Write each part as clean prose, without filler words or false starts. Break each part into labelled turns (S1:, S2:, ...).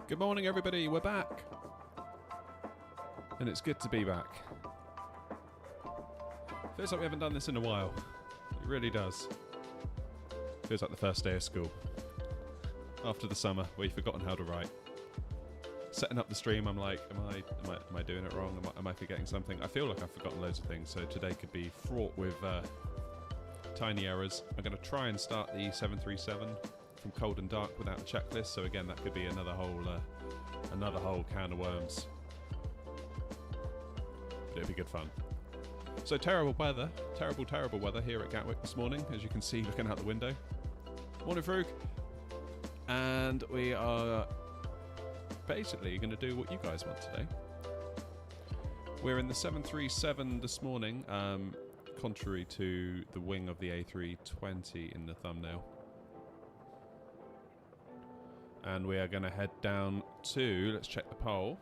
S1: Good morning, everybody. We're back. And it's good to be back. Feels like we haven't done this in a while. It really does. Feels like the first day of school. After the summer, where you've forgotten how to write. Setting up the stream, I'm like, am I doing it wrong? Am I forgetting something? I feel like I've forgotten loads of things, so today could be fraught with tiny errors. I'm going to try and start the 737 from cold and dark without a checklist, so again that could be another whole can of worms. But it'll be good fun. So terrible weather here at Gatwick this morning, as you can see looking out the window. Morning, Frug. And we are basically going to do what you guys want today. We're in the 737 this morning, contrary to the wing of the A320 in the thumbnail. And we are going to head down to, let's check the poll.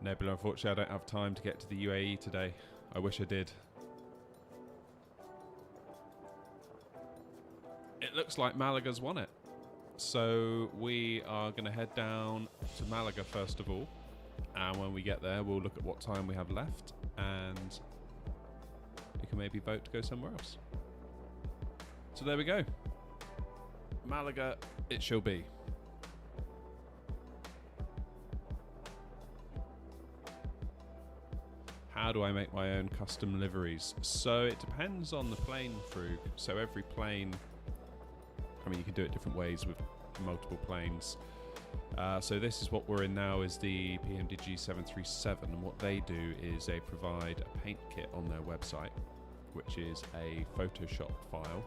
S1: Nebula, unfortunately I don't have time to get to the UAE today. I wish I did. It looks like Malaga's won it. So we are going to head down to Malaga first of all. And when we get there, we'll look at what time we have left. And we can maybe vote to go somewhere else. So there we go. Malaga it shall be. How do I make my own custom liveries? So it depends on the plane, Frug. So every plane, I mean, you can do it different ways with multiple planes. So this is what we're in now, is the PMDG 737, and what they do is they provide a paint kit on their website, which is a Photoshop file.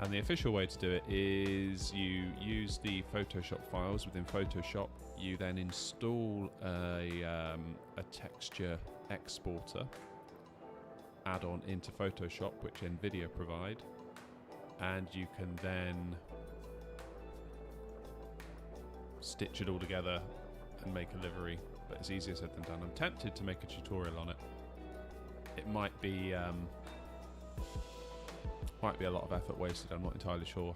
S1: And the official way to do it is you use the Photoshop files within Photoshop. You then install a texture exporter add-on into Photoshop, which Nvidia provide, and you can then stitch it all together and make a livery. But it's easier said than done. I'm tempted to make a tutorial on it. It might be a lot of effort wasted. I'm not entirely sure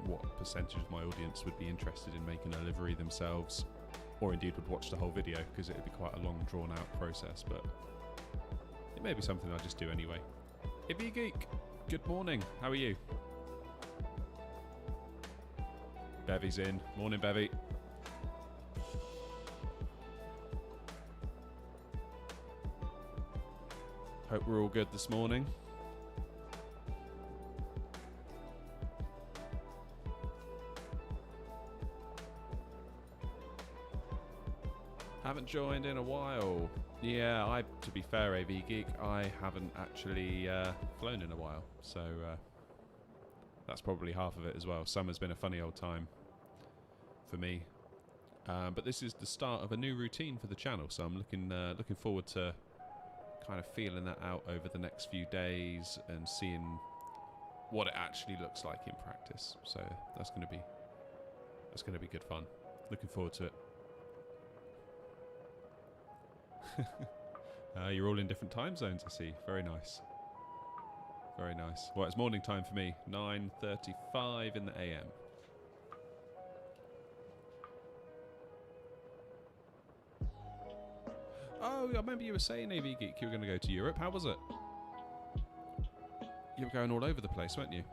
S1: what percentage of my audience would be interested in making a livery themselves, or indeed would watch the whole video, because it would be quite a long drawn out process, but it may be something I just do anyway. Ibby Geek, good morning, how are you? Bevy's in. Morning, Bevy. Hope we're all good this morning. Haven't joined in a while. Yeah, to be fair, AV Geek, I haven't actually flown in a while, so that's probably half of it as well. Summer's been a funny old time for me, but this is the start of a new routine for the channel, so I'm looking forward to kind of feeling that out over the next few days and seeing what it actually looks like in practice. So that's going to be good fun. Looking forward to it. You're all in different time zones, I see. Very nice. Very nice. Well, it's morning time for me. 9:35 in the AM. Oh, I remember you were saying, AV Geek, you were going to go to Europe. How was it? You were going all over the place, weren't you?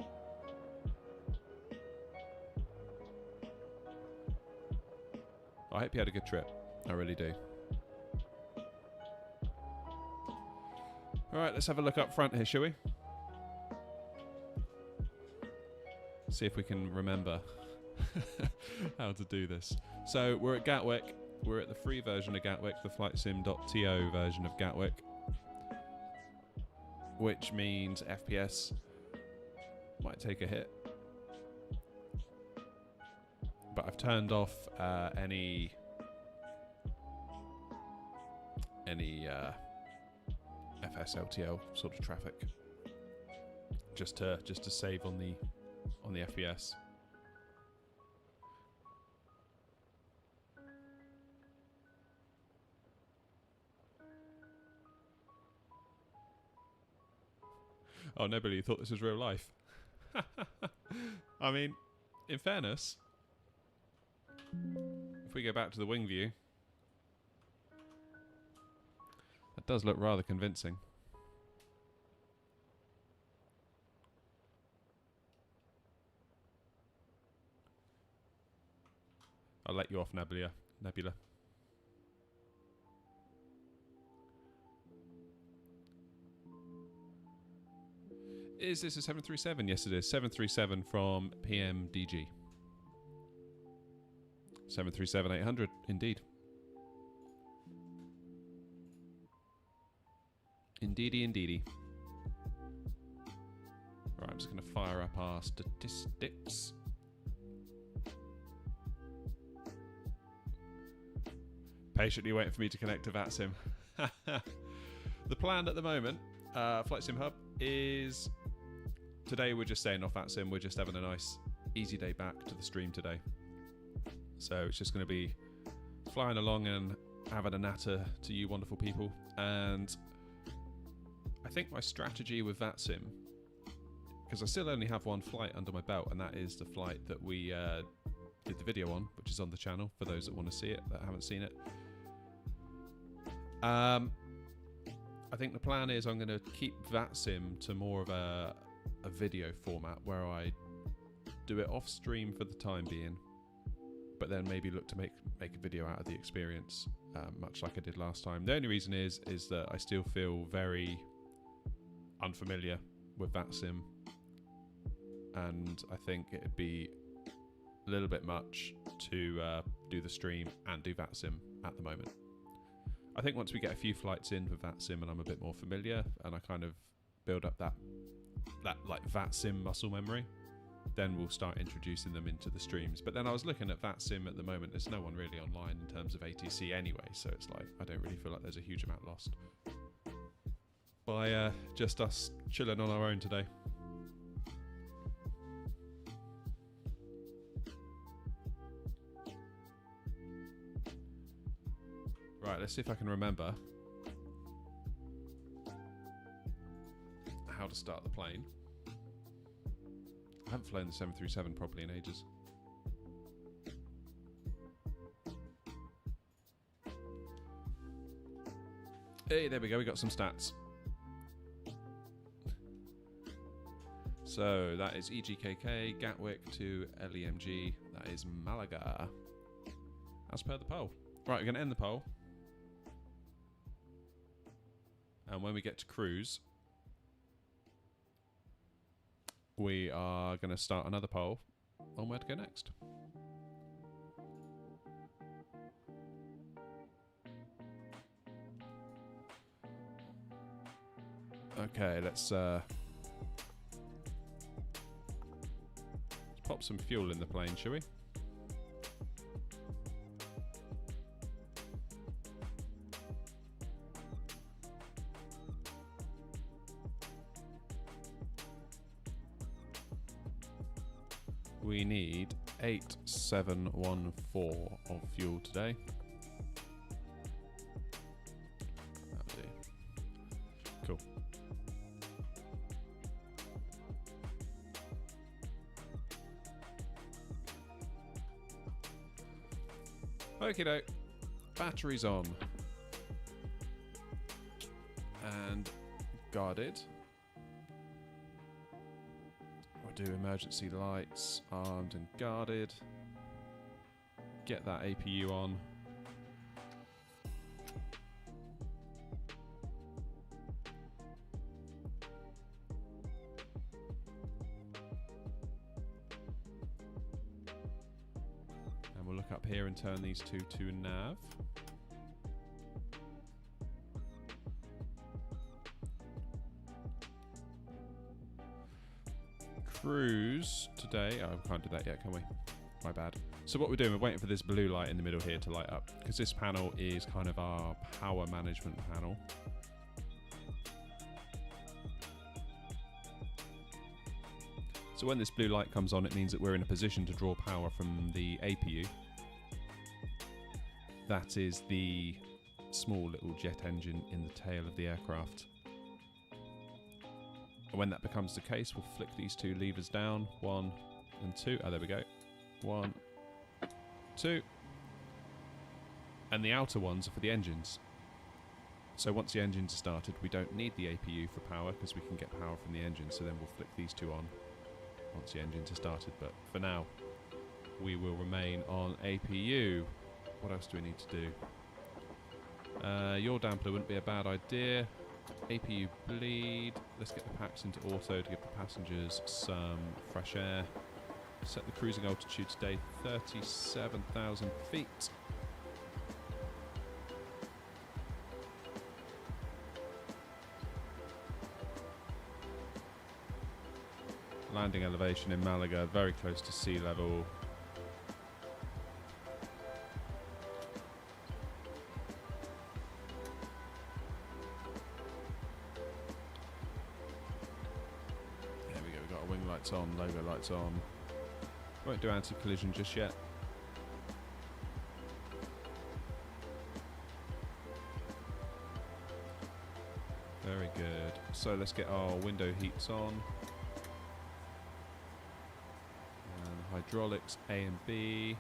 S1: I hope you had a good trip. I really do. Alright, let's have a look up front here, shall we? See if we can remember how to do this. So, we're at Gatwick. We're at the free version of Gatwick, the flightsim.to version of Gatwick, which means FPS might take a hit. But I've turned off any FSLTL sort of traffic, just to save on the FPS. Oh, nobody thought this was real life. I mean, In fairness, if we go back to the wing view, that does look rather convincing. I'll let you off, Nebula. Is this a 737? Yes, it is. 737 from PMDG. 737-800, indeed. Indeedy. Right, I'm just going to fire up our statistics. Patiently waiting for me to connect to VATSIM. The plan at the moment, Flight Sim Hub, is today we're just staying off VATSIM. We're just having a nice, easy day back to the stream today. So it's just going to be flying along and having a natter to you wonderful people. And I think my strategy with VATSIM, because I still only have one flight under my belt, and that is the flight that we did the video on, which is on the channel for those that want to see it, that haven't seen it. I think the plan is I'm going to keep VATSIM to more of a video format where I do it off stream for the time being, but then maybe look to make a video out of the experience, much like I did last time. The only reason is that I still feel very unfamiliar with VATSIM, and I think it'd be a little bit much to do the stream and do VATSIM at the moment. I think once we get a few flights in with VATSIM and I'm a bit more familiar and I kind of build up that like VATSIM muscle memory, then we'll start introducing them into the streams. But then I was looking at VATSIM at the moment, there's no one really online in terms of ATC anyway, so it's like I don't really feel like there's a huge amount lost by just us chilling on our own today. Right, let's see if I can remember how to start the plane. I haven't flown the 737 properly in ages. Hey, there we go, we got some stats. So that is EGKK, Gatwick to LEMG, that is Malaga, as per the poll. Right, we're going to end the poll. And when we get to cruise, we are going to start another poll on where to go next. Okay, let's pop some fuel in the plane, shall we? We need 8714 of fuel today. That'll do. Cool. Okie doke. Batteries on. And guarded. Do emergency lights, armed and guarded. Get that APU on. And we'll look up here and turn these two to nav. Cruise today. Oh, we can't do that yet, can we? My bad. So what we're doing, we're waiting for this blue light in the middle here to light up, because this panel is kind of our power management panel. So when this blue light comes on, it means that we're in a position to draw power from the APU. That is the small little jet engine in the tail of the aircraft. And when that becomes the case, we'll flick these two levers down, 1 and 2. Oh, there we go. 1, 2. And the outer ones are for the engines. So once the engines are started, we don't need the APU for power because we can get power from the engine. So then we'll flick these two on once the engines are started. But for now, we will remain on APU. What else do we need to do? Yaw damper wouldn't be a bad idea. APU bleed. Let's get the packs into auto to give the passengers some fresh air. Set the cruising altitude today 37,000 feet. Landing elevation in Malaga, very close to sea level. There we go, we've got our wing lights on, logo lights on. Won't do anti-collision just yet. Very good. So let's get our window heats on. Hydraulics A and B.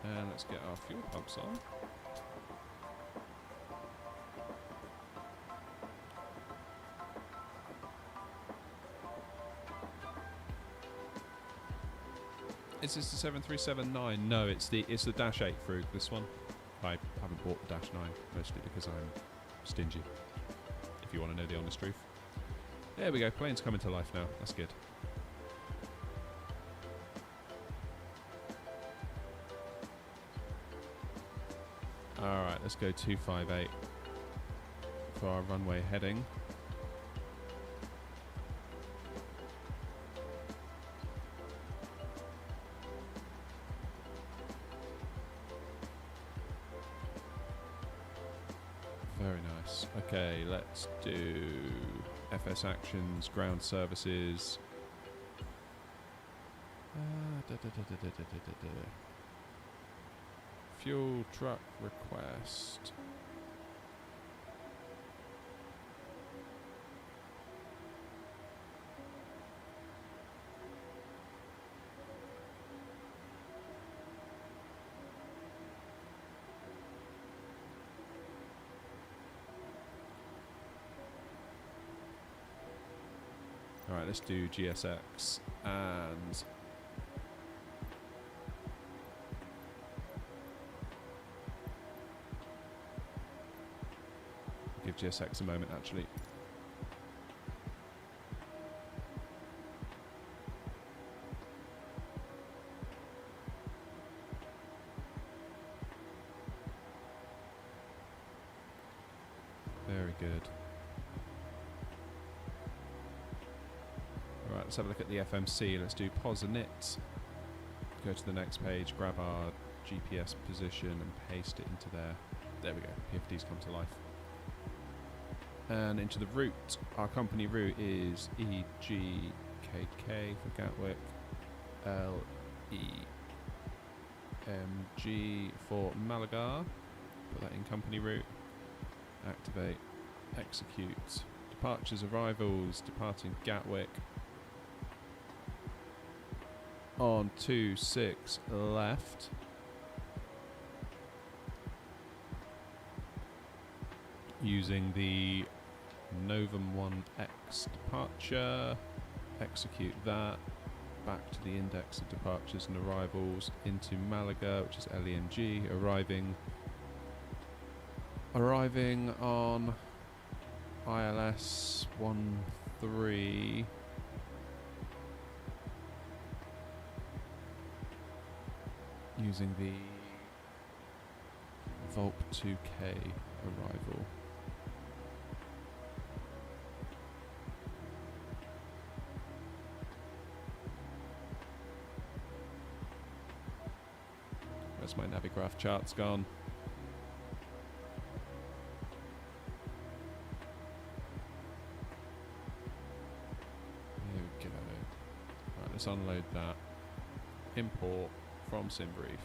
S1: And let's get our fuel pumps on. Is this the 7379? No, it's the Dash 8 Frug, this one. I haven't bought the Dash 9, mostly because I'm stingy. If you want to know the honest truth. There we go, plane's coming to life now. That's good. Alright, let's go 258 for our runway heading. Very nice. Okay, let's do FS actions, ground services. Fuel truck request. Alright, let's do GSX and give GSX a moment actually. Very good. Right, let's have a look at the FMC. Let's do pause and knit. Go to the next page, grab our GPS position and paste it into there. There we go, PFD's come to life. And into the route, our company route is EGKK for Gatwick, LEMG for Malaga. Put that in company route. Activate, execute. Departures, arrivals, departing Gatwick. On 26 left. Using the Novum 1X departure. Execute that. Back to the index of departures and arrivals into Malaga, which is LEMG, arriving on ILS 13. Using the Volp 2K arrival. Where's my Navigraph charts gone? Here we go. Right, let's unload that. Import from SimBrief.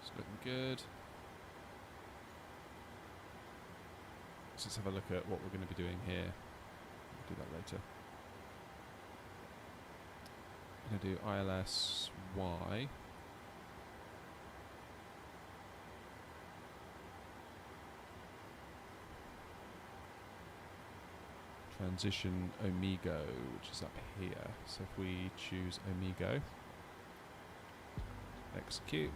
S1: It's looking good. So let's have a look at what we're going to be doing here. We'll do that later. I'm going to do ILS Y. Transition Omigo, which is up here. So if we choose Omigo, execute.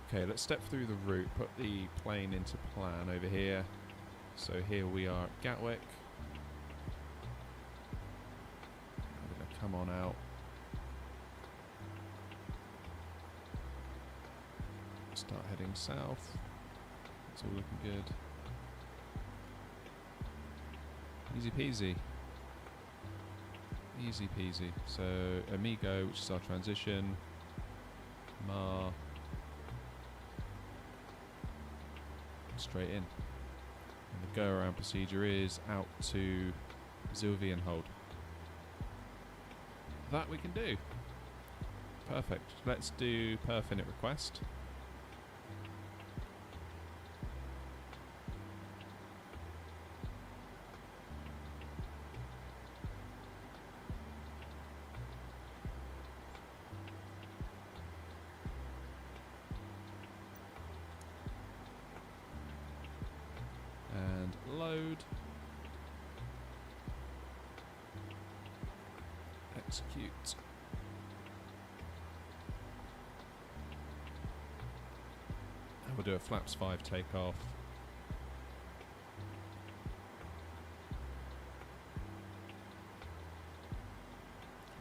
S1: Okay, let's step through the route, put the plane into plan over here. So here we are at Gatwick. I'm going to come on out. Start heading south. It's all looking good. Easy peasy. Easy peasy. So Amigo, which is our transition. Mar. Straight in. And the go around procedure is out to Zilvi and hold. That we can do. Perfect. Let's do perf init request. Load, execute, and we'll do a flaps 5 takeoff.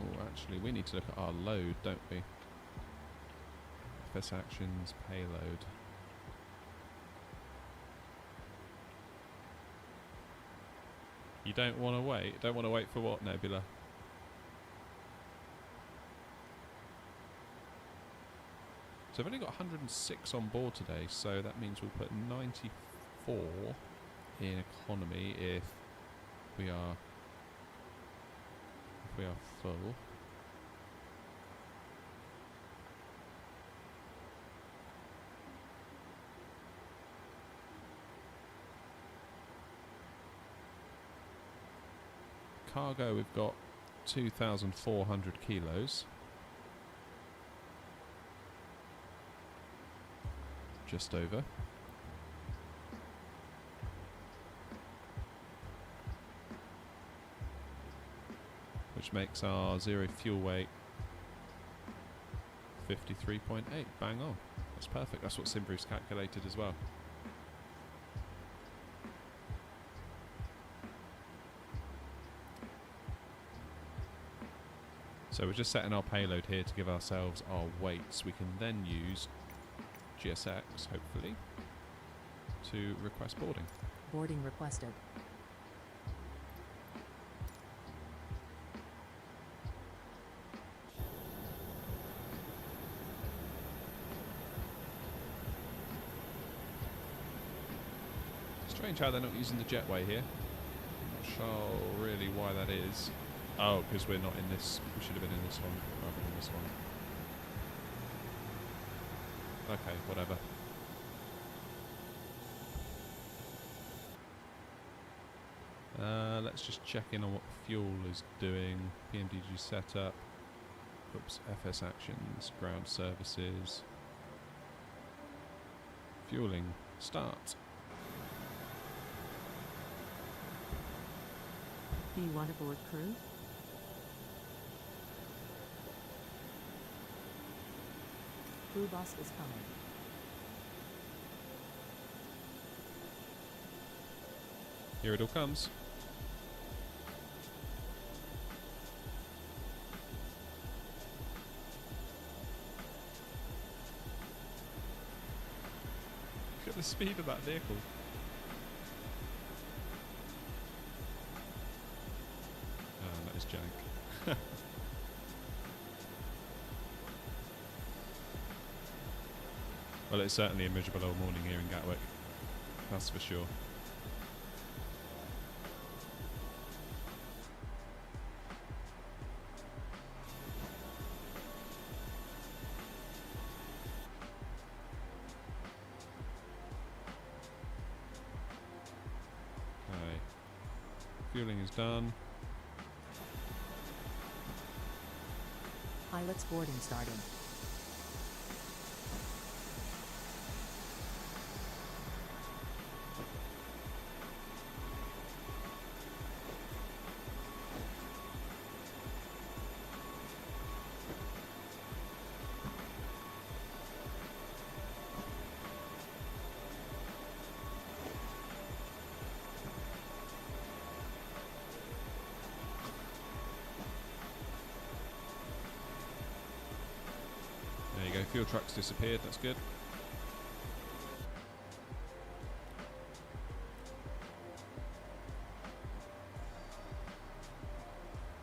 S1: Oh, actually, we need to look at our load, don't we? FS actions, payload. You don't want to wait? Don't want to wait for what, Nebula? So I've only got 106 on board today, so that means we'll put 94 in economy if we are full. Cargo, we've got 2,400 kilos. Just over. Which makes our zero fuel weight 53.8. Bang on. That's perfect. That's what Simbrief's calculated as well. So we're just setting our payload here to give ourselves our weights. We can then use GSX, hopefully, to request boarding.
S2: Boarding requested.
S1: Strange how they're not using the jetway here. I'm not sure really why that is. Oh, because we're not in this. We should have been in this one rather than this one. Okay, whatever. Let's just check in on what fuel is doing. PMDG setup. Oops, FS actions, ground services. Fueling, start.
S2: Do you want to board crew? Crew boss is coming.
S1: Here it all comes. Look at the speed of that vehicle. Oh, that is jank. Well, it's certainly a miserable old morning here in Gatwick. That's for sure. Fueling is done.
S2: Pilot's boarding starting.
S1: There you go, fuel truck's disappeared, that's good.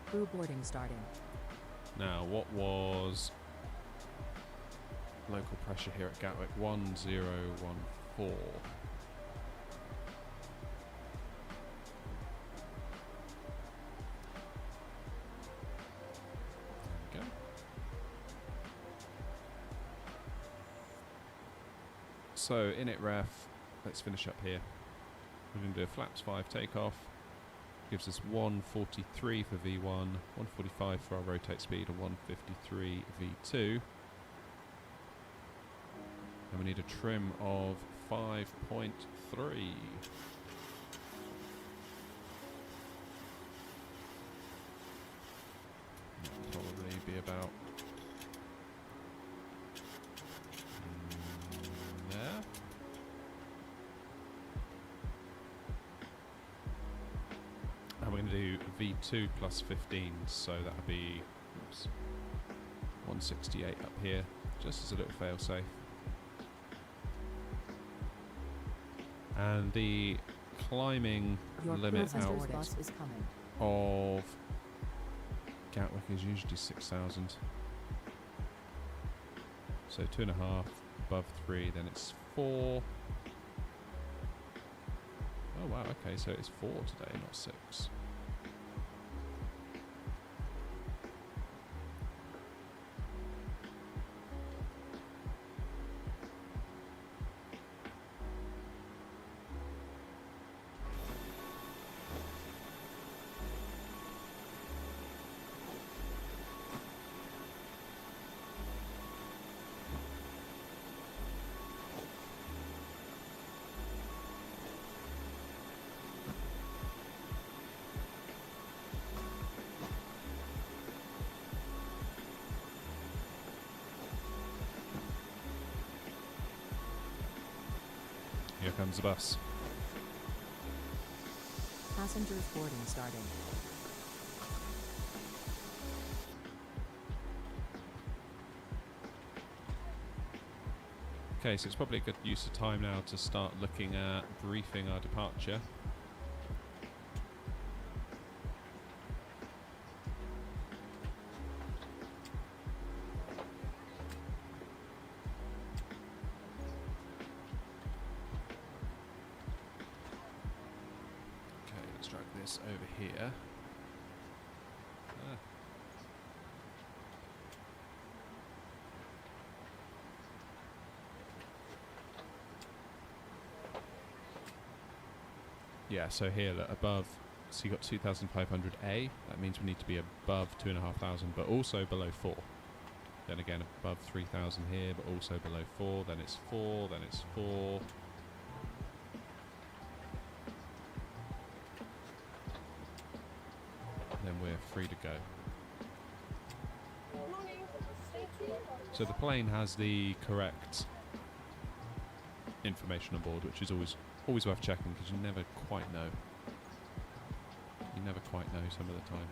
S2: Crew boarding starting.
S1: Now, what was local pressure here at Gatwick? 1014. There we go. So, init ref, let's finish up here. We're going to do a flaps 5 takeoff. Gives us 143 for V1, 145 for our rotate speed, and 153 V2. And we need a trim of 5.3. That'll probably be about there. And we're going to do V2 plus 15, so that'll be 168 up here, just as a little fail-safe. And the climbing limit out of Gatwick is usually 6,000. So 2.5 above 3, then it's 4. Oh wow, okay, so it's 4 today, not 6. Here comes the bus.
S2: Passengers boarding starting.
S1: Okay, so it's probably a good use of time now to start looking at briefing our departure. Drag this over here. Yeah, so here, look, above, so you got 2,500A, that means we need to be above 2,500, but also below 4. Then again, above 3,000 here, but also below 4, then it's 4, then it's 4. Then we're free to go. So the plane has the correct information on board, which is always worth checking, because you never quite know. You never quite know some of the time.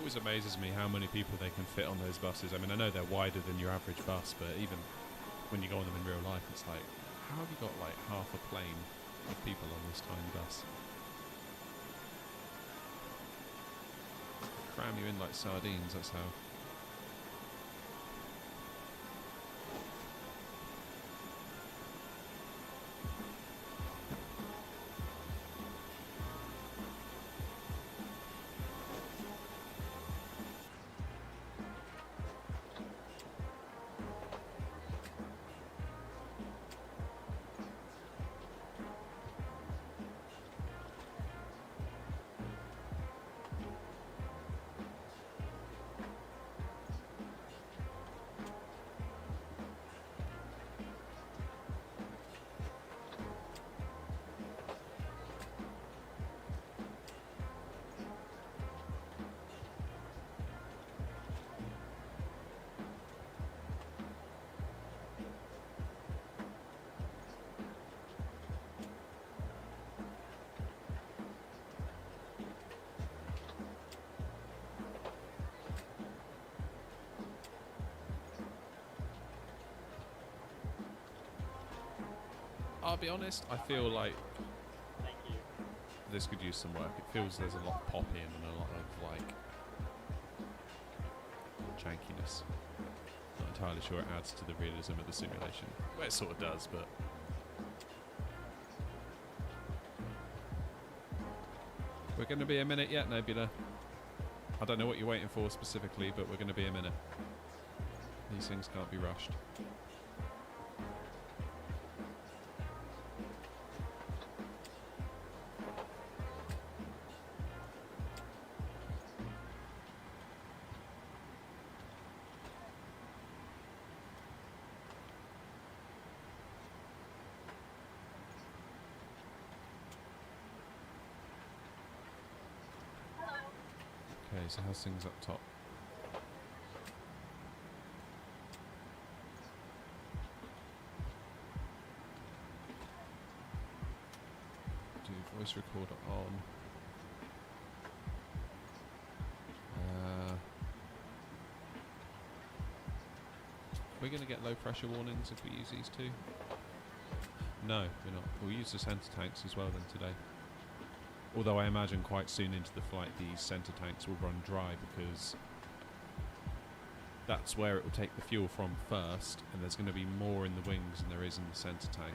S1: always amazes me how many people they can fit on those buses. I mean, I know they're wider than your average bus, but even when you go on them in real life, it's like, how have you got like half a plane of people on this tiny bus? Cram you in like sardines, that's how. I'll be honest, I feel like this could use some work. It feels there's a lot of pop in and a lot of like jankiness. Not entirely sure it adds to the realism of the simulation. Well, it sort of does, but we're going to be a minute yet, Nebula. I don't know what you're waiting for specifically, but we're going to be a minute. These things can't be rushed. Okay, so how's things up top? Do voice recorder on. We're going to get low pressure warnings if we use these two? No, we're not. We'll use the centre tanks as well then today. Although I imagine quite soon into the flight these centre tanks will run dry because that's where it will take the fuel from first, and there's going to be more in the wings than there is in the centre tank.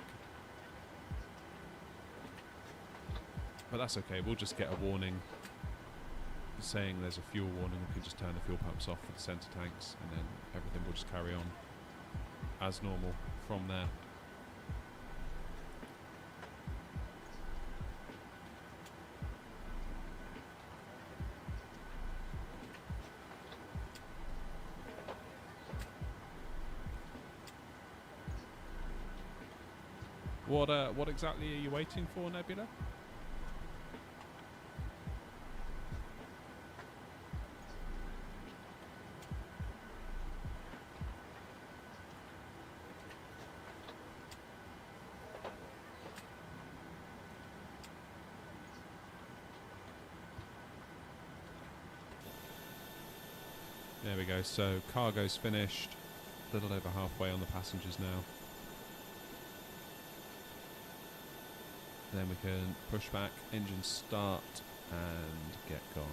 S1: But that's okay, we'll just get a warning saying there's a fuel warning. We can just turn the fuel pumps off for the centre tanks and then everything will just carry on as normal from there. What exactly are you waiting for, Nebula? There we go, so cargo's finished, a little over halfway on the passengers now. Then we can push back, engine start, and get gone.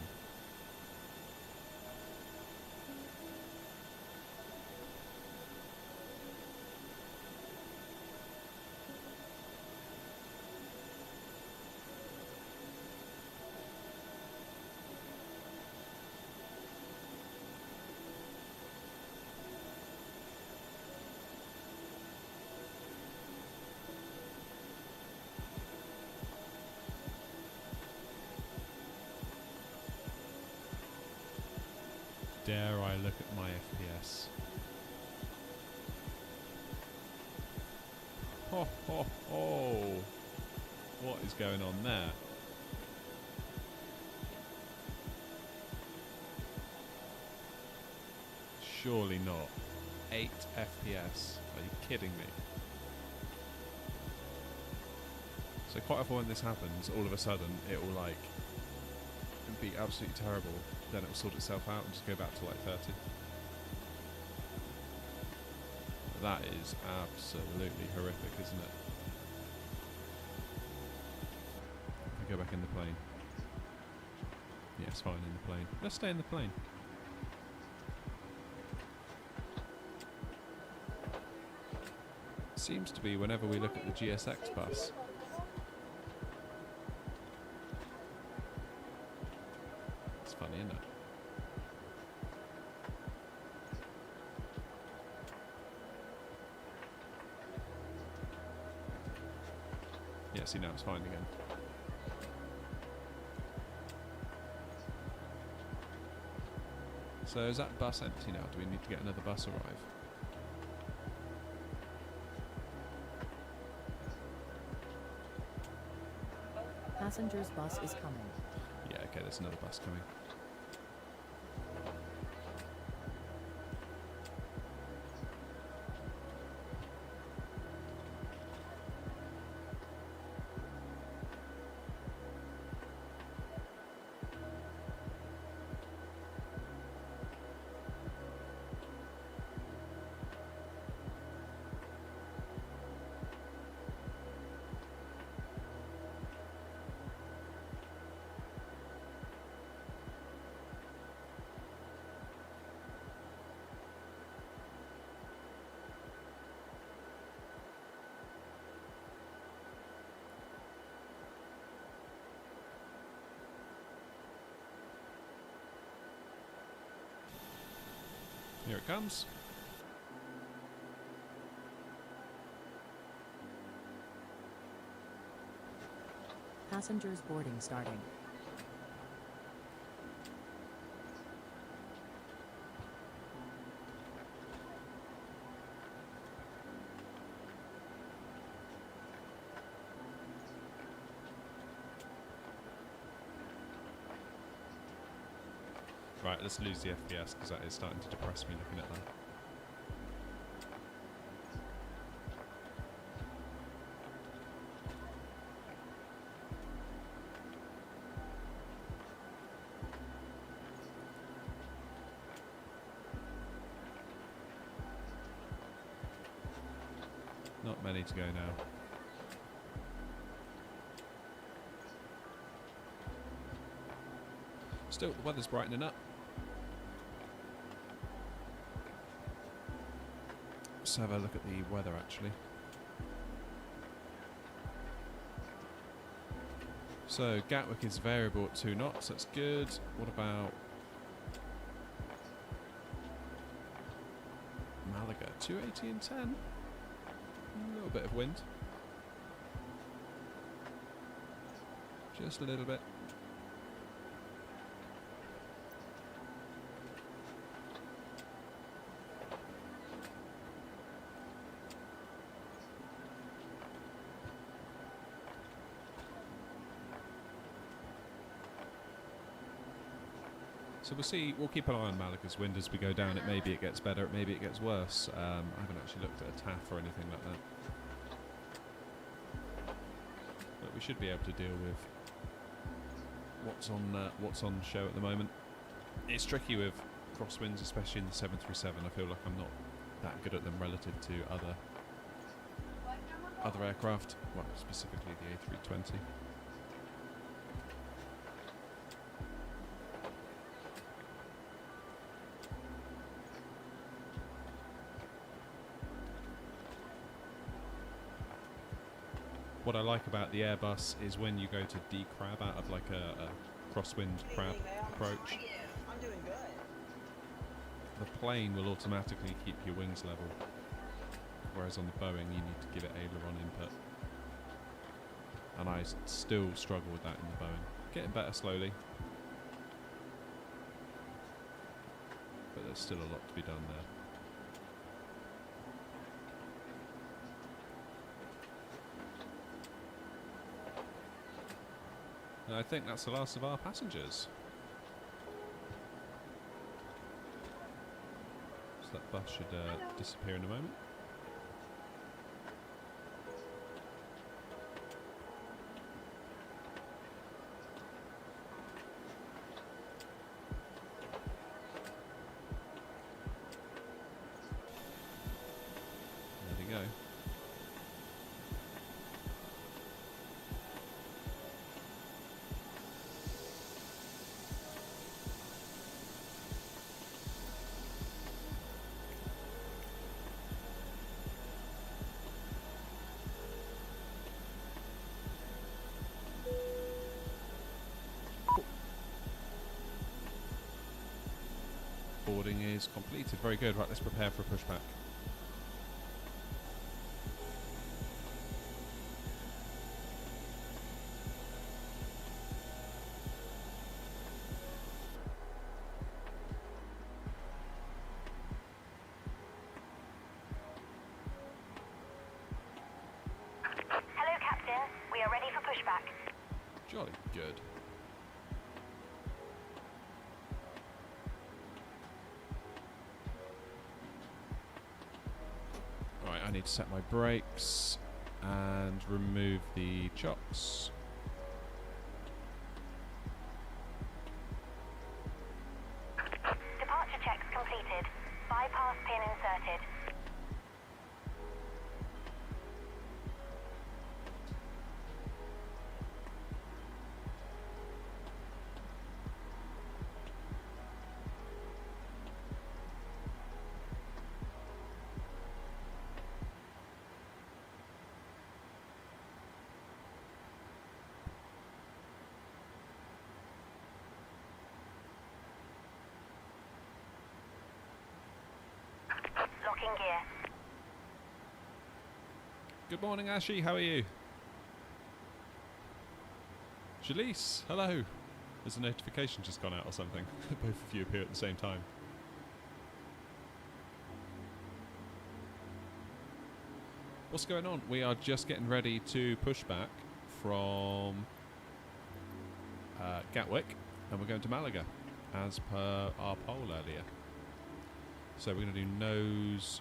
S1: Dare I look at my FPS? Ho ho ho! What is going on there? Surely not. 8 FPS. Are you kidding me? So quite often when this happens, all of a sudden it will like be absolutely terrible. then it'll sort itself out and just go back to like 30. That is absolutely horrific, isn't it? If we go back in the plane. Yeah, it's fine in the plane. Let's stay in the plane. Seems to be whenever we look at the GSX bus. It's funny, isn't it? Yeah, see now it's fine again. So is that bus empty now? Do we need to get another bus arrive?
S2: Passengers bus is coming.
S1: Yeah, okay, there's another bus coming. Here it comes.
S2: Passengers boarding starting.
S1: Right, let's lose the FPS because that is starting to depress me looking at that. Not many to go now. Still, the weather's brightening up. Let's have a look at the weather actually. So Gatwick is variable at 2 knots, that's good. What about Malaga? 280 and 10. A little bit of wind. Just a little bit. So we'll see, we'll keep an eye on Malaga's wind as we go down. Maybe it gets better, maybe it gets worse. I haven't actually looked at a TAF or anything like that. But we should be able to deal with what's on show at the moment. It's tricky with crosswinds, especially in the 737. I feel like I'm not that good at them relative to other aircraft, well, specifically the A320. What I like about the Airbus is when you go to decrab out of like a crosswind crab approach,
S3: I'm doing good.
S1: the plane will automatically keep your wings level, whereas on the Boeing you need to give it aileron input. And I still struggle with that in the Boeing. Getting better slowly, but there's still a lot to be done there. And I think that's the last of our passengers. So that bus should disappear in a moment. go. Boarding is completed. Very good. Right, let's prepare for a pushback.
S3: Hello, Captain. We are ready for pushback.
S1: Jolly good. Right, I need to set my brakes and remove the chocks.
S3: Departure checks completed. Bypass pin inserted. Locking gear.
S1: Good morning, Ashy. How are you? Jalise, hello. There's a notification just gone out or something. Both of you appear at the same time. What's going on? We are just getting ready to push back from Gatwick, and we're going to Malaga, as per our poll earlier. So we're going to do nose,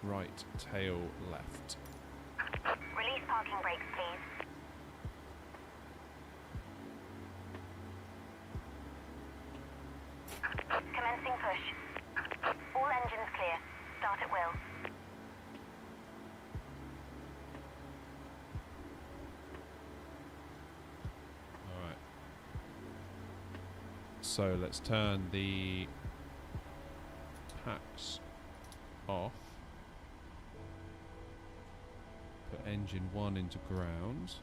S1: right, tail, left.
S3: Release parking brakes, please. Commencing push. All engines clear. Start at will.
S1: Alright. So let's turn the packs off. Put engine 1 into ground.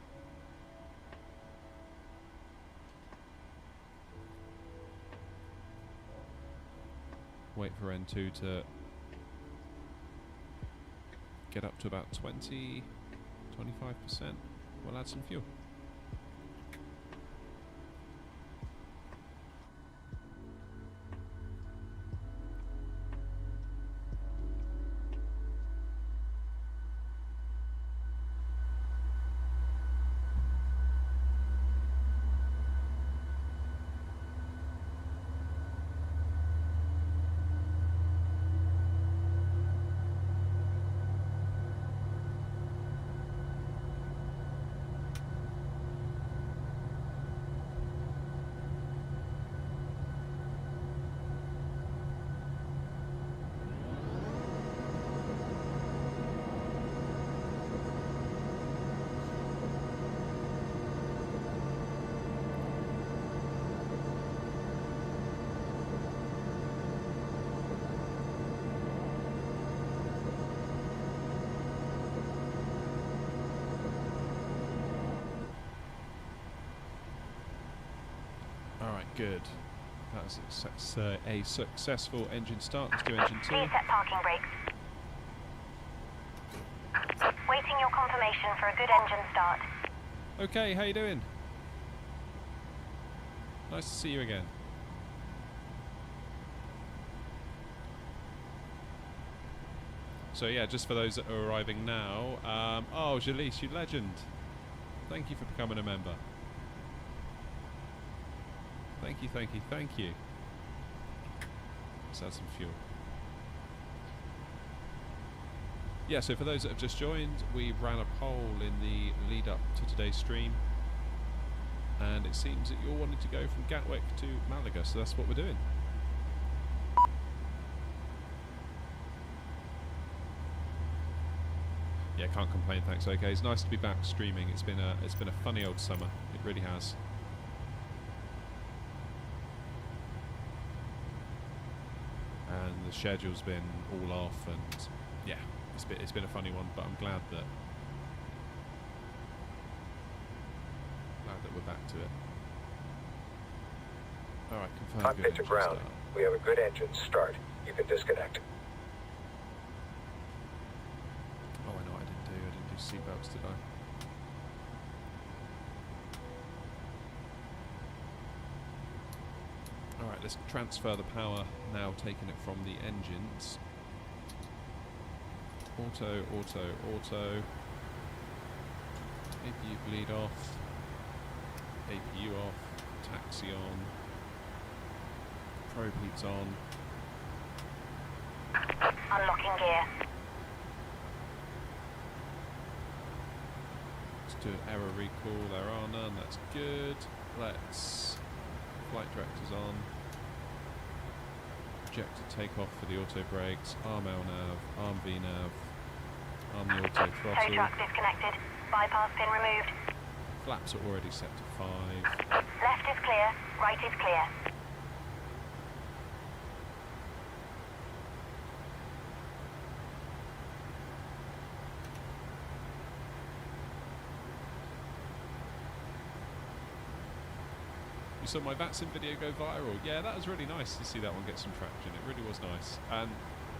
S1: Wait for N2 to get up to about 20, 25%. We'll add some fuel. Good. That's a successful engine start. Let's do engine 2.
S3: Reset parking brakes. Waiting your confirmation for a good engine start.
S1: Okay, how you doing? Nice to see you again. So yeah, just for those that are arriving now, oh, Jalise, you legend. Thank you for becoming a member. Thank you, thank you, thank you. Let's add some fuel. Yeah, so for those that have just joined, we ran a poll in the lead up to today's stream, and it seems that you're wanting to go from Gatwick to Malaga, so that's what we're doing. Yeah, can't complain. Thanks. Okay, it's nice to be back streaming. It's been a funny old summer. It really has. And the schedule's been all off, and yeah, it's been a funny one. But I'm glad that we're back to it. All right, confirm.
S4: Cockpit to ground. We have a good engine start. You can disconnect.
S1: Oh, I know what I didn't do. I didn't do seatbelts, did I? Alright, let's transfer the power now, taking it from the engines. Auto, auto, auto. APU bleed off. APU off. Taxi on. Probe heats on.
S3: Unlocking gear.
S1: Let's do an error recall. There are none. That's good. Let's... Flight directors on. Projector takeoff for the auto brakes. Arm L nav. Arm V nav. Arm the auto
S3: Tow
S1: throttle.
S3: truck disconnected. Bypass pin removed.
S1: Flaps are already set to 5.
S3: Left is clear. Right is clear.
S1: You saw my Vatsim video go viral. Yeah, that was really nice to see that one get some traction. It really was nice, and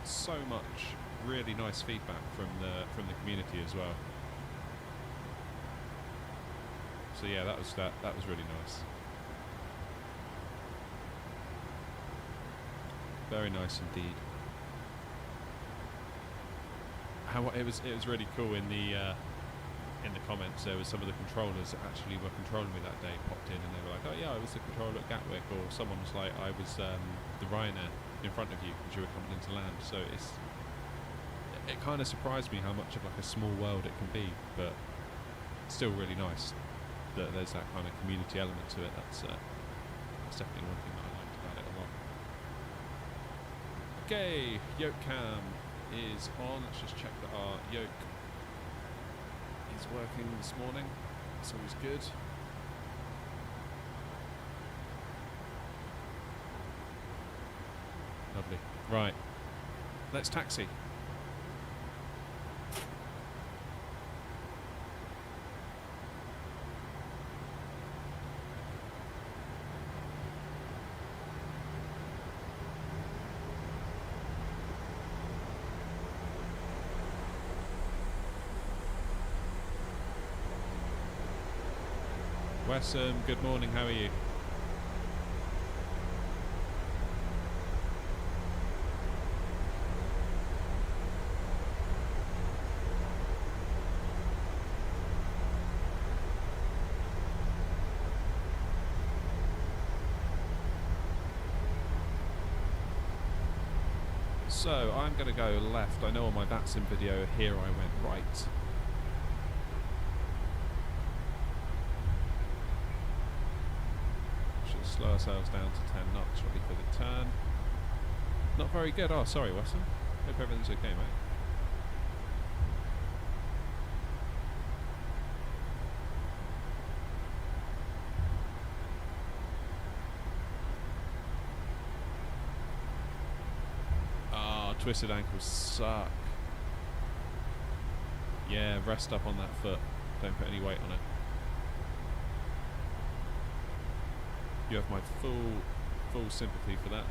S1: so much really nice feedback from the community as well. So yeah, that was really nice. Very nice indeed. It was really cool in the comments. There was some of the controllers that actually were controlling me that day popped in, and they were like, "Oh yeah, I was the controller at Gatwick," or someone was like, "I was the Ryanair in front of you as you were coming into land." So it kind of surprised me how much of like a small world it can be, but still really nice that there's that kind of community element to it. That's definitely one thing that I liked about it a lot. Okay, yoke cam is on. Let's just check that our yoke is working this morning. It's always good. Lovely. Right. Let's taxi. Wessam, good morning, how are you? So, I'm going to go left. I know on my Vatsim video here I went right. Slow ourselves down to 10 knots, ready for the turn. Not very good. Oh, sorry, Wesson. Hope everything's okay, mate. Ah, twisted ankles suck. Yeah, rest up on that foot. Don't put any weight on it. You have my full sympathy for that. A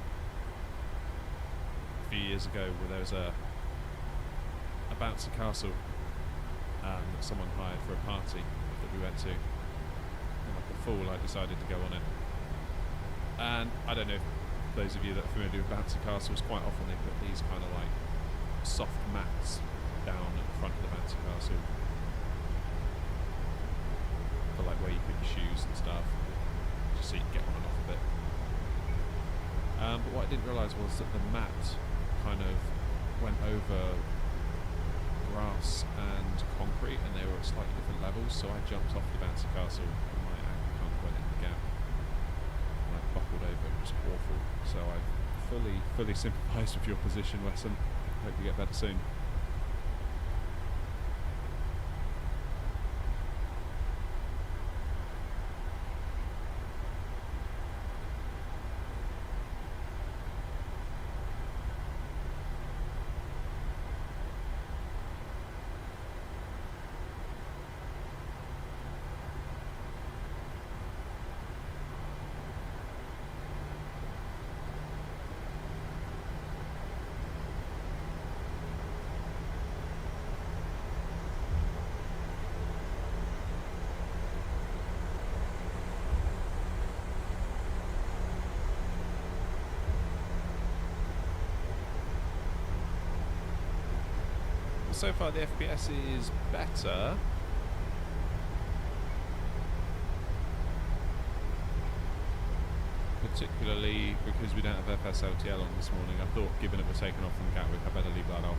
S1: few years ago, where there was a bouncy castle that someone hired for a party that we went to. And like a fool, I decided to go on it. And I don't know if those of you that are familiar with bouncy castles, quite often they put these kind of like soft mats down at the front of the bouncy castle for like where you put your shoes and stuff. So you can get on and off a bit. But what I didn't realise was that the mat kind of went over grass and concrete, and they were at slightly different levels, so I jumped off the bouncy castle and my ankle kind of went in the gap. And I buckled over. It was awful. So I fully sympathise with your position, Wesson. Hope you get better soon. so far the FPS is better. Particularly because we don't have FSLTL on this morning. I thought, given that we're taking off from Gatwick, I better leave that off.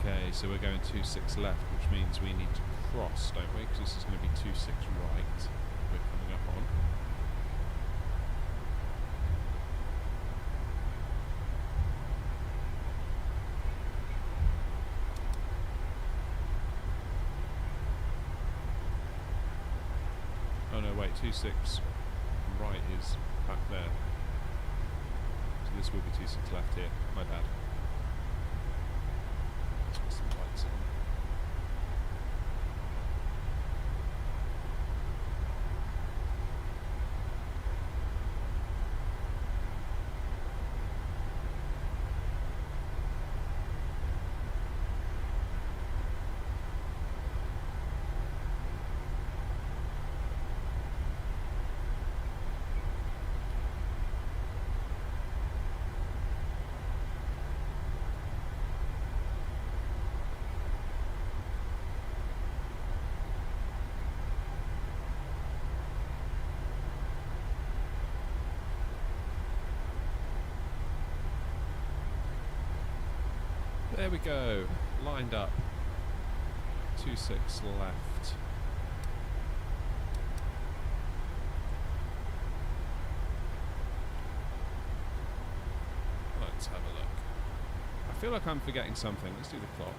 S1: Okay, so we're going 26 left, which means we need to cross, don't we? Because this is going to be 26 right. We're coming up on. Oh no, wait, 26 right is back there. So this will be 26 left here. My bad. Let's put some lights on. There we go, lined up. 26 left. Let's have a look. I feel like I'm forgetting something. Let's do the clock.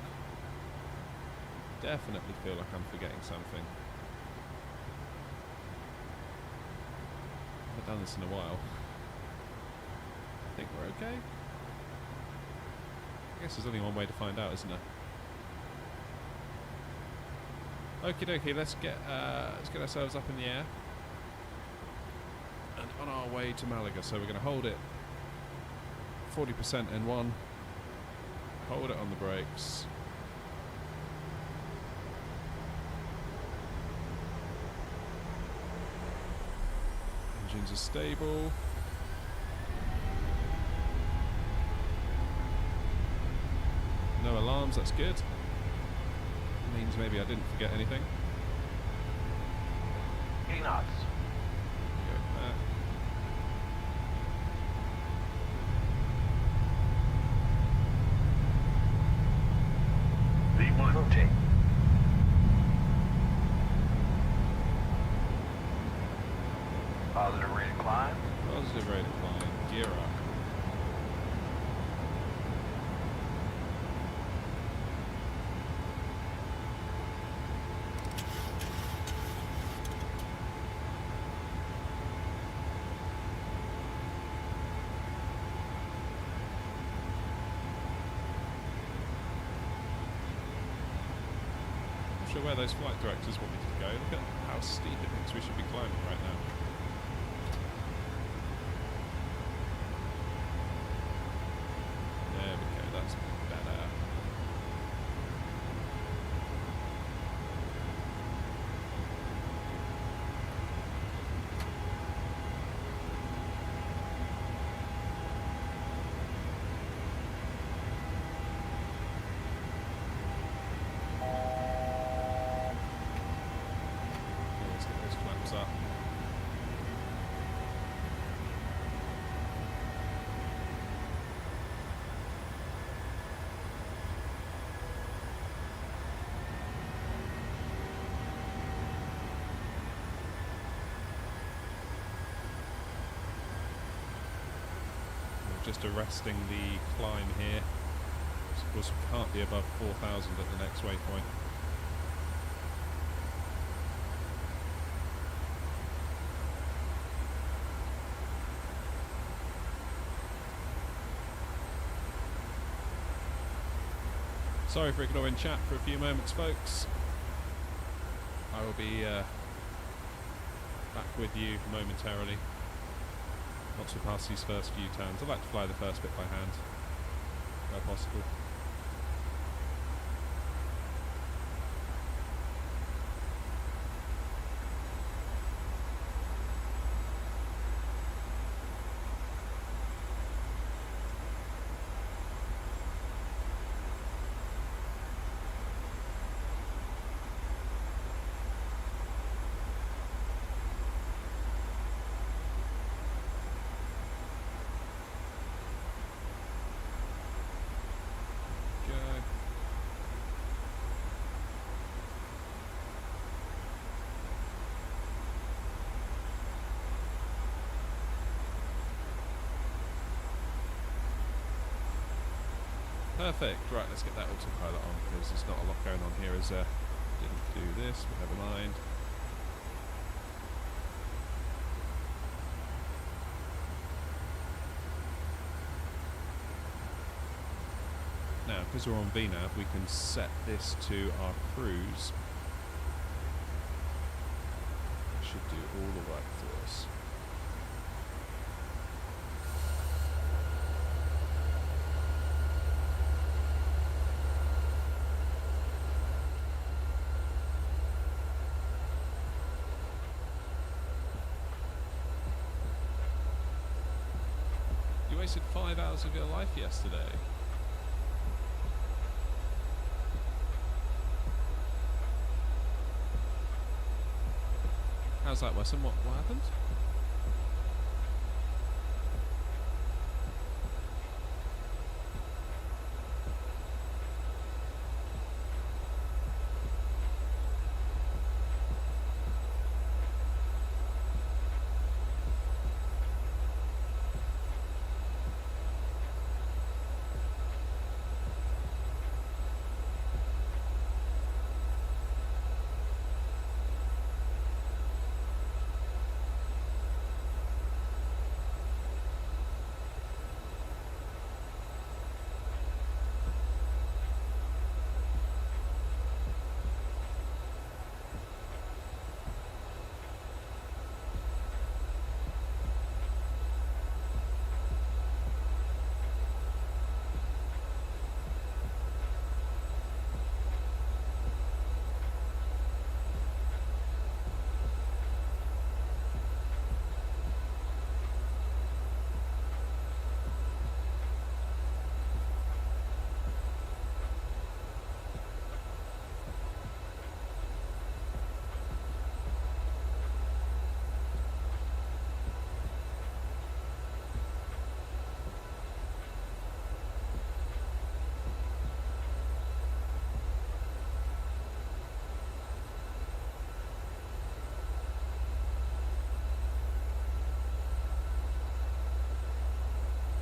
S1: Definitely feel like I'm forgetting something. I haven't done this in a while. I think we're okay. I guess there's only one way to find out, isn't there? Okie dokie, let's get ourselves up in the air and on our way to Malaga. So we're going to hold it 40% in one, hold it on the brakes. Engines are stable. No alarms, that's good. Means maybe I didn't forget anything.
S5: 80 knots.
S1: Go back.
S5: V1. Rotate. Positive rate of climb.
S1: Positive rate of climb. Gear up. Sure where those flight directors want me to go. Look at how steep it thinks we should be climbing right now. There we go, that's better. Let's get those flaps up. We're just arresting the climb here. Of course, we can't be above 4,000 at the next waypoint. Sorry for ignoring chat for a few moments, folks. I will be back with you momentarily once we pass these first few turns. I'd like to fly the first bit by hand, where possible. Perfect. Right, let's get that autopilot on because there's not a lot going on here. As didn't do this, but never mind. Now, because we're on VNAV, we can set this to our cruise. It should do all the work for us. You wasted 5 hours of your life yesterday. How's that, Wesson? What happened?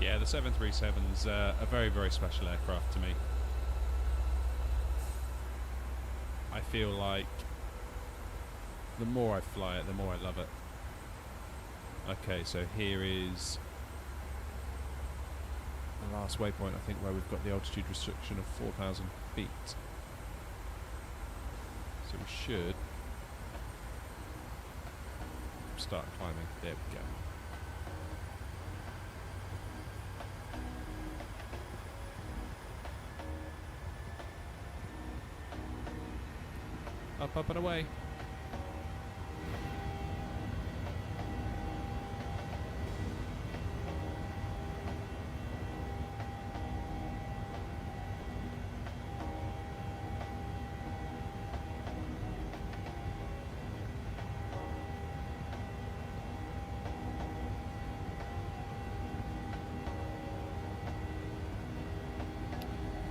S1: Yeah, the 737's a very, very special aircraft to me. I feel like the more I fly it, the more I love it. Okay, so here is the last waypoint, I think, where we've got the altitude restriction of 4,000 feet. So we should start climbing. There we go. Up and away.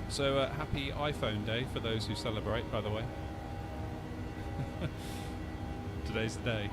S1: So happy iPhone Day for those who celebrate, by the way. Today's the day.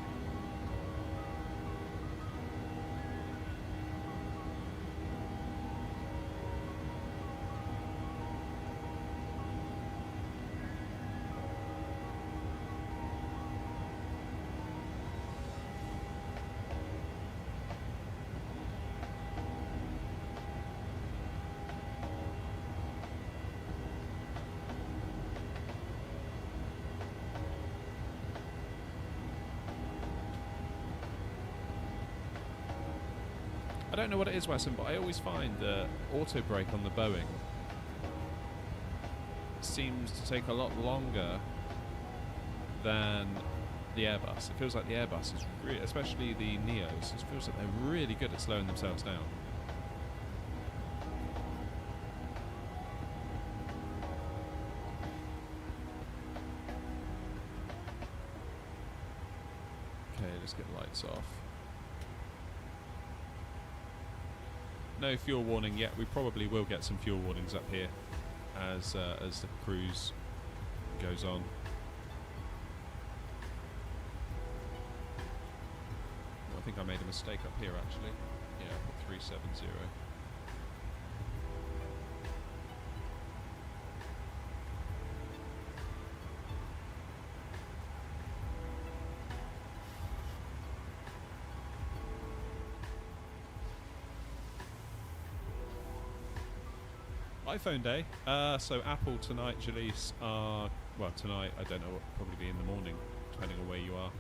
S1: I don't know what it is, Wesson, but I always find the auto brake on the Boeing seems to take a lot longer than the Airbus. It feels like the Airbus is really, especially the Neos, it feels like they're really good at slowing themselves down. Okay, let's get the lights off. No fuel warning yet. We probably will get some fuel warnings up here as the cruise goes on. I think I made a mistake up here actually. Yeah, I put 370. iPhone day. So Apple tonight, Jalise, are, well, tonight, I don't know, what, probably be in the morning, depending on where you are.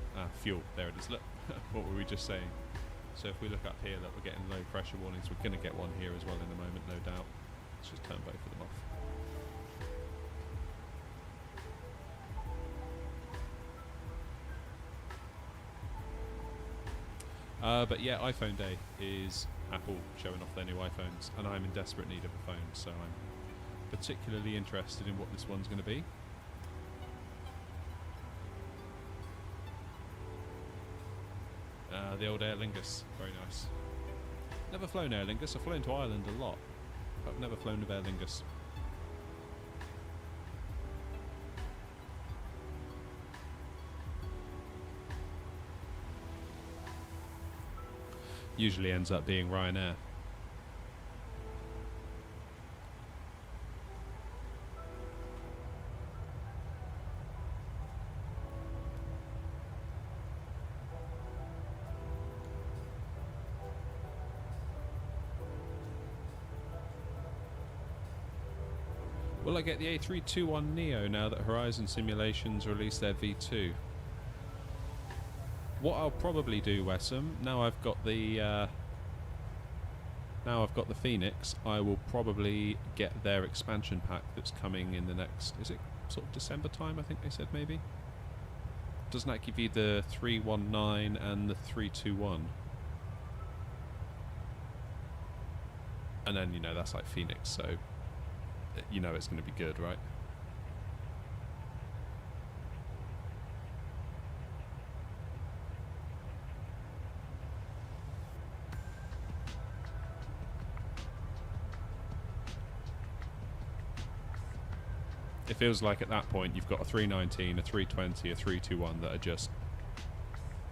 S1: Fuel, there it is. Look, what were we just saying? So if we look up here, look, we're getting low pressure warnings. We're going to get one here as well in a moment, no doubt. Let's just turn both of them off. But yeah, iPhone day is Apple showing off their new iPhones, and I'm in desperate need of a phone, so I'm particularly interested in what this one's going to be. The old Aer Lingus, very nice. Never flown Aer Lingus. I've flown to Ireland a lot, but I've never flown with Aer Lingus. Usually ends up being Ryanair. Will I get the A321neo now that Horizon Simulations released their V2? What I'll probably do, Wessam, now I've got the Phoenix, I will probably get their expansion pack that's coming in the next, is it sort of December time, I think they said maybe? Doesn't that give you the 319 and the 321? And then, you know, that's like Phoenix, so you know it's going to be good, right? It feels like at that point you've got a 319, a 320, a 321 that are just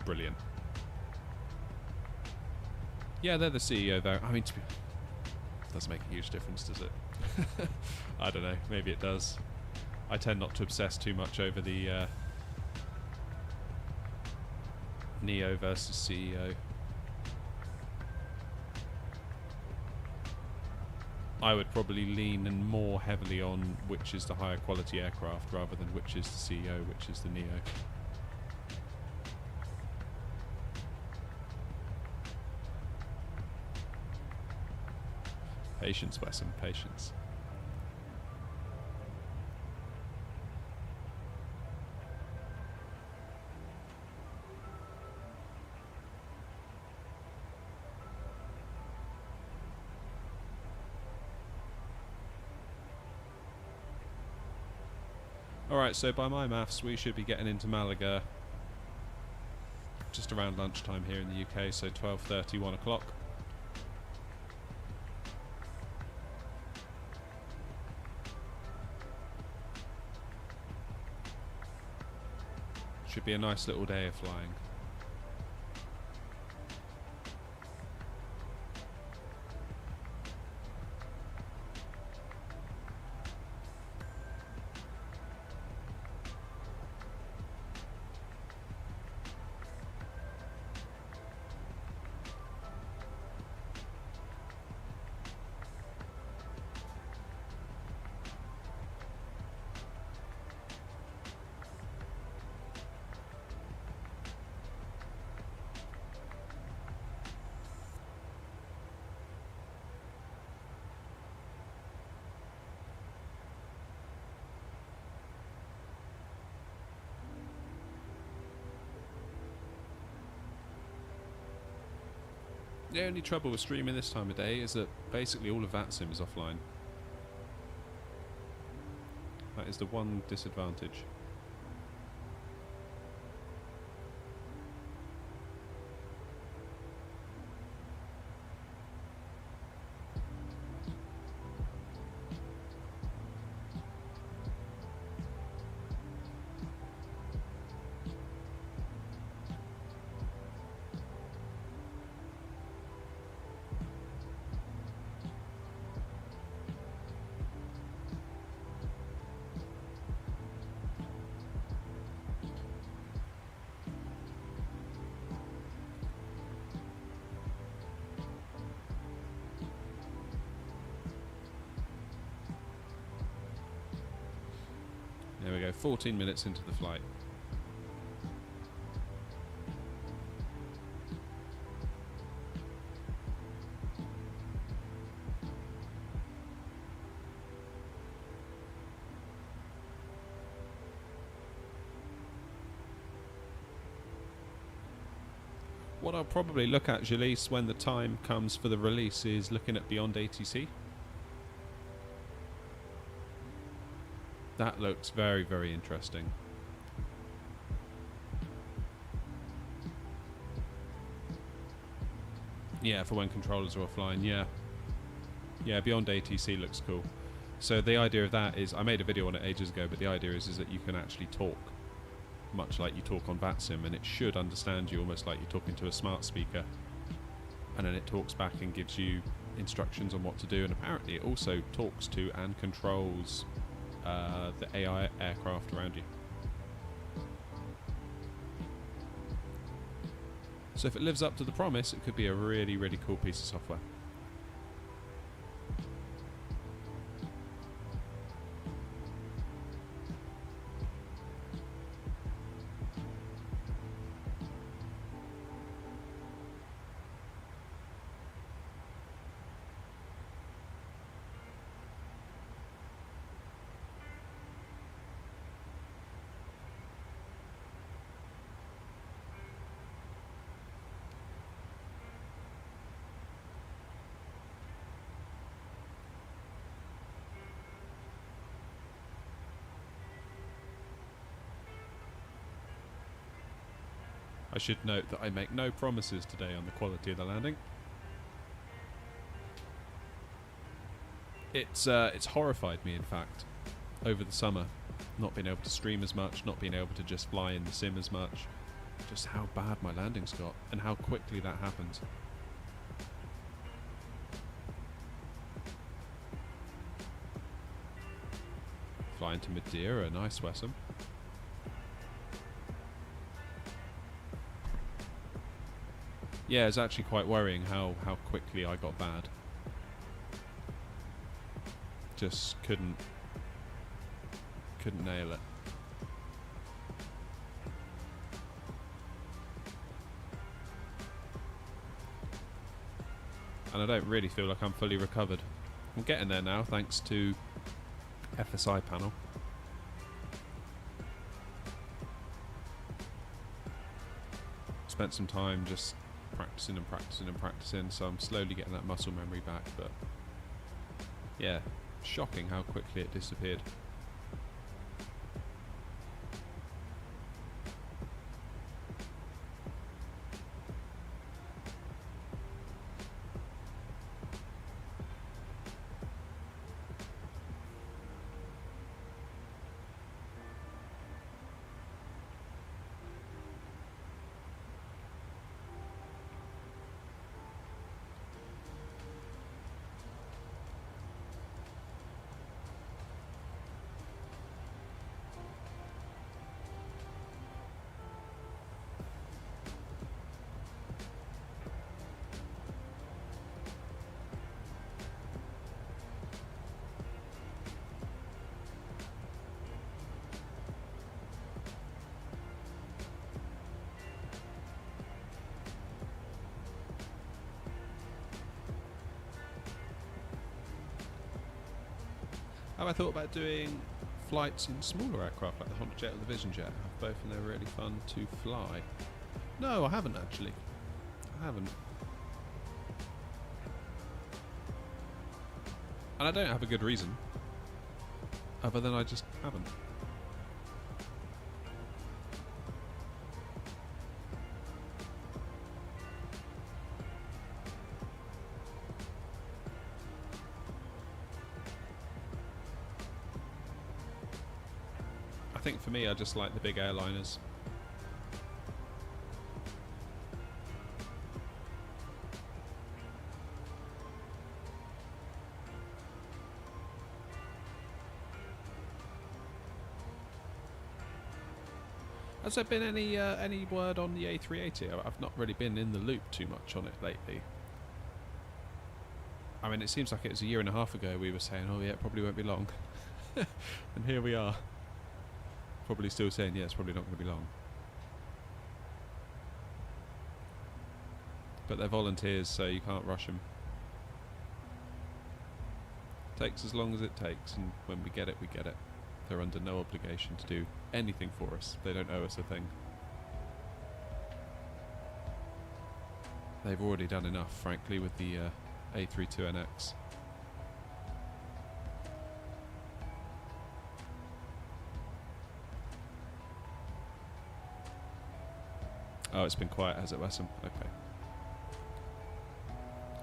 S1: brilliant. Yeah, they're the CEO though. I mean, it doesn't make a huge difference, does it? I don't know, maybe it does. I tend not to obsess too much over the Neo versus CEO. I would probably lean in more heavily on which is the higher quality aircraft rather than which is the CEO, which is the Neo. Patience, Wesson, patience. Alright, so by my maths we should be getting into Malaga just around lunchtime here in the UK, so 12:30, 1 o'clock. Should be a nice little day of flying. The only trouble with streaming this time of day is that basically all of VATSIM is offline. That is the one disadvantage. There we go, 14 minutes into the flight. What I'll probably look at, Jalise, when the time comes for the release is looking at Beyond ATC. That looks very, very interesting. Yeah, for when controllers are offline, yeah. Yeah, Beyond ATC looks cool. So the idea of that is, I made a video on it ages ago, but the idea is that you can actually talk, much like you talk on VATSIM, and it should understand you almost like you're talking to a smart speaker. And then it talks back and gives you instructions on what to do, and apparently it also talks to and controls the AI aircraft around you. So if it lives up to the promise, it could be a really, really cool piece of software. I should note that I make no promises today on the quality of the landing. It's horrified me, in fact, over the summer, not being able to stream as much, not being able to just fly in the sim as much, just how bad my landings got and how quickly that happens. Flying to Madeira, nice Wessam. Yeah, it's actually quite worrying how quickly I got bad. Just couldn't nail it. And I don't really feel like I'm fully recovered. I'm getting there now, thanks to FSI panel. Spent some time just practicing and practicing and practicing, so I'm slowly getting that muscle memory back, but yeah, shocking how quickly it disappeared. Have I thought about doing flights in smaller aircraft like the Honda Jet or the Vision Jet? Both, and they're really fun to fly. No, I haven't actually. I haven't. And I don't have a good reason. Other than I just haven't. I think for me, I just like the big airliners. Has there been any word on the A380? I've not really been in the loop too much on it lately. I mean, it seems like it was a year and a half ago we were saying, oh yeah, it probably won't be long. And here we are. Probably still saying, yeah, it's probably not going to be long. But they're volunteers, so you can't rush them. Takes as long as it takes, and when we get it, we get it. They're under no obligation to do anything for us. They don't owe us a thing. They've already done enough, frankly, with the A32NX. Oh, it's been quiet, has it, Wessam? Okay.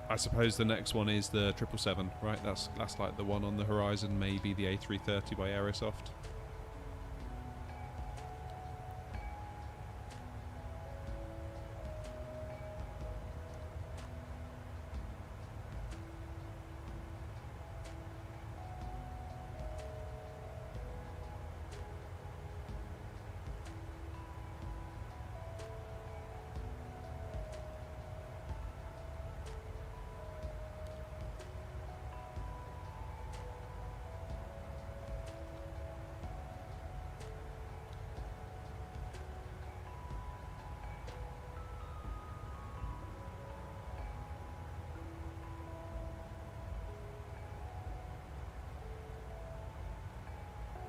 S1: I suppose the next one is the 777, right? That's like the one on the horizon, maybe the A330 by Aerosoft.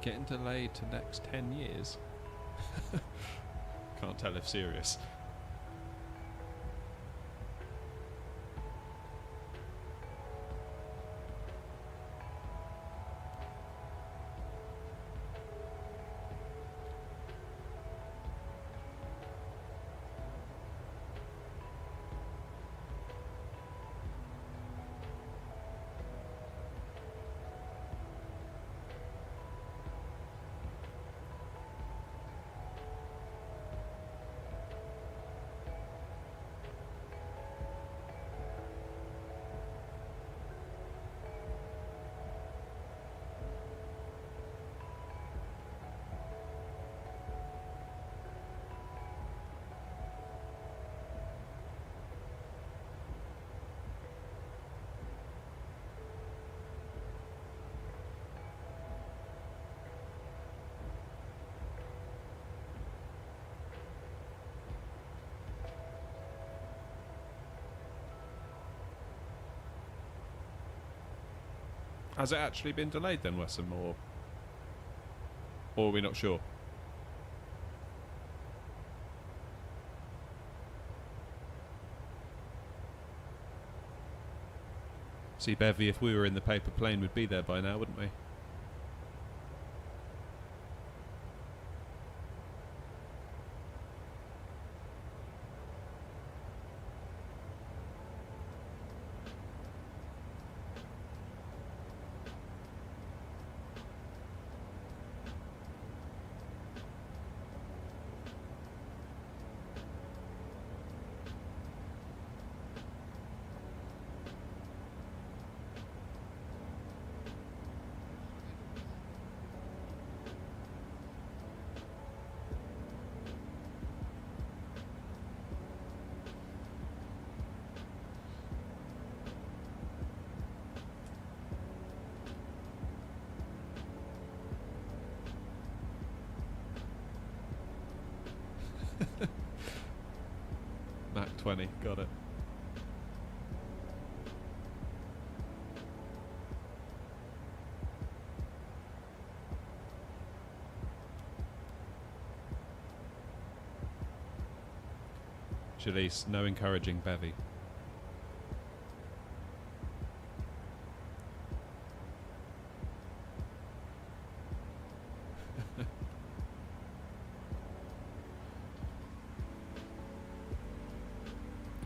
S1: Getting delayed to next 10 years. Can't tell if serious. Has it actually been delayed then, Wessam, or are we not sure? See, Bevy, if we were in the paper plane, we'd be there by now, wouldn't we? Mach 20, got it. Jalise, no encouraging Bevy.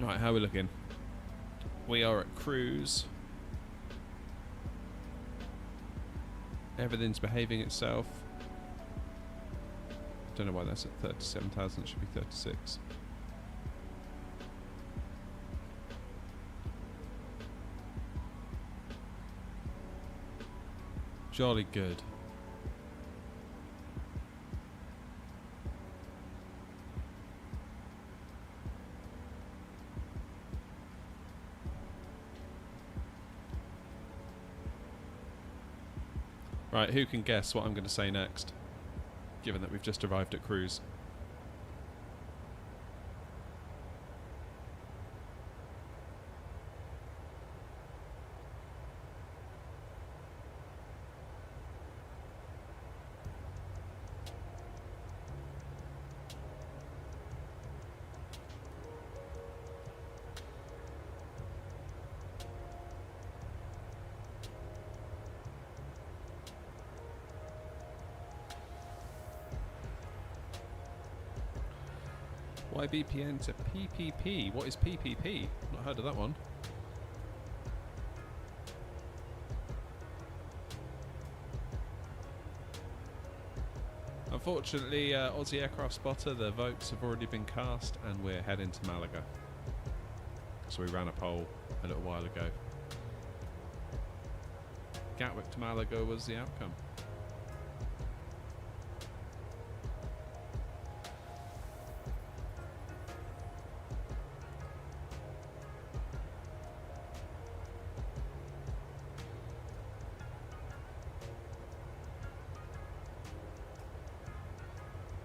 S1: Right, how are we looking? We are at cruise. Everything's behaving itself. Don't know why that's at 37,000, it should be 36. Jolly good. Right, who can guess what I'm going to say next? given that we've just arrived at cruise. Why VPN to PPP? What is PPP? Not heard of that one. Unfortunately, Aussie Aircraft Spotter, the votes have already been cast and we're heading to Malaga. So we ran a poll a little while ago. Gatwick to Malaga was the outcome.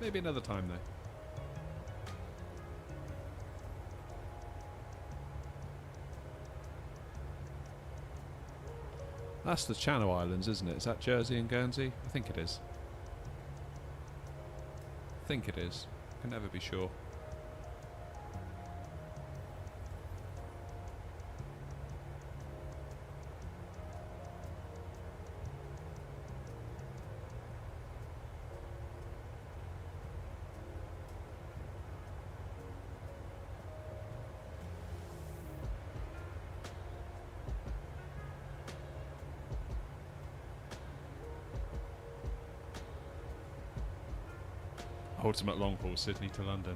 S1: Maybe another time though. That's the Channel Islands, isn't it? Is that Jersey and Guernsey? I think it is. I think it is. Can never be sure. Ultimate long haul, Sydney to London.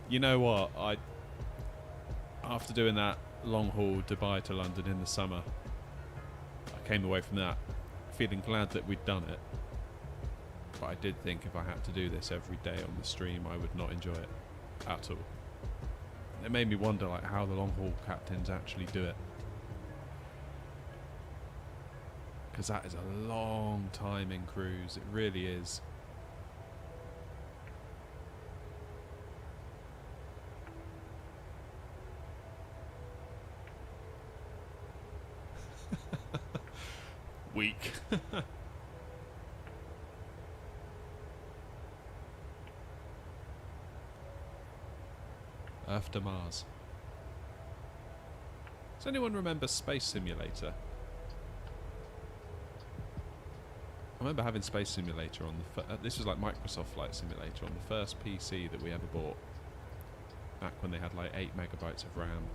S1: You know what? After doing that long haul Dubai to London in the summer, I came away from that feeling glad that we'd done it. But I did think if I had to do this every day on the stream, I would not enjoy it at all. It made me wonder like how the long haul captains actually do it. Because that is a long time in cruise, it really is. Weak. Earth to Mars. Does anyone remember Space Simulator? I remember having Space Simulator on the this was like Microsoft Flight Simulator on the first PC that we ever bought. Back when they had like 8 megabytes of RAM.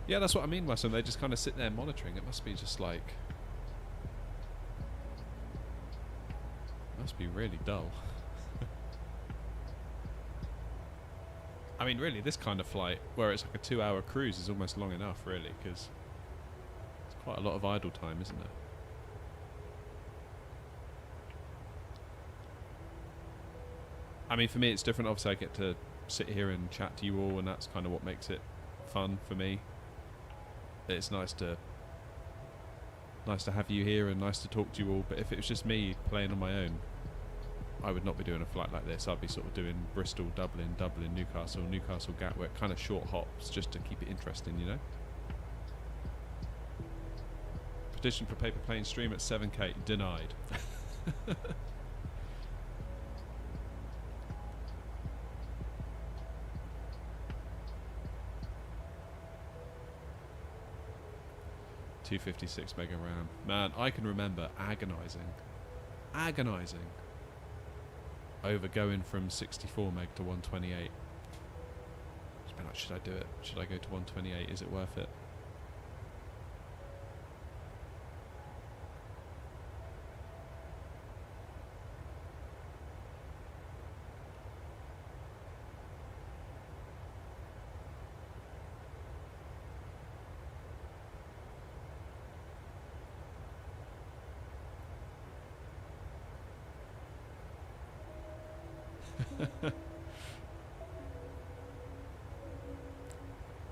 S1: Yeah, that's what I mean by some. They just kind of sit there monitoring. It must be just like... must be really dull. I mean, really, this kind of flight, where it's like a 2-hour cruise, is almost long enough, really, because it's quite a lot of idle time, isn't it? I mean, for me, it's different. Obviously, I get to sit here and chat to you all, and that's kind of what makes it fun for me. It's nice to have you here and nice to talk to you all, but if it was just me playing on my own, I would not be doing a flight like this. I'd be sort of doing Bristol, Dublin, Dublin, Newcastle, Newcastle, Gatwick, kind of short hops just to keep it interesting, you know? Petition for paper plane stream at 7k, denied. .256 mega RAM. Man, I can remember agonising over going from 64 meg to 128. Just been like, should I do it? Should I go to 128? Is it worth it?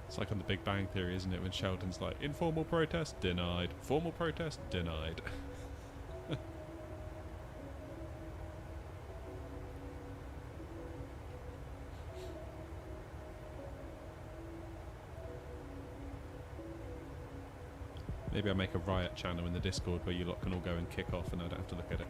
S1: It's like on The Big Bang Theory, isn't it? When Sheldon's like, informal protest, denied. Formal protest, denied. Maybe I'll make a riot channel in the Discord where you lot can all go and kick off and I don't have to look at it.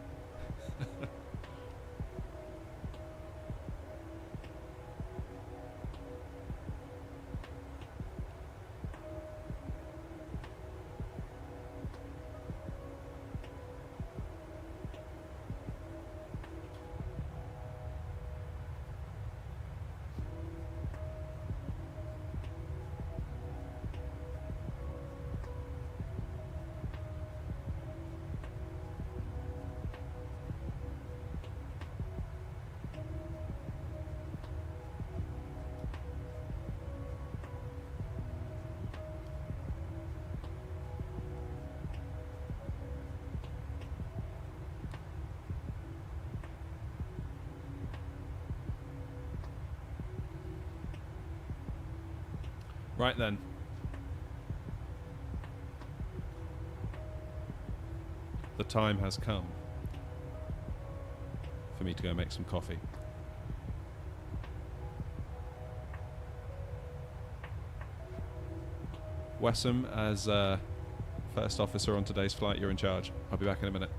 S1: Right then. The time has come for me to go make some coffee. Wessam, as first officer on today's flight, you're in charge. I'll be back in a minute.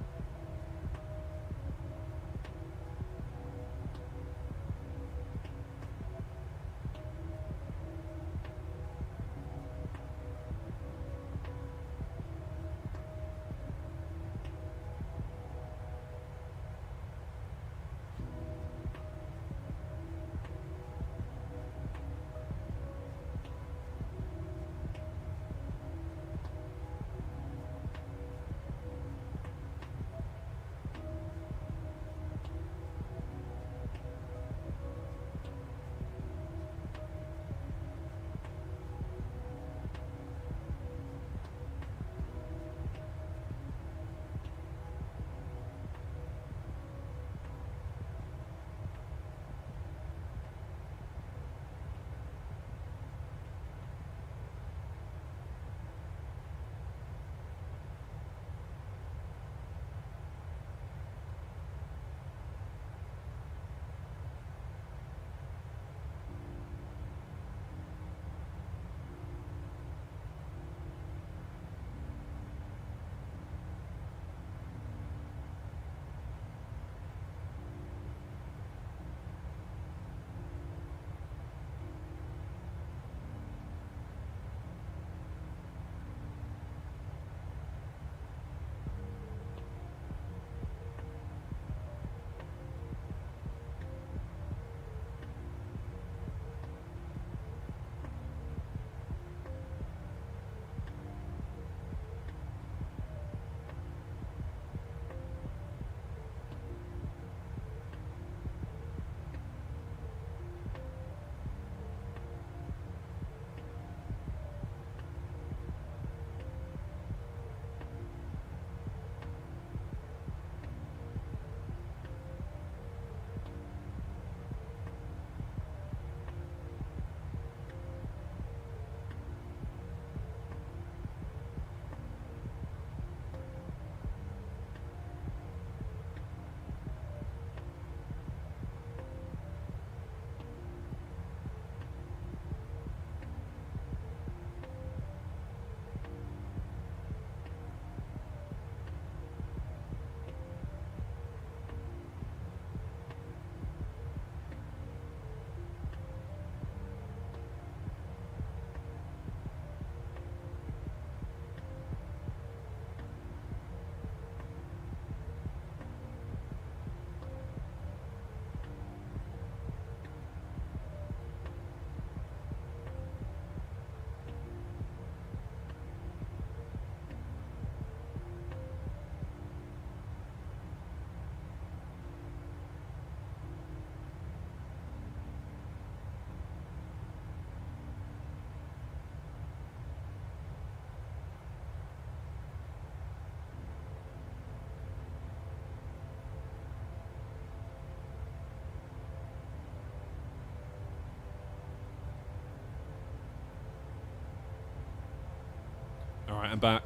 S1: Alright, I'm back.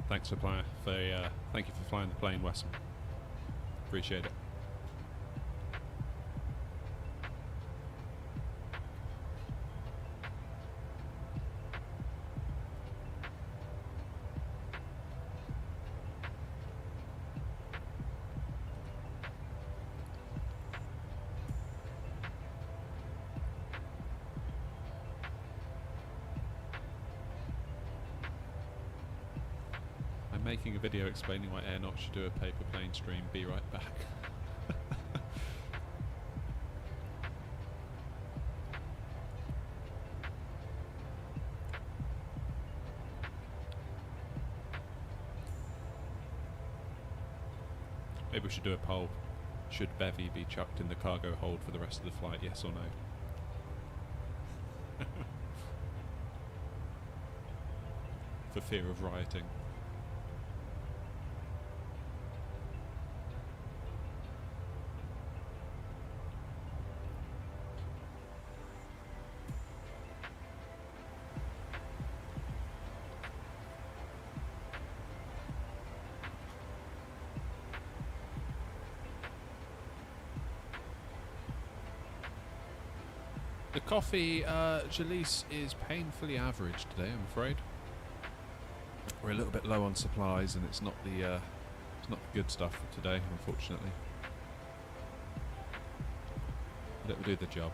S1: Thanks for thank you for flying the plane, Wesson. Appreciate it. Making a video explaining why Airnaut should do a paper plane stream. Be right back. Maybe we should do a poll. Should Bevy be chucked in the cargo hold for the rest of the flight, yes or no? For fear of rioting. The coffee, Jalise, is painfully average today, I'm afraid. We're a little bit low on supplies, and it's not the good stuff for today, unfortunately. But it will do the job.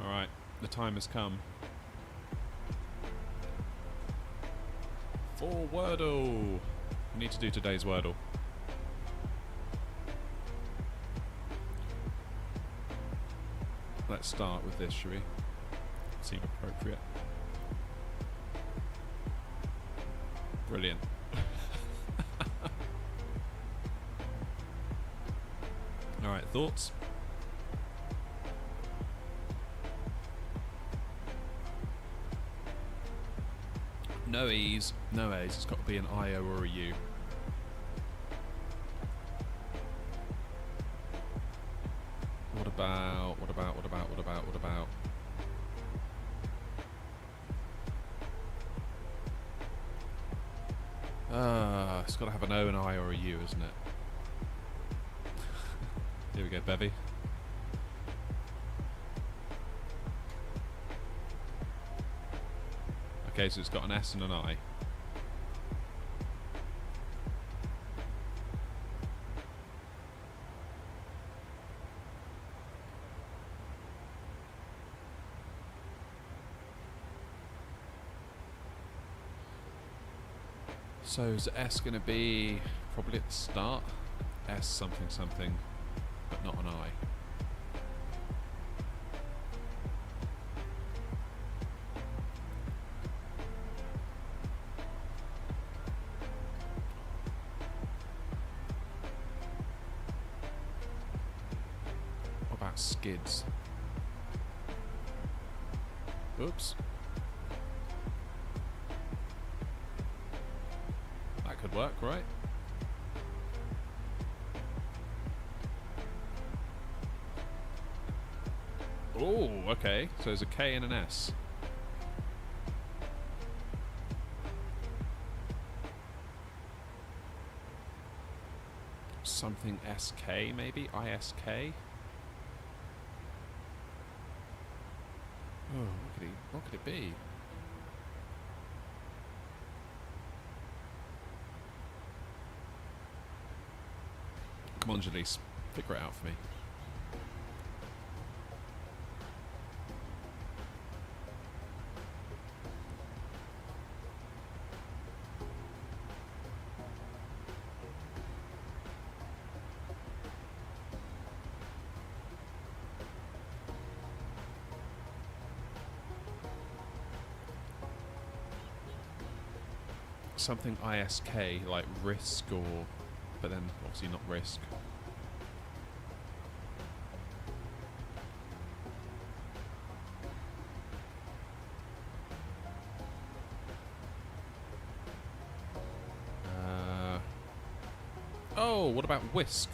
S1: Alright, the time has come for Wordle. We need to do today's Wordle. Let's start with this, shall we? Seem appropriate. Brilliant. Alright, thoughts? No E's, no A's, it's got to be an I-O or a U. What about... It's got to have an O, an I or a U, isn't it? Here we go, Bevy. Okay, so it's got an S and an I. So is S going to be probably at the start? S something something, but not an I. Skids. Oops. That could work, right? Oh, okay. So there's a K and an S. Something SK, maybe? ISK? Oh, what could it be? Come on, Jalise. Figure it out for me. Something ISK, like risk, or... but then obviously not risk. Oh, what about whisk?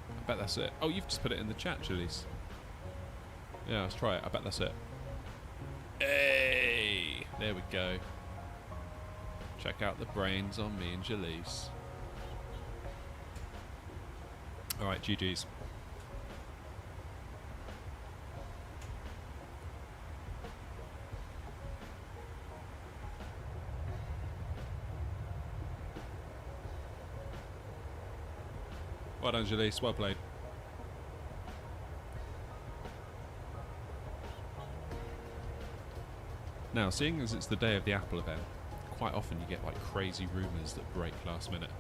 S1: I bet that's it. Oh, you've just put it in the chat, Jalise. Yeah, let's try it. I bet that's it. Hey! There we go. Check out the brains on me and Jalise. Alright, GG's. Well done, Jalise. Well played. Now, seeing as it's the day of the Apple event, quite often you get like crazy rumours that break last minute.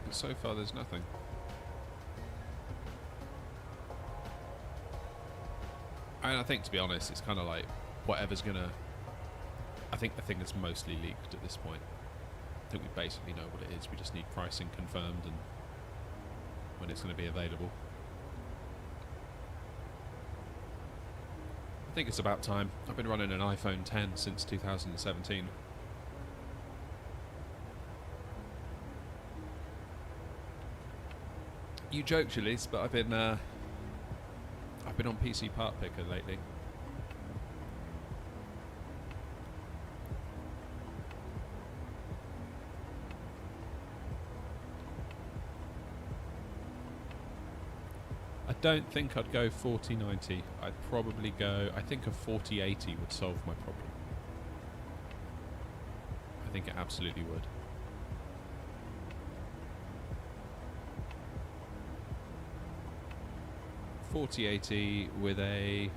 S1: But so far there's nothing. And I think, to be honest, it's kind of like whatever's gonna... I think the thing is mostly leaked at this point. I think we basically know what it is. We just need pricing confirmed and when it's going to be available. I think it's about time. I've been running an iPhone 10 since 2017. You joke, Jalise, but I've been on PC Part Picker lately. I don't think I'd go 4090. I'd probably go... I think a 4080 would solve my problem. I think it absolutely would. $4080 with a...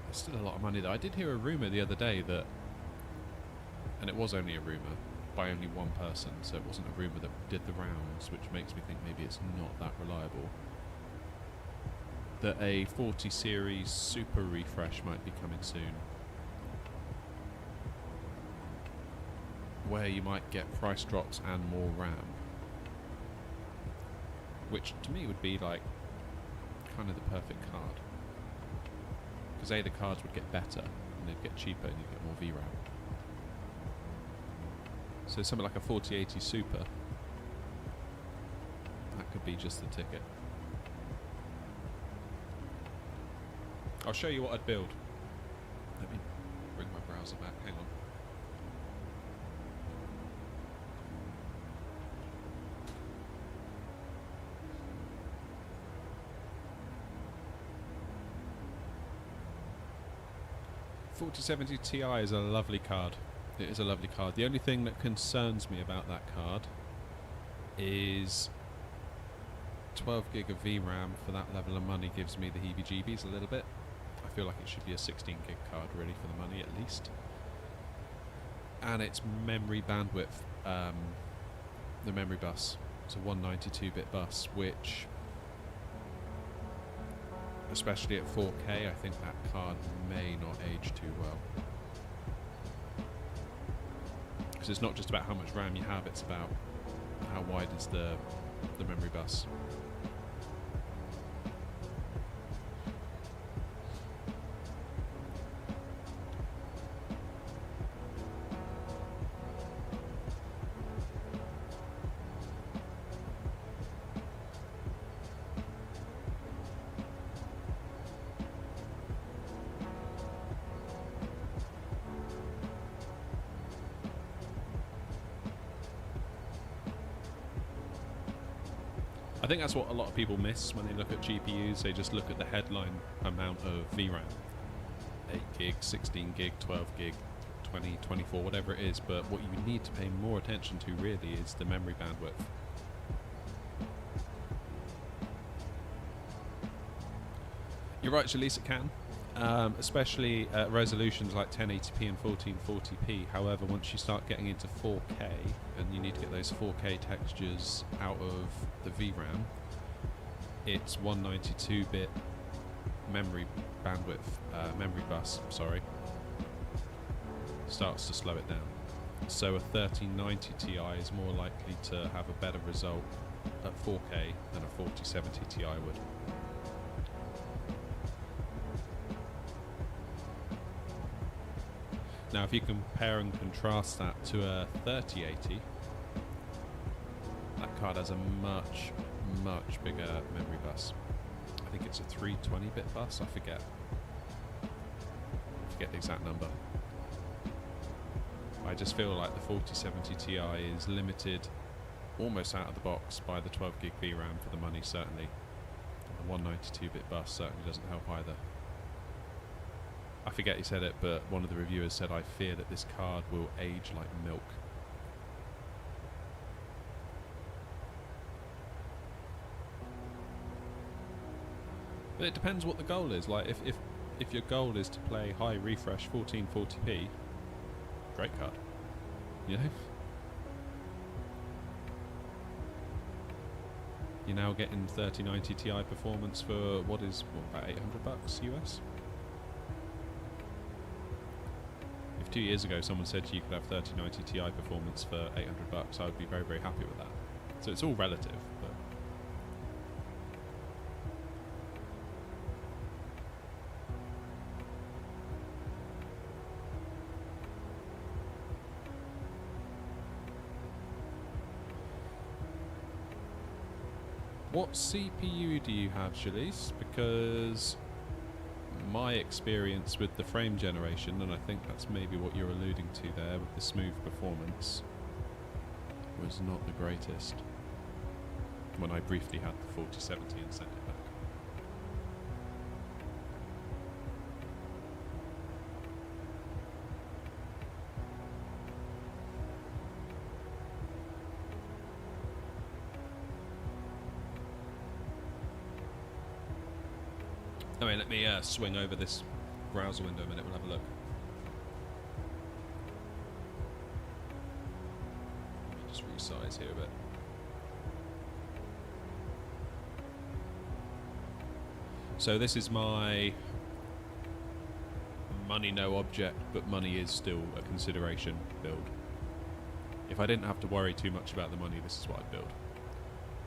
S1: It's still a lot of money though. I did hear a rumour the other day that... And it was only a rumour by only one person, so it wasn't a rumour that did the rounds, which makes me think maybe it's not that reliable. That a 40 series super refresh might be coming soon. Where you might get price drops and more RAM. Which to me would be like kind of the perfect card. Because A, the cards would get better and they'd get cheaper and you'd get more VRAM. So something like a 4080 Super, that could be just the ticket. I'll show you what I'd build. Let me bring my browser back, hang on. $4070 Ti is a lovely card. It is a lovely card. The only thing that concerns me about that card is 12 gig of VRAM for that level of money gives me the heebie-jeebies a little bit. I feel like it should be a 16 gig card really for the money at least. And its memory bandwidth, the memory bus, it's a 192-bit bus, which, especially at 4K, I think that card may not age too well. Because it's not just about how much RAM you have, it's about how wide is the memory bus. I think that's what a lot of people miss when they look at GPUs. They just look at the headline amount of VRAM. 8 gig, 16 gig, 12 gig, 20, 24, whatever it is. But what you need to pay more attention to really is the memory bandwidth. You're right, Jalisa, it can. Especially at resolutions like 1080p and 1440p. However, once you start getting into 4K and you need to get those 4K textures out of the VRAM, it's 192-bit memory bandwidth, memory bus, sorry, starts to slow it down. So a 3090 Ti is more likely to have a better result at 4K than a 4070 Ti would. Now, if you compare and contrast that to a 3080, that card has a much, much bigger memory bus. I think it's a 320-bit bus, I forget the exact number. I just feel like the 4070 Ti is limited almost out of the box by the 12 gig VRAM for the money, certainly. And the 192-bit bus certainly doesn't help either. I forget who said it, but one of the reviewers said, "I fear that this card will age like milk." But it depends what the goal is. Like, if your goal is to play high refresh 1440p, great card. You know? You're now getting 3090 Ti performance for about $800 US? If 2 years ago someone said to you could have 3090 Ti performance for $800, I would be very, very happy with that. So it's all relative, but what CPU do you have, Shalise? Because my experience with the frame generation, and I think that's maybe what you're alluding to there with the smooth performance, was not the greatest when I briefly had the 4070 and sent it back. I mean, let me swing over this browser window a minute, we'll have a look. Let me just resize here a bit. So this is my money no object, but money is still a consideration build. If I didn't have to worry too much about the money, this is what I'd build.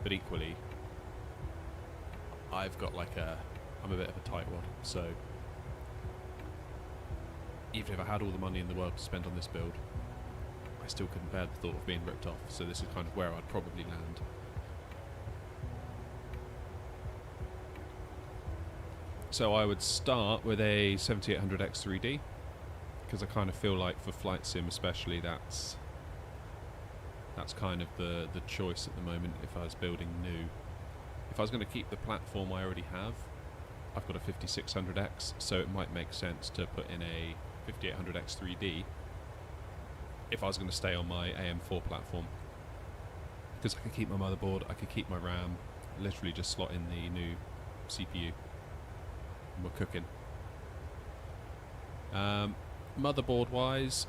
S1: But equally, I've got like I'm a bit of a tightwad, so even if I had all the money in the world to spend on this build, I still couldn't bear the thought of being ripped off, so this is kind of where I'd probably land. So I would start with a 7800X3D, because I kind of feel like for flight sim especially, that's kind of the choice at the moment if I was building new. If I was going to keep the platform I already have, I've got a 5600X, so it might make sense to put in a 5800X3D if I was going to stay on my AM4 platform, because I could keep my motherboard, I could keep my RAM, literally just slot in the new CPU and we're cooking. Motherboard wise,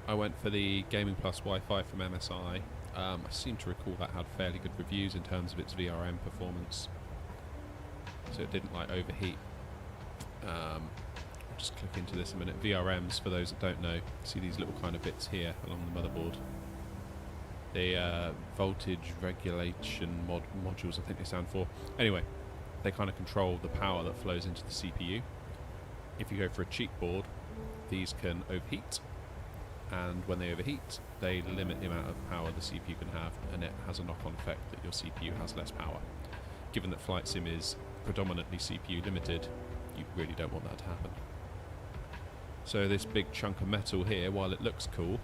S1: I went for the Gaming Plus Wi-Fi from MSI. I seem to recall that had fairly good reviews in terms of its VRM performance, so it didn't like overheat. I'll just click into this a minute. VRMs, for those that don't know, see these little kind of bits here along the motherboard. The voltage regulation modules, I think they stand for. Anyway, they kind of control the power that flows into the CPU. If you go for a cheap board, these can overheat, and when they overheat, they limit the amount of power the CPU can have, and it has a knock-on effect that your CPU has less power. Given that flight sim is predominantly CPU limited, you really don't want that to happen. So this big chunk of metal here, while it looks cool,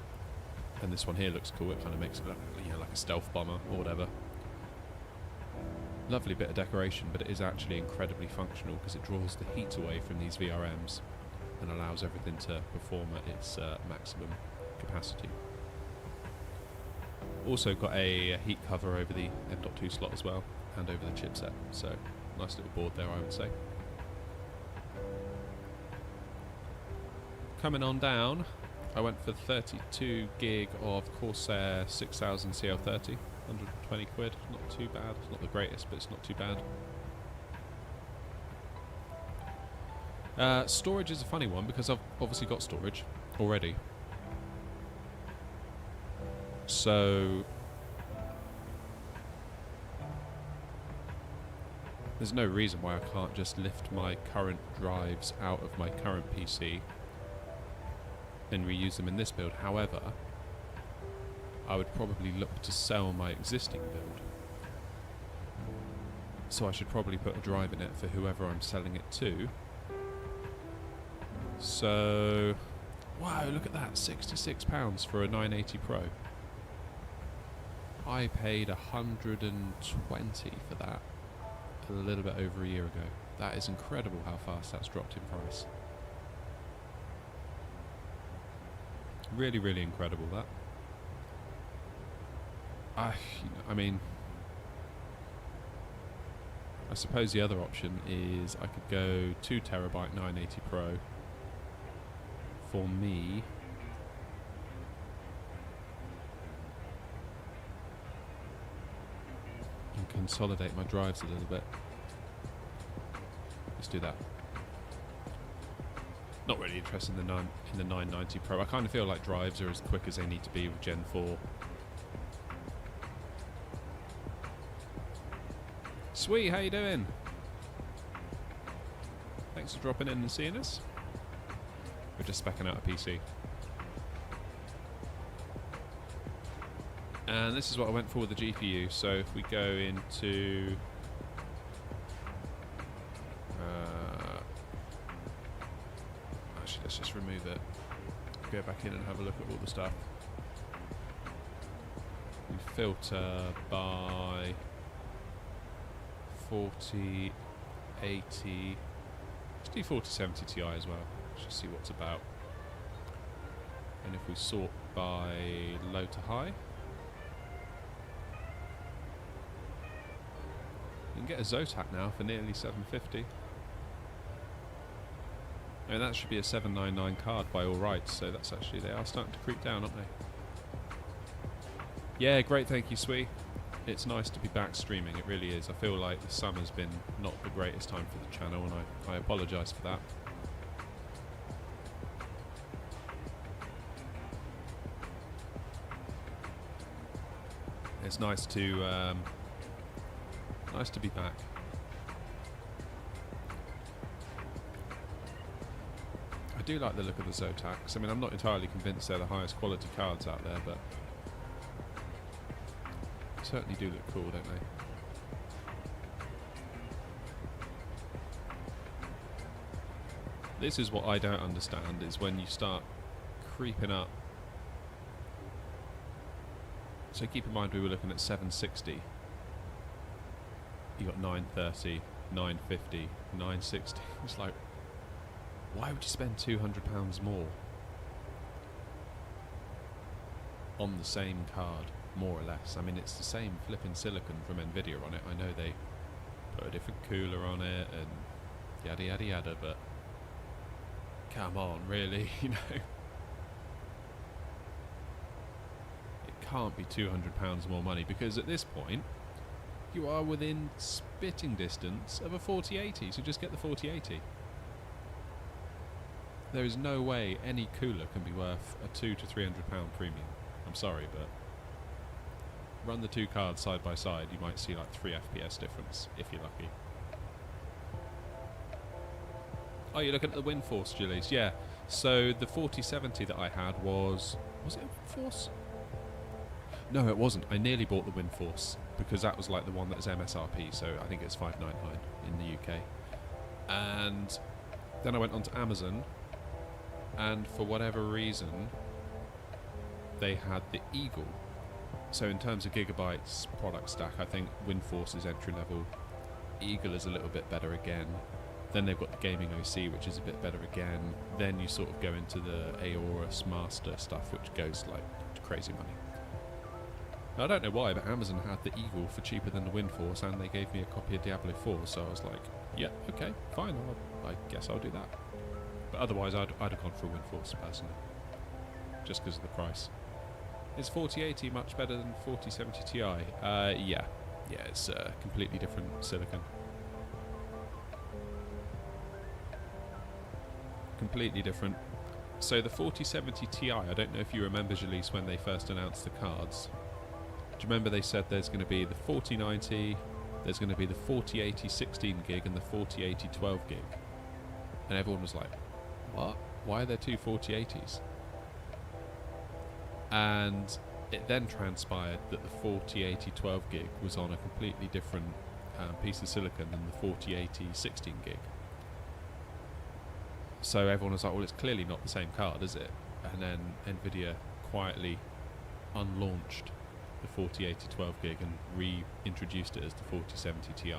S1: and this one here looks cool, it kind of makes it look, you know, like a stealth bomber or whatever. Lovely bit of decoration, but it is actually incredibly functional because it draws the heat away from these VRMs and allows everything to perform at its maximum capacity. Also got a heat cover over the M.2 slot as well, and over the chipset, so nice little board there, I would say. Coming on down, I went for 32 gig of Corsair 6000 CL30, 120 quid, not too bad. It's not the greatest, but it's not too bad. Storage is a funny one because I've obviously got storage already. So there's no reason why I can't just lift my current drives out of my current PC and reuse them in this build. However, I would probably look to sell my existing build. So I should probably put a drive in it for whoever I'm selling it to. So, wow, look at that, £66 for a 980 Pro. I paid 120 for that a little bit over a year ago. That is incredible how fast that's dropped in price. Really, really incredible, that. I mean, I suppose the other option is I could go 2 terabyte 980 Pro for me. And consolidate my drives a little bit. Let's do that. Not really interested in the 990 Pro. I kind of feel like drives are as quick as they need to be with Gen 4. Sweet, how you doing? Thanks for dropping in and seeing us. We're just speccing out a PC. And this is what I went for with the GPU. So if we go into actually, let's just remove it. Go back in and have a look at all the stuff. We filter by 40, 80. Let's do 4070 Ti as well. Let's just see what's about. And if we sort by low to high, you can get a Zotac now for nearly 750. I mean, that should be a 799 card by all rights, so that's actually, they are starting to creep down, aren't they? Yeah, great, thank you, Swee. It's nice to be back streaming, it really is. I feel like the summer's been not the greatest time for the channel, and I apologise for that. It's nice to be back. I do like the look of the Zotacs. I mean, I'm not entirely convinced they're the highest quality cards out there, but they certainly do look cool, don't they? This is what I don't understand, is when you start creeping up. So keep in mind we were looking at 760. You got 930, 950, 960. It's like, why would you spend £200 more on the same card, more or less? I mean, it's the same flipping silicon from Nvidia on it. I know they put a different cooler on it and yada yada yada, but come on, really, you know? It can't be £200 more money, because at this point you are within spitting distance of a 4080, so just get the 4080. There is no way any cooler can be worth a £200 to £300 premium. I'm sorry, but run the two cards side by side, you might see like 3 FPS difference, if you're lucky. Oh, you're looking at the Wind Force, Julius? Yeah. So the 4070 that I had was it a Wind Force? No, it wasn't. I nearly bought the Wind Force because that was like the one that is MSRP, so I think it's $599 in the UK. And then I went onto Amazon, and for whatever reason, they had the Eagle, So in terms of Gigabyte's product stack, I think Windforce is entry level. Eagle is a little bit better again. Then they've got the gaming OC, which is a bit better again. Then you sort of go into the Aorus Master stuff, which goes like crazy money. Now, I don't know why, but Amazon had the Eagle for cheaper than the Windforce, and they gave me a copy of Diablo 4, so I was like, yeah, okay, fine, I guess I'll do that. But otherwise, I'd have gone for a Windforce, personally. Just because of the price. Is 4080 much better than 4070 Ti? Yeah. Yeah, it's completely different silicon. Completely different. So the 4070 Ti, I don't know if you remember, Jalise, when they first announced the cards. Do you remember they said there's going to be the 4090, there's going to be the 4080 16 gig and the 4080 12 gig? And everyone was like, what? Why are there two 4080s? And it then transpired that the 4080 12 gig was on a completely different piece of silicon than the 4080 16 gig. So everyone was like, well, it's clearly not the same card, is it? And then Nvidia quietly unlaunched the 4080 12 gig and reintroduced it as the 4070 Ti.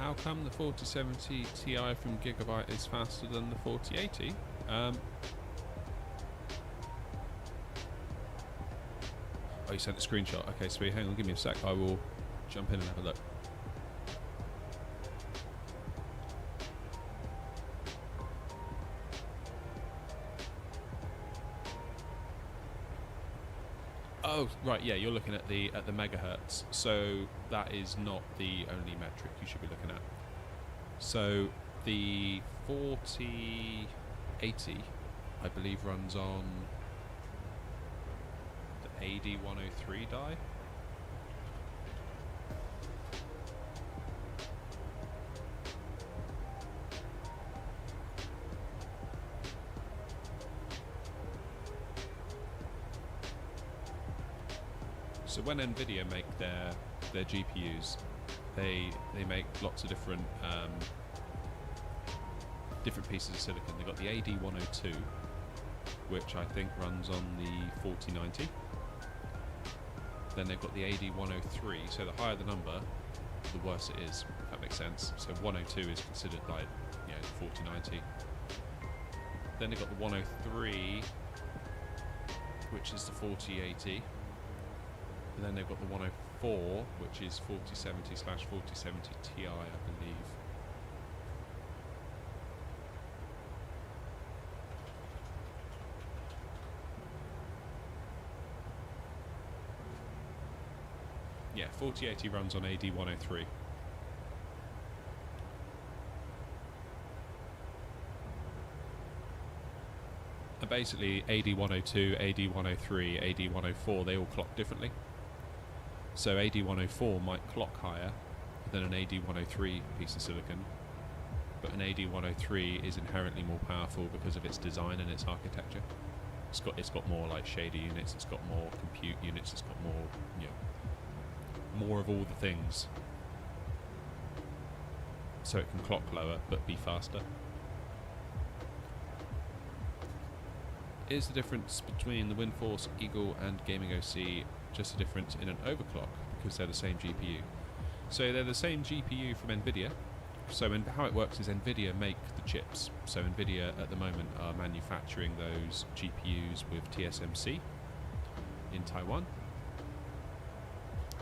S1: How come the 4070 Ti from Gigabyte is faster than the 4080? Oh, you sent a screenshot. Okay, sweet. Hang on, give me a sec. I will jump in and have a look. Oh, right, yeah, you're looking at the megahertz. So that is not the only metric you should be looking at. So the 4080, I believe, runs on the AD103 die. So when Nvidia make their GPUs, they make lots of different different pieces of silicon. They've got the AD102, which I think runs on the 4090. Then they've got the AD103. So the higher the number, the worse it is. If that makes sense. So 102 is considered like 4090. Then they've got the 103, which is the 4080. And then they've got the 104, which is 4070/4070 Ti, I believe. Yeah, 4080 runs on AD103. And basically, AD102, AD103, AD104, they all clock differently. So AD104 might clock higher than an AD103 piece of silicon, but an AD103 is inherently more powerful because of its design and its architecture. It's got more like shader units, it's got more compute units, it's got more more of all the things. So it can clock lower but be faster. Is the difference between the Windforce, Eagle and Gaming OC just a difference in an overclock because they're the same GPU? So they're the same GPU from Nvidia. So how it works is Nvidia make the chips. So Nvidia at the moment are manufacturing those GPUs with TSMC in Taiwan.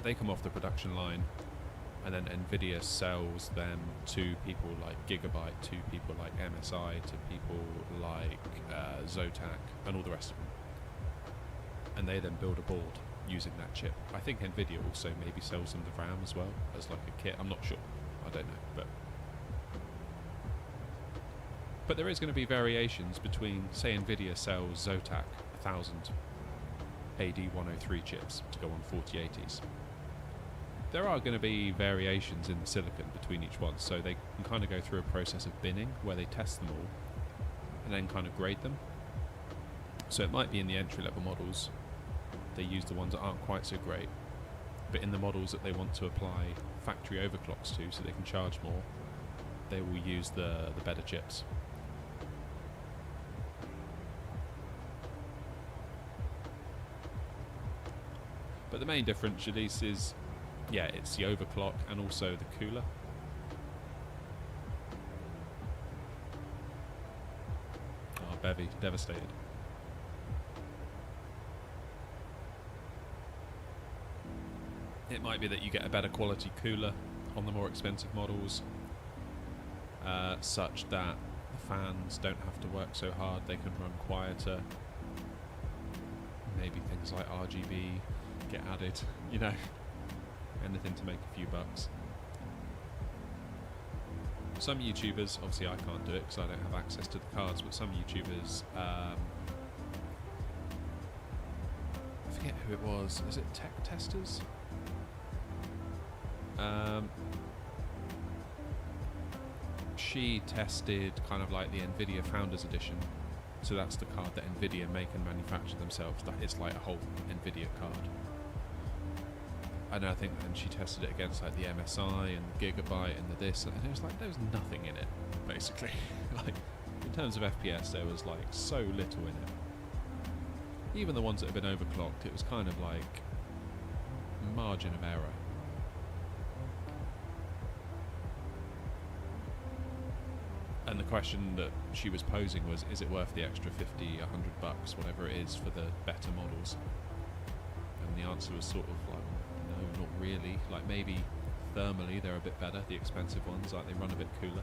S1: They come off the production line, and then Nvidia sells them to people like Gigabyte, to people like MSI, to people like Zotac, and all the rest of them. And they then build a board using that chip. I think Nvidia also maybe sells them the RAM as well as like a kit. I'm not sure. I don't know, but there is going to be variations between, say, Nvidia sells Zotac 1000 AD103 chips to go on 4080s. there are going to be variations in the silicon between each one, so they can kind of go through a process of binning where they test them all and then kind of grade them. So it might be in the entry-level models they use the ones that aren't quite so great, but in the models that they want to apply factory overclocks to so they can charge more, they will use the better chips. But the main difference, at least, is, yeah, it's the overclock and also the cooler. Oh, Bevy, devastated. It might be that you get a better quality cooler on the more expensive models, such that the fans don't have to work so hard, they can run quieter. Maybe things like RGB get added, you know, anything to make a few bucks. Some YouTubers, obviously I can't do it because I don't have access to the cards, but some YouTubers, I forget who it was, is it Tech Testers? She tested kind of like the Nvidia Founders Edition, so that's the card that Nvidia make and manufacture themselves. It's like a whole Nvidia card. And I think then she tested it against like the MSI and the Gigabyte and the this, and it was like there was nothing in it, basically. Like in terms of FPS, there was like so little in it. Even the ones that have been overclocked, it was kind of like margin of error. And the question that she was posing was, is it worth the extra 50, 100 bucks, whatever it is, for the better models? And the answer was sort of like, no, not really. Like maybe thermally they're a bit better, the expensive ones, like they run a bit cooler.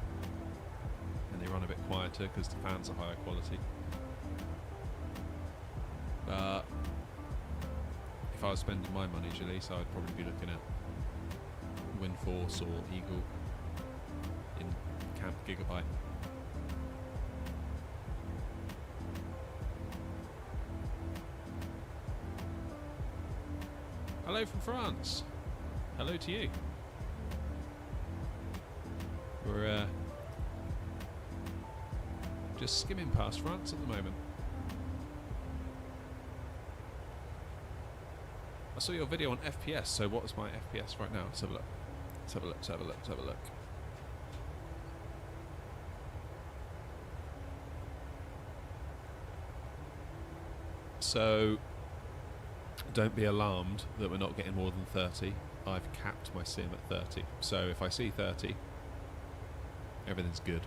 S1: And they run a bit quieter because the fans are higher quality. But if I was spending my money, Jalise, I'd probably be looking at Windforce or Eagle in Camp Gigabyte. Hello from France. Hello to you. We're just skimming past France at the moment. I saw your video on FPS, so what is my FPS right now? Let's have a look. Let's have a look, let's have a look, let's have a look. So don't be alarmed that we're not getting more than 30. I've capped my sim at 30. So if I see 30, everything's good.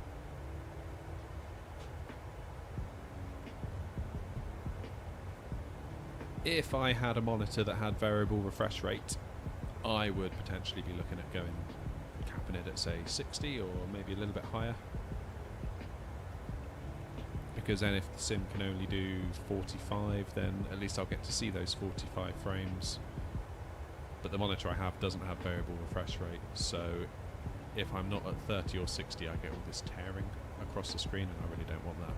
S1: If I had a monitor that had variable refresh rate, I would potentially be looking at capping it at say 60 or maybe a little bit higher. Because then if the sim can only do 45, then at least I'll get to see those 45 frames. But the monitor I have doesn't have variable refresh rate, so if I'm not at 30 or 60, I get all this tearing across the screen, and I really don't want that.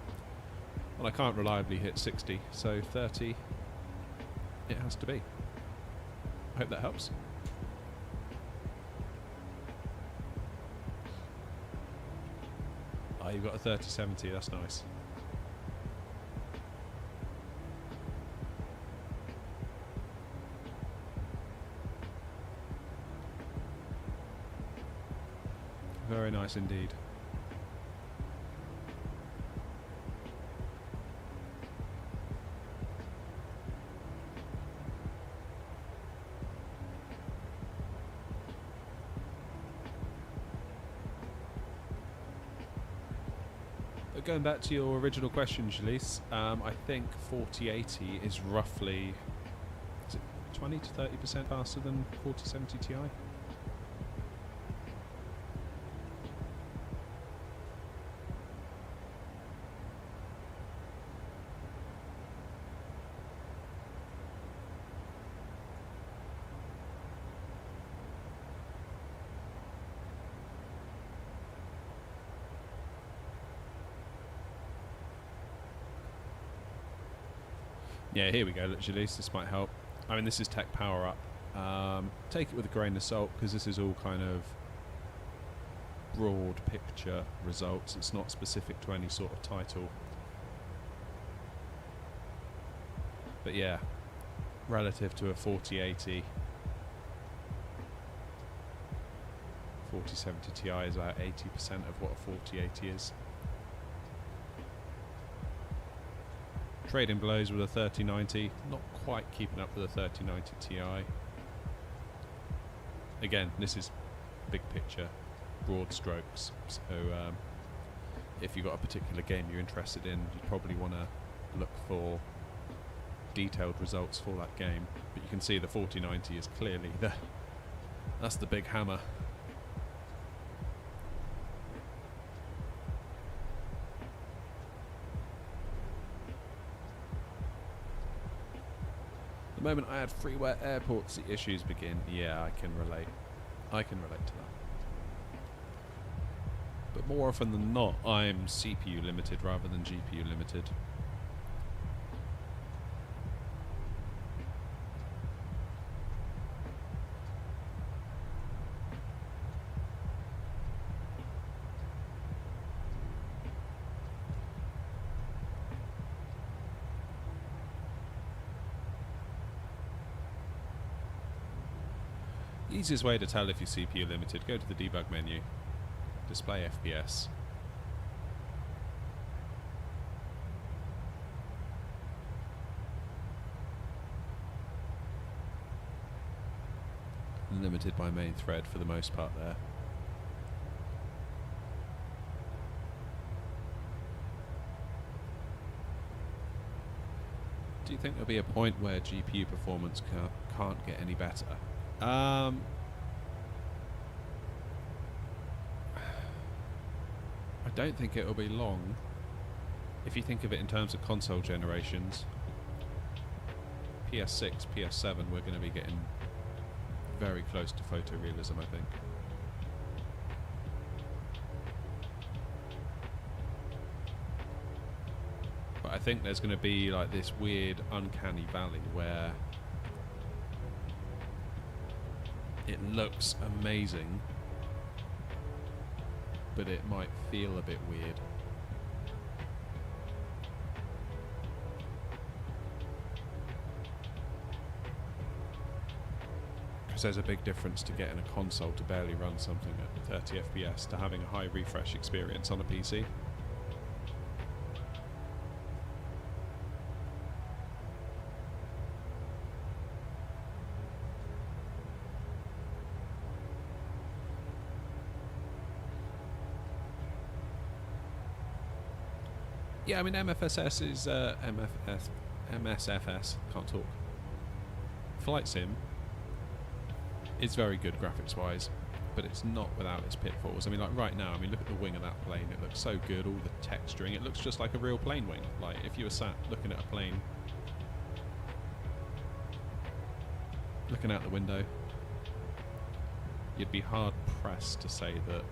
S1: Well, I can't reliably hit 60, so 30 it has to be. I hope that helps. Oh, you've got a 3070, that's nice. Very nice indeed. But going back to your original question, Jalise, I think 4080 is roughly, is it 20 to 30% faster than 4070 Ti? Yeah, here we go, Jalise, this might help. I mean, this is Tech Power Up, Take it with a grain of salt, because this is all kind of broad picture results. It's not specific to any sort of title. But yeah, relative to a 4080, 4070 Ti is about 80% of what a 4080 is. Trading blows with a 3090, not quite keeping up with a 3090 Ti. Again, this is big picture, broad strokes, so if you've got a particular game you're interested in, you probably want to look for detailed results for that game. But you can see the 4090 is clearly that's the big hammer. The moment I add freeware airports, the issues begin. Yeah, I can relate. I can relate to that. But more often than not, I'm CPU limited rather than GPU limited. Easiest way to tell if you're CPU limited, go to the debug menu, display FPS. Limited by main thread for the most part there. Do you think there'll be a point where GPU performance can't get any better? I don't think it'll be long. If you think of it in terms of console generations, PS6, PS7, we're going to be getting very close to photorealism, I think. But I think there's going to be like this weird uncanny valley where it looks amazing, but it might feel a bit weird. Because there's a big difference to getting a console to barely run something at 30 FPS to having a high refresh experience on a PC. Yeah, I mean MFSS is MSFS, can't talk. Flight Sim is very good graphics wise, but it's not without its pitfalls. I mean, like right now, I mean, look at the wing of that plane. It looks so good, all the texturing. It looks just like a real plane wing. Like if you were sat looking at a plane, looking out the window, you'd be hard pressed to say that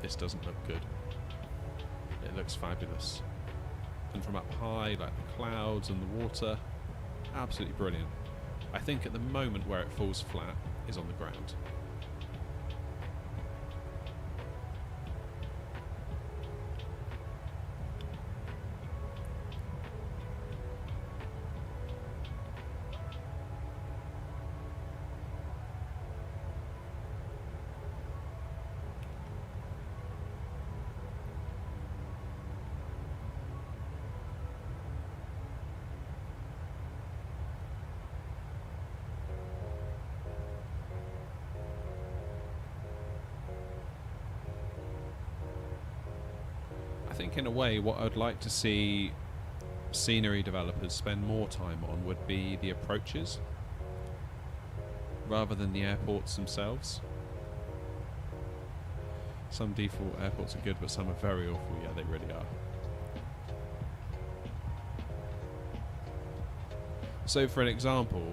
S1: this doesn't look good. It looks fabulous. And from up high, like the clouds and the water, absolutely brilliant. I think at the moment where it falls flat is on the ground. I think in a way what I'd like to see scenery developers spend more time on would be the approaches rather than the airports themselves. Some default airports are good, but some are very awful. Yeah, they really are. So for an example,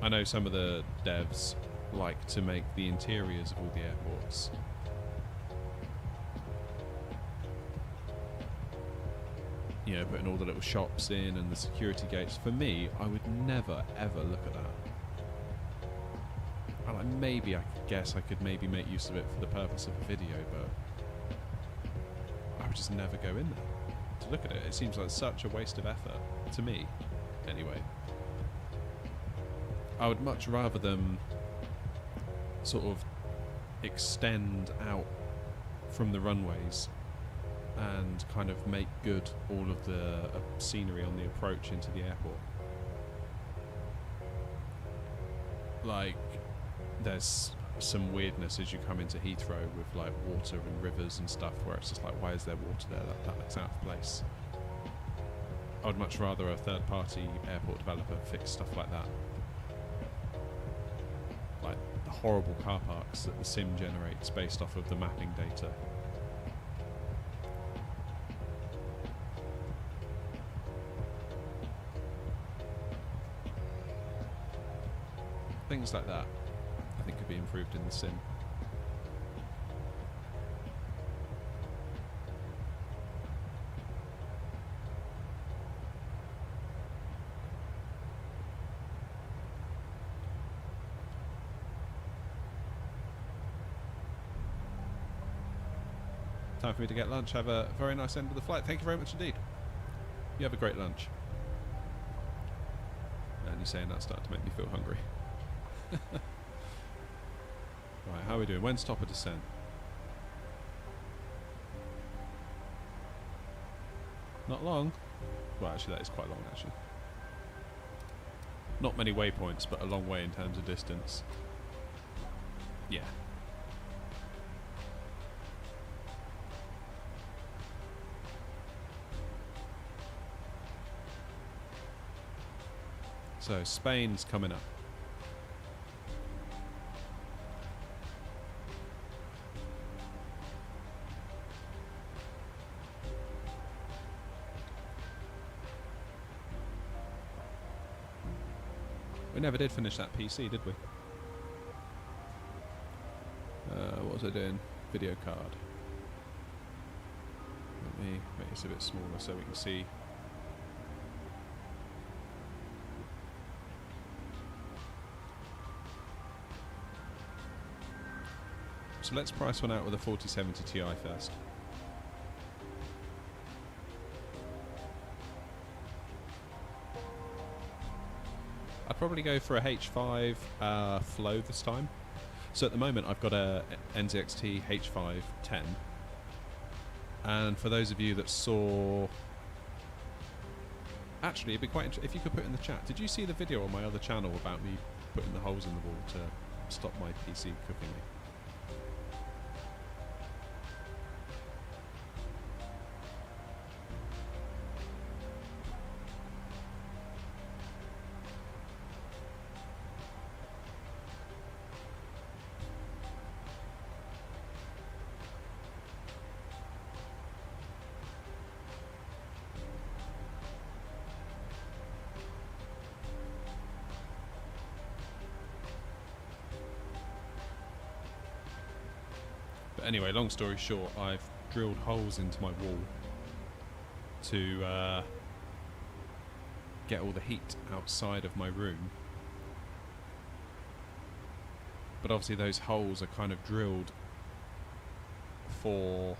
S1: I know some of the devs like to make the interiors of all the airports putting all the little shops in and the security gates. For me, I would never ever look at that. maybe I guess I could maybe make use of it for the purpose of a video, but I would just never go in there to look at it. It seems like such a waste of effort, to me, anyway. I would much rather them sort of extend out from the runways and kind of make good all of the scenery on the approach into the airport. Like, there's some weirdness as you come into Heathrow with like water and rivers and stuff where it's just like, why is there water there? That looks out of place. I would much rather a third-party airport developer fix stuff like that. Like the horrible car parks that the sim generates based off of the mapping data. Things like that, I think, could be improved in the sim. Time for me to get lunch. Have a very nice end of the flight. Thank you very much indeed. You have a great lunch. And you're saying that started to make me feel hungry. Right, how are we doing? When's top of descent? Not long. Well, actually, that is quite long, actually. Not many waypoints, but a long way in terms of distance. Yeah. So, Spain's coming up. We never did finish that PC, did we? What was I doing? Video card. Let me make this a bit smaller so we can see. So let's price one out with a 4070 Ti first. I'd probably go for a H5 flow this time. So at the moment I've got a NZXT H510, and for those of you that saw, actually it'd be quite interesting if you could put in the chat, did you see the video on my other channel about me putting the holes in the wall to stop my PC cooking me? Anyway, long story short, I've drilled holes into my wall to get all the heat outside of my room. But obviously those holes are kind of drilled for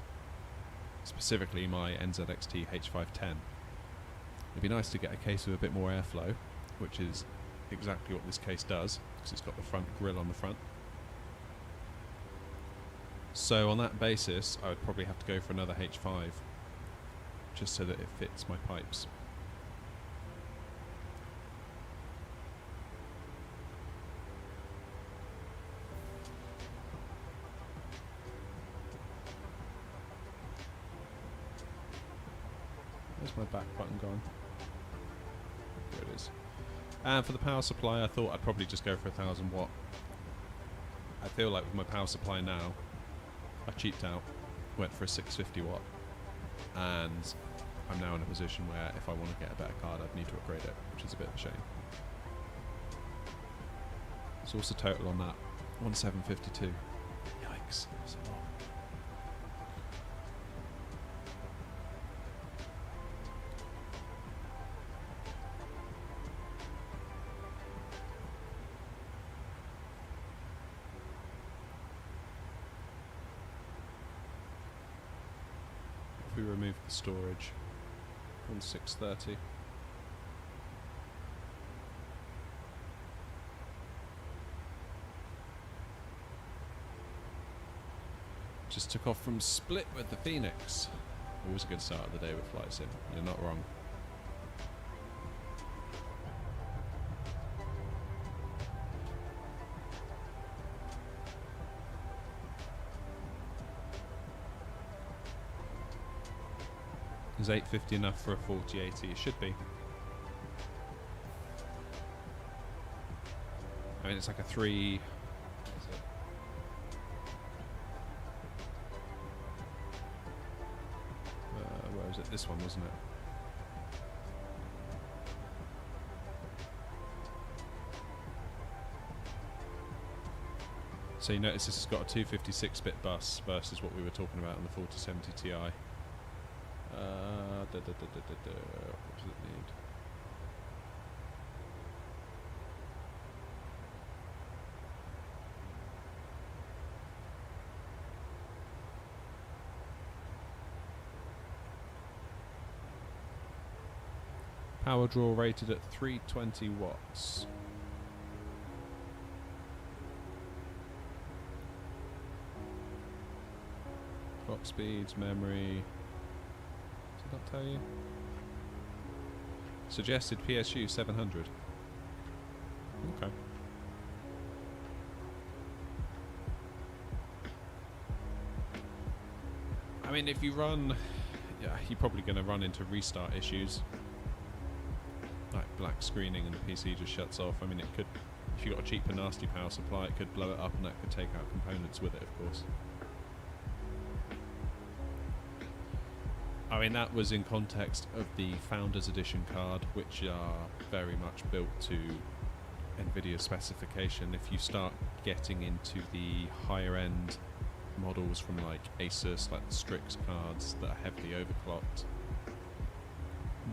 S1: specifically my NZXT H510. It'd be nice to get a case with a bit more airflow, which is exactly what this case does, because it's got the front grille on the front. So on that basis, I would probably have to go for another H5, just so that it fits my pipes. Where's my back button gone? There it is. And for the power supply, I thought I'd probably just go for 1000 watt. I feel like with my power supply now, I cheaped out, went for a 650 watt, and I'm now in a position where if I want to get a better card, I'd need to upgrade it, which is a bit of a shame. So what's the total on that? 1752. Yikes, that's a lot. we remove the storage on 6:30. Just took off from Split with the Phoenix. Always a good start of the day with Flight Sim. You're not wrong. Is 850 enough for a 4080? It should be. I mean, it's like a 3. What is it? Where was it? This one, wasn't it? So you notice this has got a 256-bit bus versus what we were talking about on the 4070 Ti. What does it need? Power draw rated at 320 watts. Clock speeds, memory. Did that tell you? Suggested PSU 700. Okay. I mean, if you run, yeah, you're probably going to run into restart issues, like black screening and the PC just shuts off. I mean, it could, if you got a cheaper nasty power supply, it could blow it up and that could take out components with it, of course. I mean, that was in context of the Founders Edition card, which are very much built to Nvidia specification. If you start getting into the higher end models from like Asus, like the Strix cards that are heavily overclocked,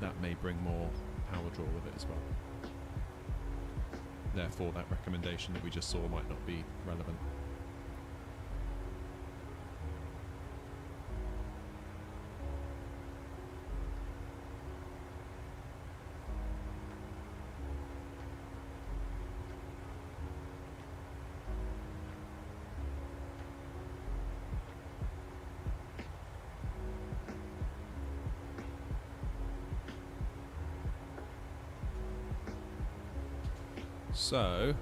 S1: that may bring more power draw with it as well. Therefore, that recommendation that we just saw might not be relevant. So,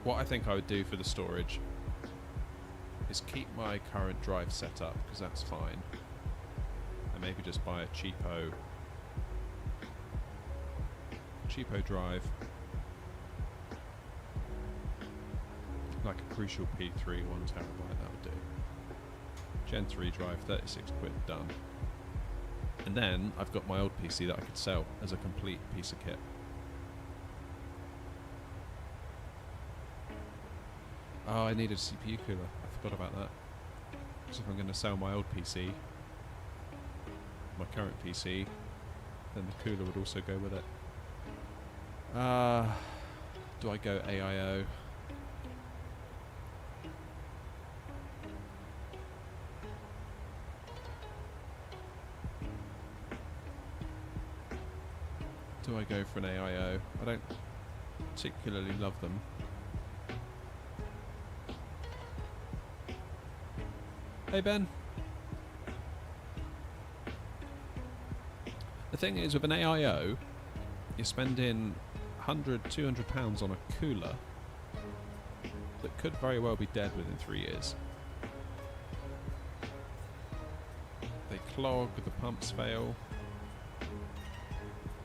S1: what I think I would do for the storage is keep my current drive set up, because that's fine, and maybe just buy a cheapo drive, like a Crucial P3 1 terabyte. That would do. Gen 3 drive, 36 quid, done. And then I've got my old PC that I could sell as a complete piece of kit. Oh, I need a CPU cooler. I forgot about that. So if I'm going to sell my old PC, my current PC, then the cooler would also go with it. Do I go AIO? Do I go for an AIO? I don't particularly love them. Hey Ben. The thing is, with an AIO, you're spending £100, £200 on a cooler that could very well be dead within 3 years. They clog, the pumps fail.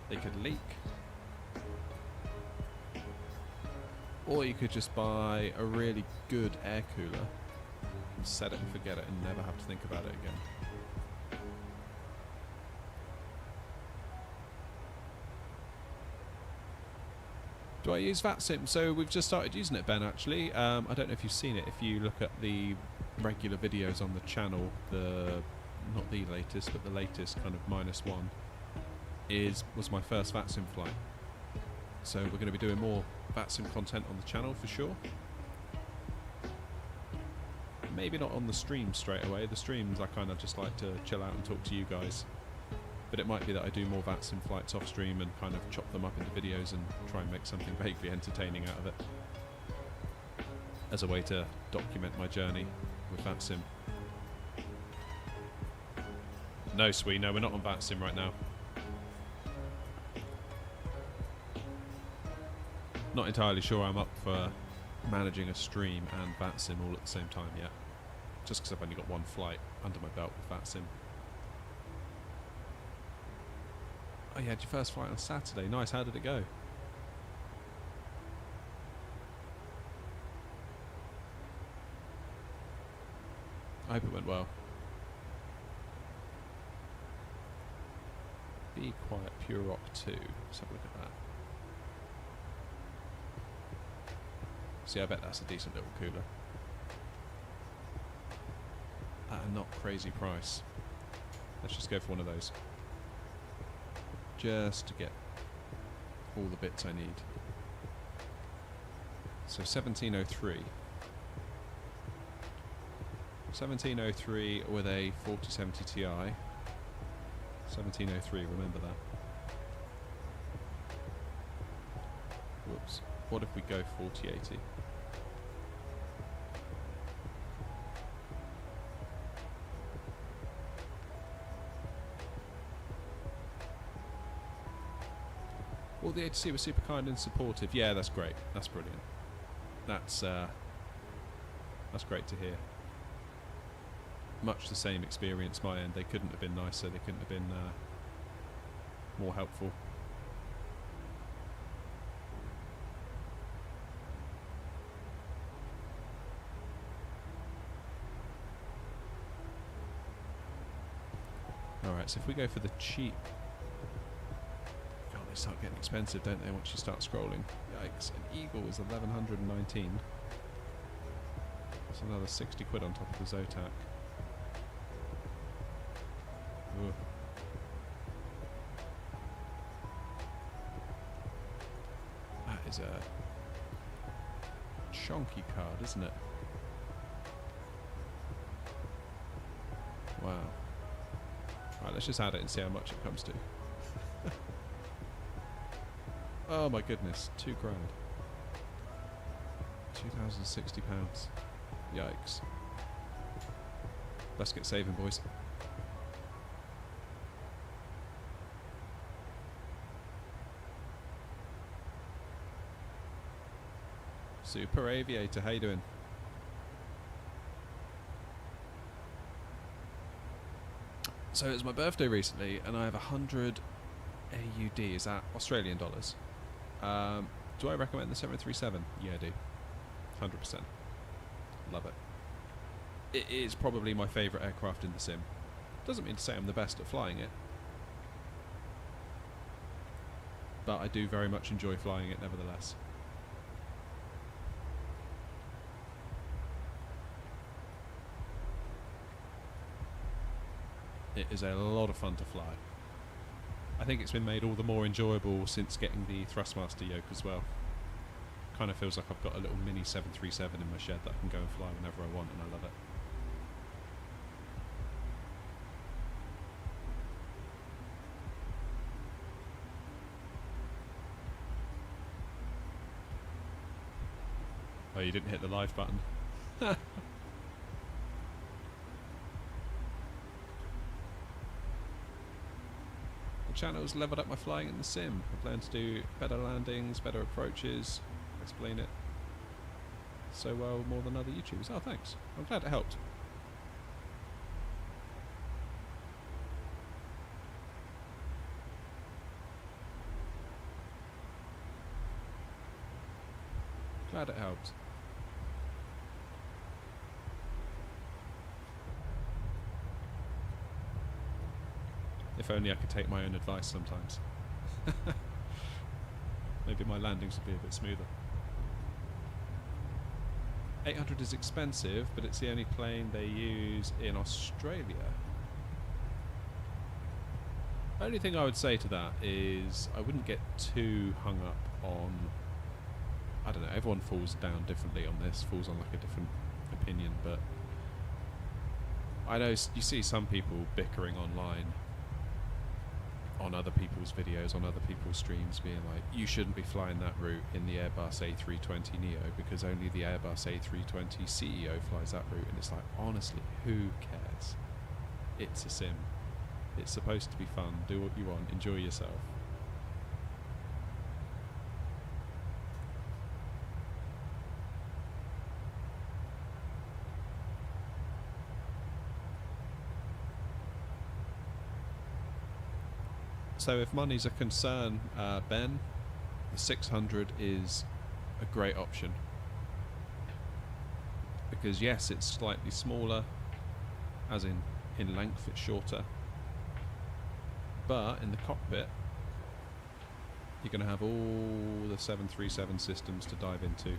S1: They could leak, or you could just buy a really good air cooler and set it and forget it and never have to think about it again. Do I use VATSIM? So we've just started using it, Ben, actually. I don't know if you've seen it. If you look at the regular videos on the channel, not the latest, but the latest kind of -1 was my first VATSIM flight. So we're going to be doing more VATSIM content on the channel for sure. Maybe not on the stream straight away. The streams I kind of just like to chill out and talk to you guys. But it might be that I do more VATSIM flights off stream and kind of chop them up into videos and try and make something vaguely entertaining out of it. As a way to document my journey with VATSIM. No, Swee, no, we're not on VATSIM right now. Not entirely sure I'm up for managing a stream and VATSIM all at the same time yet. Just because I've only got one flight under my belt with VATSIM. Oh, you had your first flight on Saturday. Nice, how did it go? I hope it went well. Be Quiet Pure Rock 2. Let's have a look at that. See, I bet that's a decent little cooler. At a not crazy price. Let's just go for one of those. Just to get all the bits I need. So 1703. 1703 with a 4070 Ti. 1703, remember that. Whoops. What if we go 4080? Well, the ATC was super kind and supportive. Yeah, that's great. That's brilliant. That's great to hear. Much the same experience my end. They couldn't have been nicer. They couldn't have been more helpful. Alright, so if we go for the cheap... God, they start getting expensive, don't they, once you start scrolling. Yikes, an Eagle is 1119. That's another 60 quid on top of the Zotac. Ugh. That is a chunky card, isn't it? Wow. Right, let's just add it and see how much it comes to. Oh my goodness, £2 grand. £2,060. Yikes. Let's get saving, boys. Super Aviator, how you doing? So it was my birthday recently, and I have 100 AUD. Is that Australian dollars? Do I recommend the 737? Yeah, I do. 100%. Love it. It is probably my favourite aircraft in the sim. Doesn't mean to say I'm the best at flying it, but I do very much enjoy flying it nevertheless. It is a lot of fun to fly. I think it's been made all the more enjoyable since getting the Thrustmaster yoke as well. Kind of feels like I've got a little mini 737 in my shed that I can go and fly whenever I want, and I love it. Oh, you didn't hit the live button. The channel's leveled up my flying in the sim. I've learned to do better landings, better approaches, explain it so well more than other YouTubers. Oh, thanks. I'm glad it helped. Glad it helped. If only I could take my own advice sometimes. Maybe my landings would be a bit smoother. 800 is expensive, but it's the only plane they use in Australia. Only thing I would say to that is I wouldn't get too hung up on I don't know, everyone falls down differently on this, falls on like a different opinion, but I know you see some people bickering online on other people's videos, on other people's streams, being like, you shouldn't be flying that route in the Airbus A320neo because only the Airbus A320ceo flies that route. And it's like, honestly, who cares? It's a sim. It's supposed to be fun. Do what you want. Enjoy yourself. So if money's a concern, Ben, the 600 is a great option. Because yes, it's slightly smaller, as in length it's shorter. But in the cockpit, you're going to have all the 737 systems to dive into,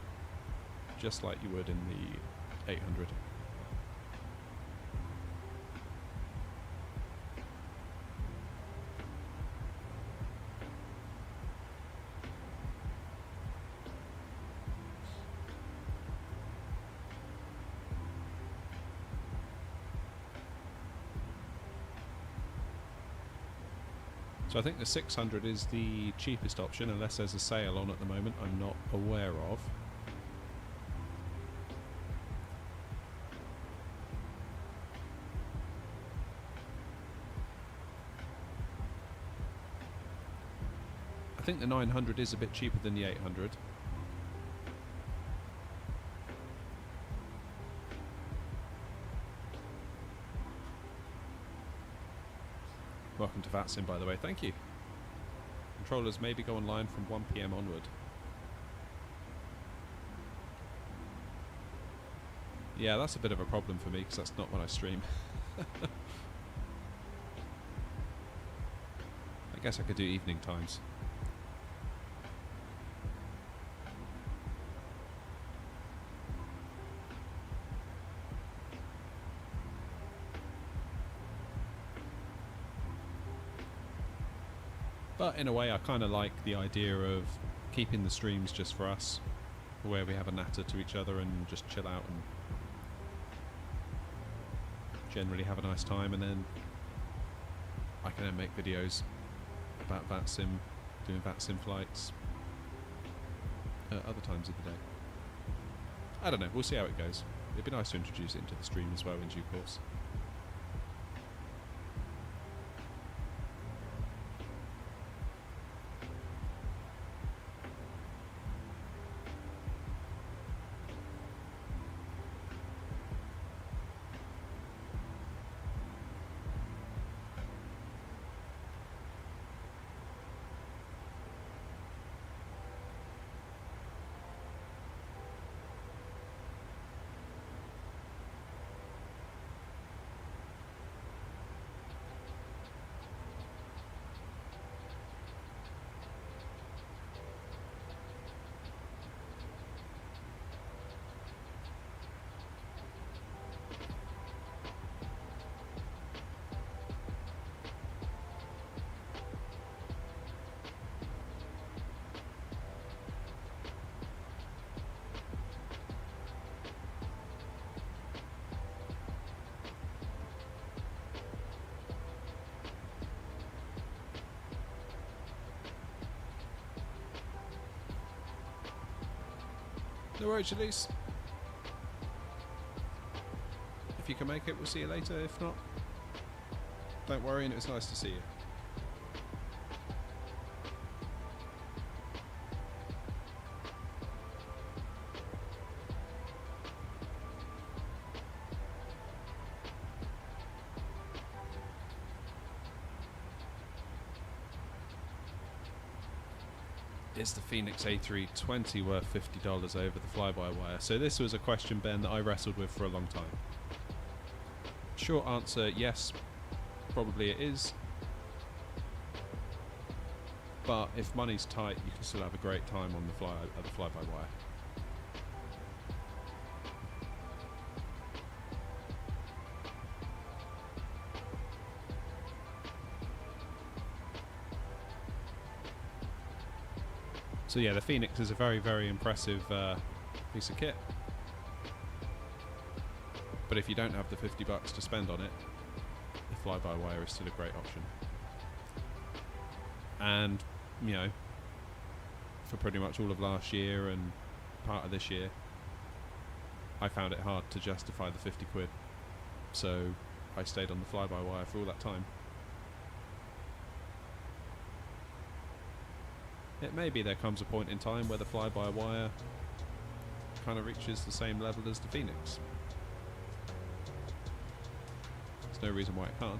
S1: just like you would in the 800. So I think the 600 is the cheapest option, unless there's a sale on at the moment I'm not aware of. I think the 900 is a bit cheaper than the 800. Welcome to VATSIM, by the way. Thank you. Controllers maybe go online from 1 PM onward. Yeah, that's a bit of a problem for me because that's not when I stream. I guess I could do evening times. But in a way, I kind of like the idea of keeping the streams just for us, where we have a natter to each other and just chill out and generally have a nice time, and then I can then make videos about VATSIM, doing VATSIM flights at other times of the day. I don't know, we'll see how it goes. It'd be nice to introduce it into the stream as well in due course. No worries, Elise. If you can make it, we'll see you later. If not, don't worry, and it was nice to see you. Is the Phoenix A320 worth $50 over the fly-by-wire? So this was a question, Ben, that I wrestled with for a long time. Short answer, yes, probably it is. But if money's tight, you can still have a great time on the fly-by-wire. So yeah, the Phoenix is a very, very impressive piece of kit. But if you don't have the $50 to spend on it, the fly-by-wire is still a great option. And, you know, for pretty much all of last year and part of this year, I found it hard to justify the 50 quid. So I stayed on the fly-by-wire for all that time. It may be there comes a point in time where the fly-by-wire kind of reaches the same level as the Phoenix. There's no reason why it can't.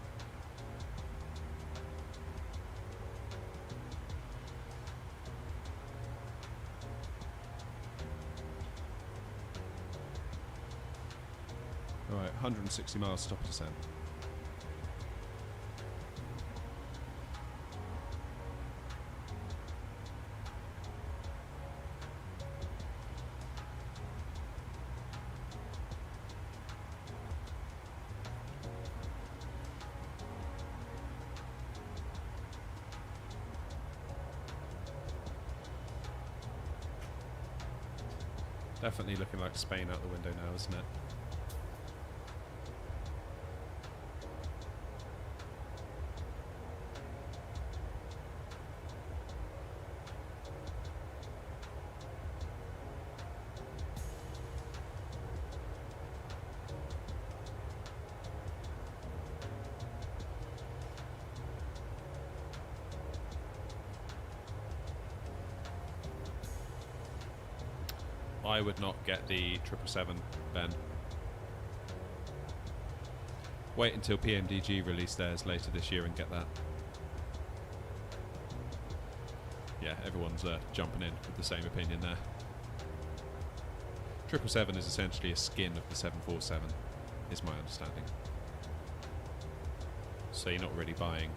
S1: Alright, 160 miles stop descent. Definitely looking like Spain out the window now, isn't it? I would not get the 777, Ben. Wait until PMDG release theirs later this year and get that. Yeah, everyone's jumping in with the same opinion there. 777 is essentially a skin of the 747, is my understanding. So you're not really buying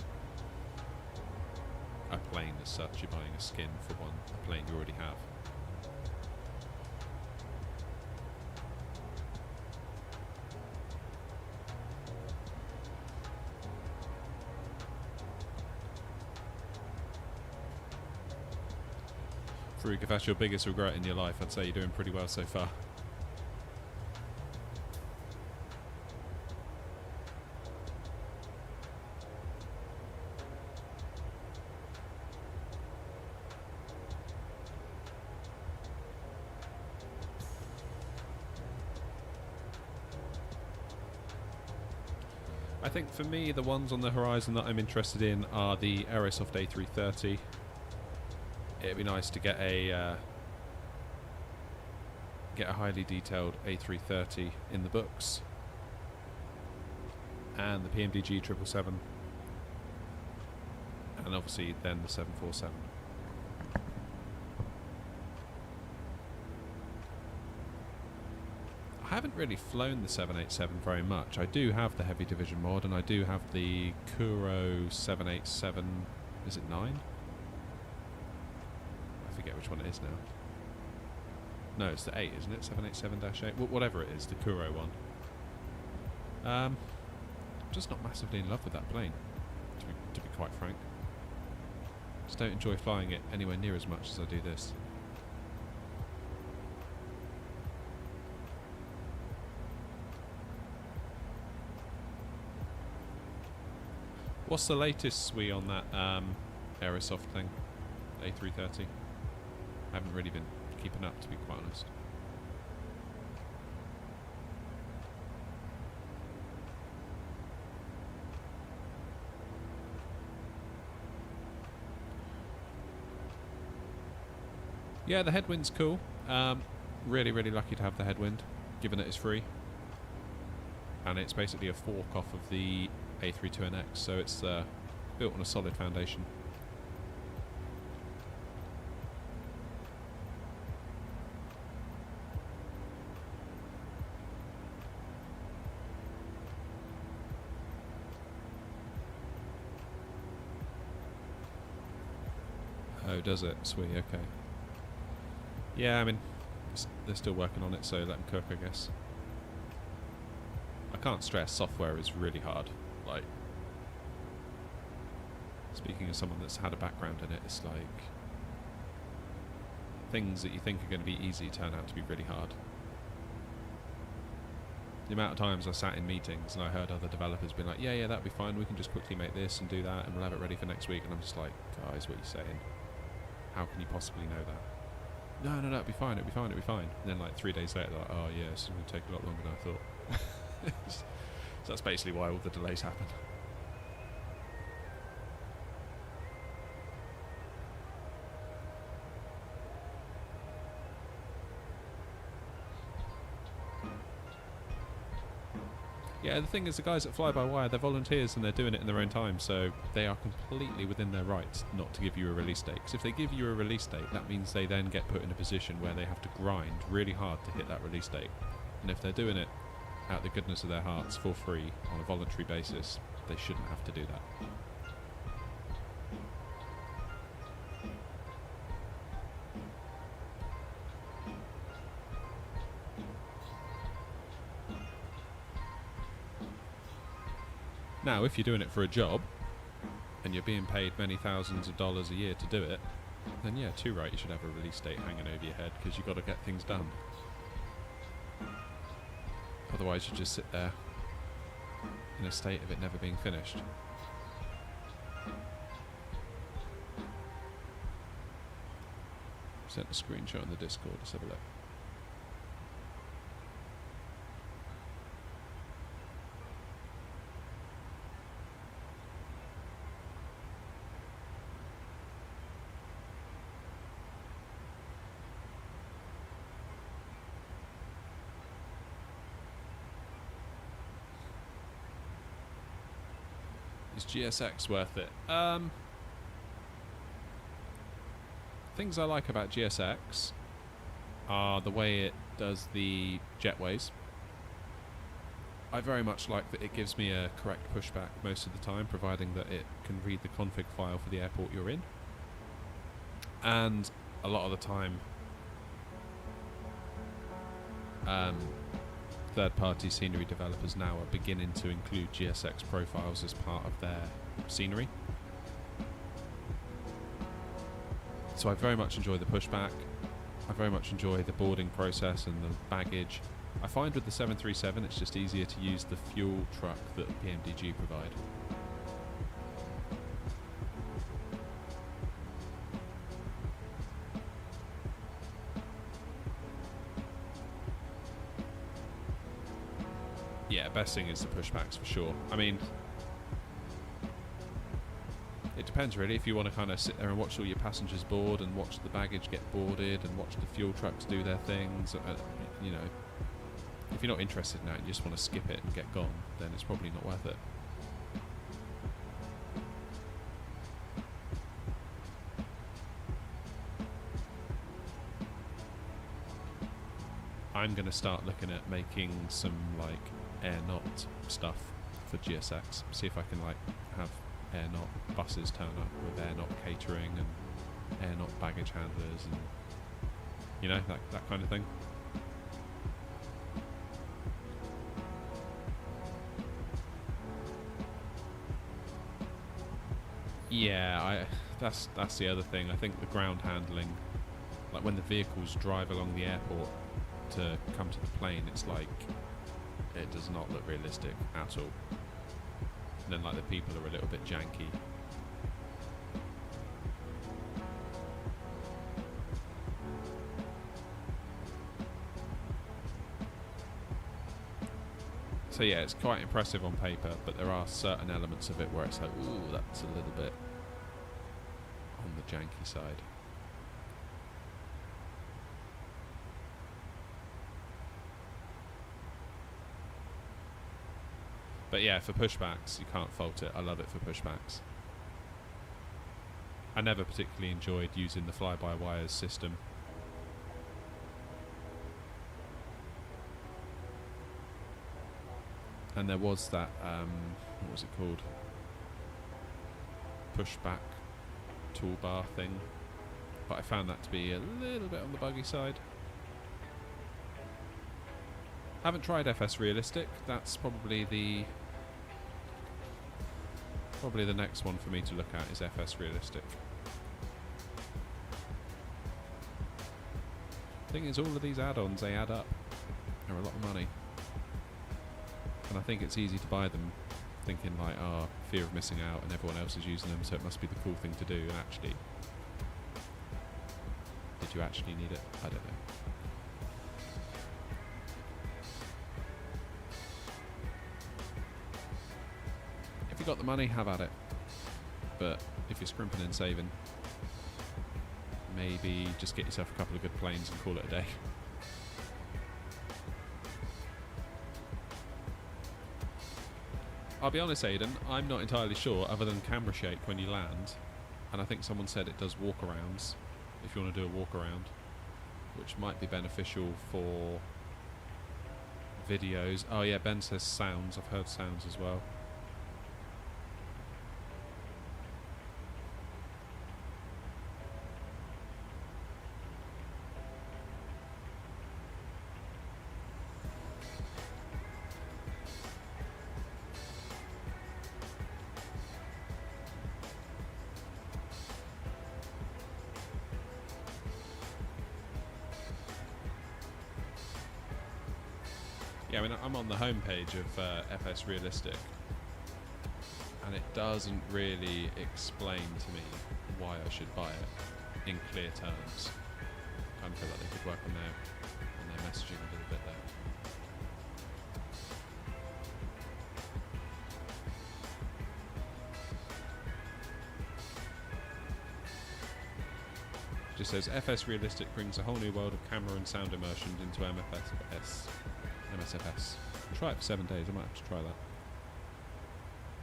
S1: a plane as such, you're buying a skin for a plane you already have. Farouk, if that's your biggest regret in your life, I'd say you're doing pretty well so far. I think for me, the ones on the horizon that I'm interested in are the Aerosoft A330. It'd be nice to get a highly detailed A330 in the books, and the PMDG 777, and obviously then the 747. I haven't really flown the 787 very much. I do have the Heavy Division mod, and I do have the Kuro 787. Is it 9? I forget which one it is now. No, it's the 8, isn't it? 787-8. Whatever it is, the Kuro one. I'm just not massively in love with that plane, to be quite frank. Just don't enjoy flying it anywhere near as much as I do this. What's the latest SWE on that Aerosoft thing? A330? I haven't really been keeping up, to be quite honest. Yeah, the headwind's cool. Really, really lucky to have the headwind, given that it's free. And it's basically a fork off of the A32NX, so it's built on a solid foundation. Oh, does it? Sweet, okay. Yeah, I mean, they're still working on it, so let them cook, I guess. I can't stress, software is really hard. Like, speaking as someone that's had a background in it, it's like things that you think are going to be easy turn out to be really hard. The amount of times I sat in meetings and I heard other developers be like, yeah, that'd be fine, we can just quickly make this and do that and we'll have it ready for next week, and I'm just like, guys, what are you saying? How can you possibly know that? No, it'll be fine. And then like 3 days later, they're like, oh yeah, it's going to take a lot longer than I thought. So that's basically why all the delays happen. Yeah, the thing is, the guys at Fly-by-Wire, they're volunteers and they're doing it in their own time, so they are completely within their rights not to give you a release date. Because if they give you a release date, that means they then get put in a position where they have to grind really hard to hit that release date. And if they're doing it out of the goodness of their hearts for free on a voluntary basis, they shouldn't have to do that. Now, if you're doing it for a job, and you're being paid many thousands of dollars a year to do it, then yeah, too right, you should have a release date hanging over your head, because you've got to get things done. Otherwise, you just sit there in a state of it never being finished. Sent a screenshot in the Discord, let's have a look. Is GSX worth it? Things I like about GSX are the way it does the jetways. I very much like that it gives me a correct pushback most of the time, providing that it can read the config file for the airport you're in. And a lot of the time, third-party scenery developers now are beginning to include GSX profiles as part of their scenery. So I very much enjoy the pushback. I very much enjoy the boarding process and the baggage. I find with the 737 it's just easier to use the fuel truck that PMDG provide. Yeah, best thing is the pushbacks for sure. I mean, it depends really. If you want to kind of sit there and watch all your passengers board and watch the baggage get boarded and watch the fuel trucks do their things, you know, if you're not interested in that and you just want to skip it and get gone, then it's probably not worth it. I'm going to start looking at making some like air not stuff for GSX. See if I can like have air not buses turn up with air not catering and air not baggage handlers and you know, that kind of thing. Yeah, that's the other thing. I think the ground handling, like when the vehicles drive along the airport to come to the plane, it's like it does not look realistic at all. And then like the people are a little bit janky. So yeah, it's quite impressive on paper, but there are certain elements of it where it's like, ooh, that's a little bit on the janky side. But yeah, for pushbacks, you can't fault it. I love it for pushbacks. I never particularly enjoyed using the fly-by-wires system. And there was that, what was it called? Pushback toolbar thing. But I found that to be a little bit on the buggy side. Haven't tried FS Realistic. That's probably the next one for me to look at is FS Realistic. Thing is, all of these add-ons, they add up. They're a lot of money. And I think it's easy to buy them thinking like, oh, fear of missing out and everyone else is using them, so it must be the cool thing to do. And actually, did you actually need it? I don't know. If you got the money, have at it. But if you're scrimping and saving, maybe just get yourself a couple of good planes and call it a day. I'll be honest, Aidan, I'm not entirely sure, other than camera shake when you land. And I think someone said it does walk-arounds, if you want to do a walk-around, which might be beneficial for videos. Oh yeah, Ben says sounds. I've heard sounds as well. Yeah, I mean, I'm on the homepage of FS Realistic, and it doesn't really explain to me why I should buy it in clear terms. I kind of feel like they could work on their messaging a little bit there. It just says FS Realistic brings a whole new world of camera and sound immersion into MSFS. Try it for 7 days, I might have to try that.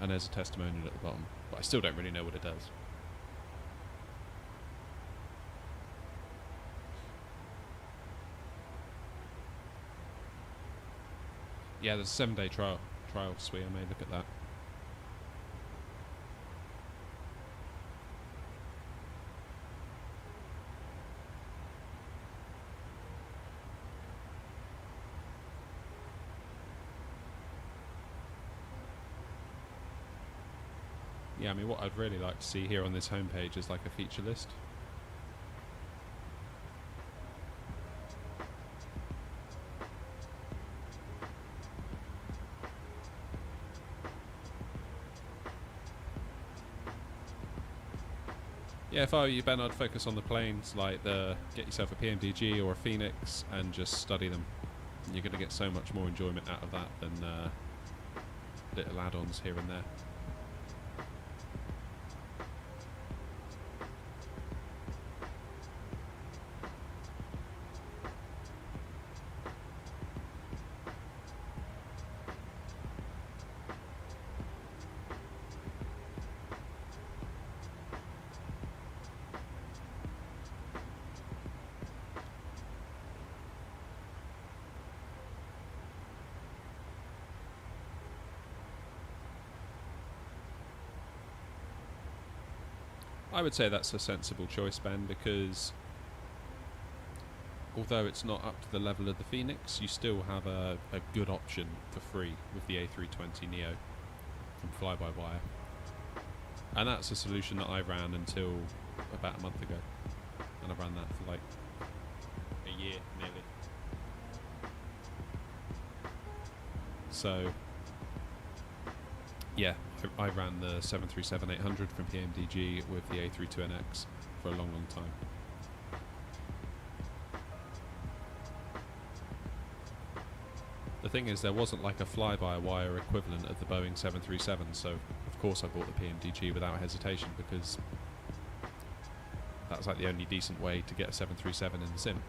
S1: And there's a testimonial at the bottom, but I still don't really know what it does. Yeah, there's a 7-day trial, sweet, I may look at that. Yeah, I mean, what I'd really like to see here on this homepage is like a feature list. Yeah, if I were you, Ben, I'd focus on the planes, like get yourself a PMDG or a Phoenix and just study them. You're going to get so much more enjoyment out of that than little add-ons here and there. I would say that's a sensible choice, Ben, because although it's not up to the level of the Phoenix, you still have a good option for free with the A320neo from Fly-by-Wire. And that's a solution that I ran until about a month ago. And I ran that for like a year, nearly. So, yeah, I ran the 737-800 from PMDG with the A32NX for a long, long time. The thing is, there wasn't like a fly-by-wire equivalent of the Boeing 737, so of course I bought the PMDG without hesitation, because that's like the only decent way to get a 737 in the sim.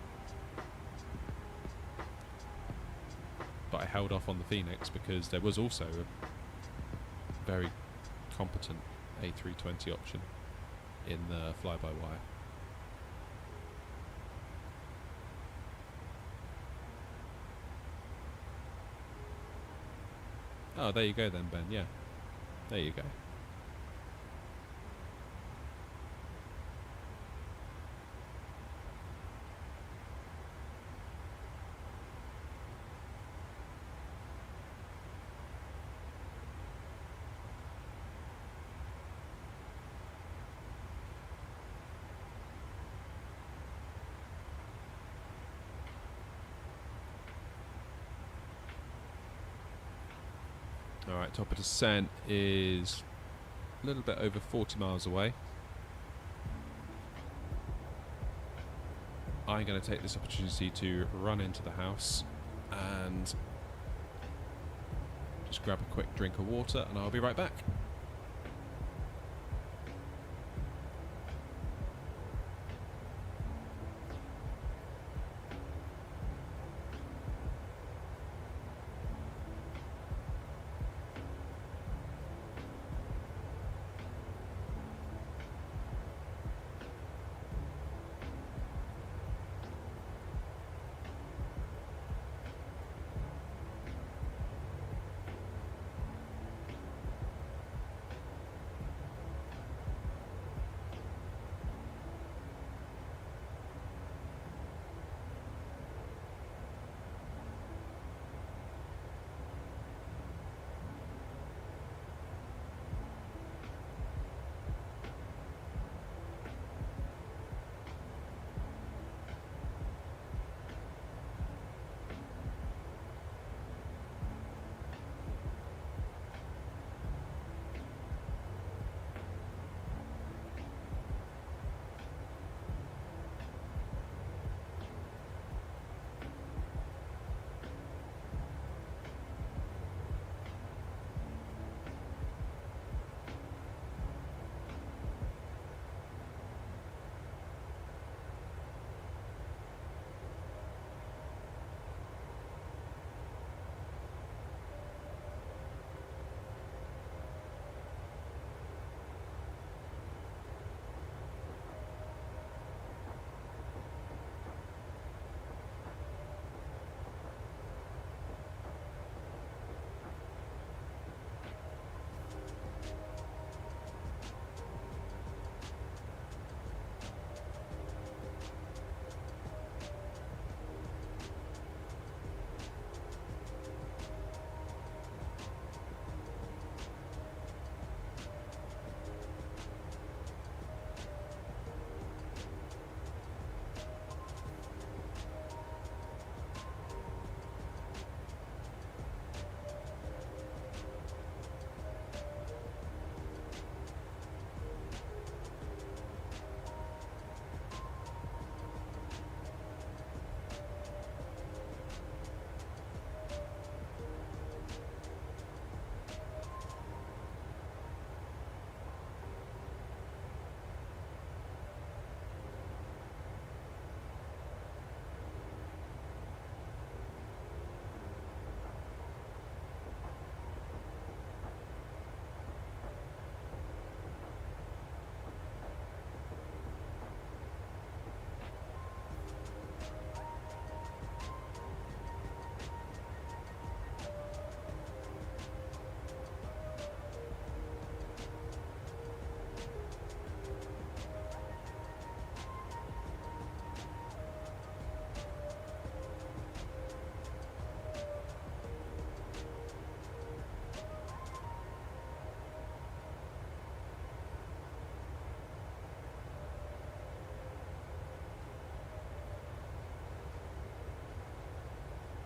S1: But I held off on the Phoenix because there was also a very competent A320 option in the fly-by-wire. Oh, there you go then, Ben. Yeah, there you go. Alright, top of descent is a little bit over 40 miles away. I'm going to take this opportunity to run into the house and just grab a quick drink of water, and I'll be right back.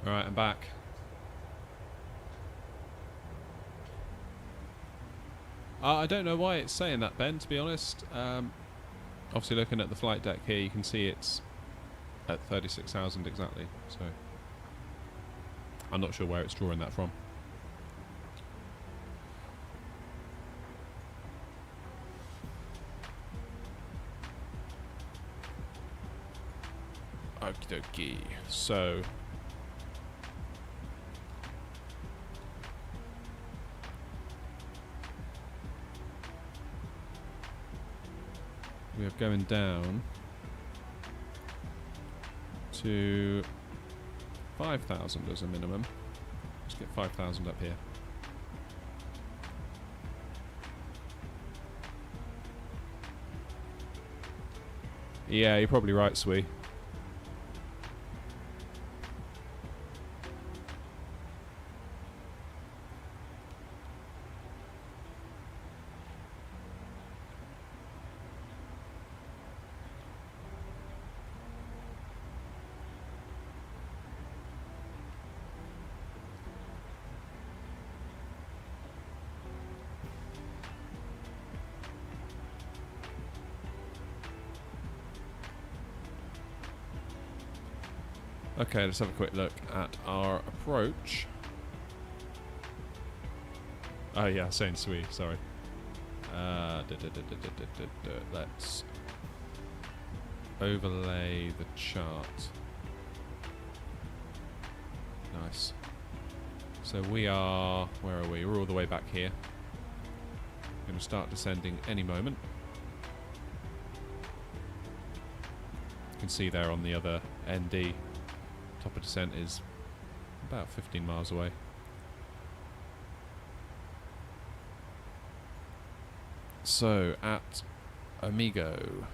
S1: Alright, I'm back. I don't know why it's saying that, Ben, to be honest. Obviously looking at the flight deck here, you can see it's at 36,000 exactly, so I'm not sure where it's drawing that from. Okie dokie. So we are going down to 5,000 as a minimum. Let's get 5,000 up here. Yeah, you're probably right, Swee. Okay, let's have a quick look at our approach. Oh yeah, saying sweet, sorry. Let's overlay the chart. Nice. So we are, where are we? We're all the way back here. Going to start descending any moment. You can see there on the other ND, top of descent is about 15 miles away. So at Amigo,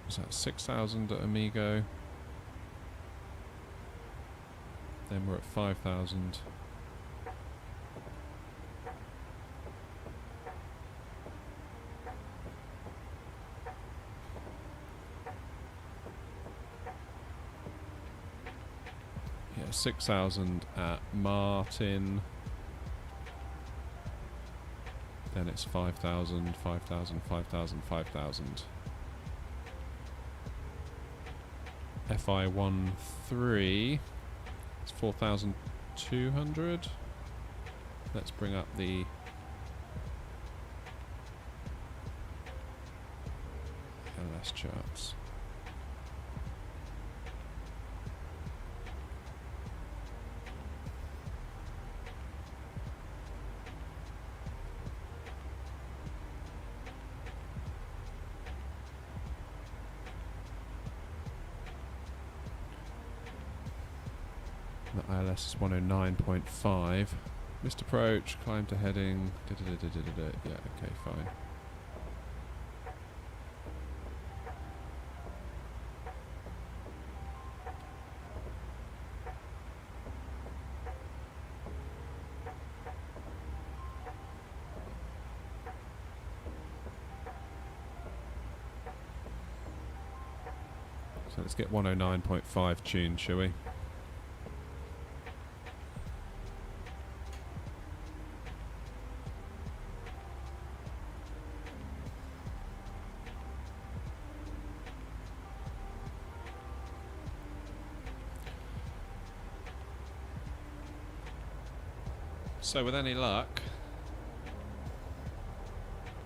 S1: was that 6,000 at Amigo? Then we're at 5,000. Yeah, 6,000 at Martin. Then it's 5,000, 5,000, 5,000, 5,000. FI13. It's 4,200. Let's bring up the LS charts. The ILS is 109.5. Missed approach, climb to heading. Yeah, okay, fine. So let's get 109.5 tuned, shall we? So with any luck,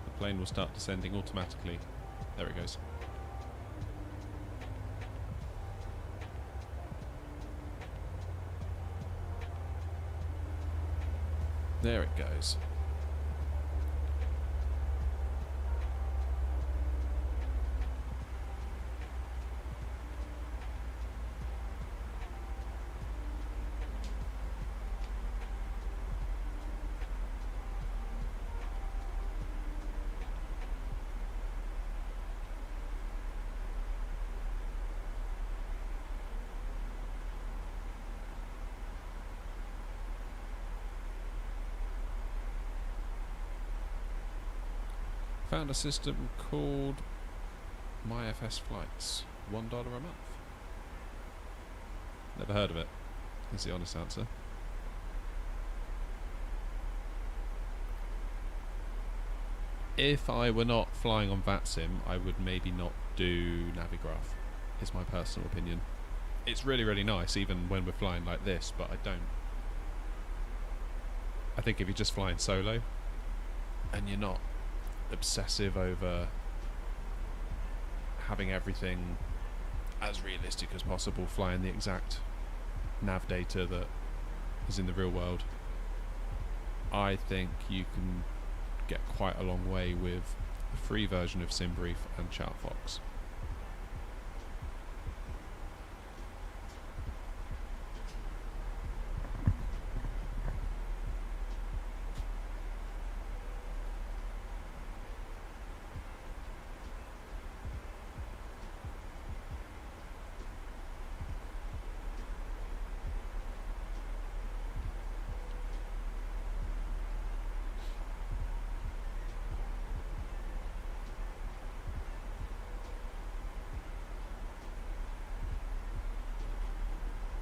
S1: the plane will start descending automatically. There it goes. There it goes. Found a system called MyFS Flights. $1 a month. Never heard of it, is the honest answer. If I were not flying on VATSIM, I would maybe not do Navigraph, is my personal opinion. It's really, really nice, even when we're flying like this, but I don't. I think if you're just flying solo, and you're not obsessive over having everything as realistic as possible, flying the exact nav data that is in the real world, I think you can get quite a long way with the free version of SimBrief and ChartFox.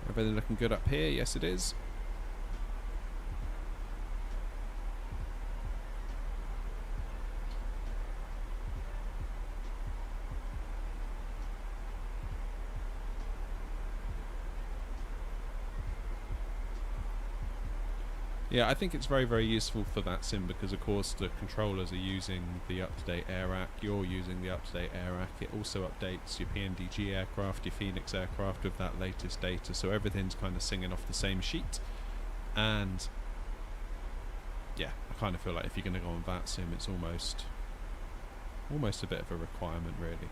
S1: Everything looking good up here? Yes, it is. Yeah, I think it's very, very useful for that sim because, of course, the controllers are using the up-to-date air rack. You're using the up-to-date air rack. It also updates your PNDG aircraft, your Phoenix aircraft with that latest data. So everything's kind of singing off the same sheet. And yeah, I kind of feel like if you're going to go on that sim, it's almost a bit of a requirement, really.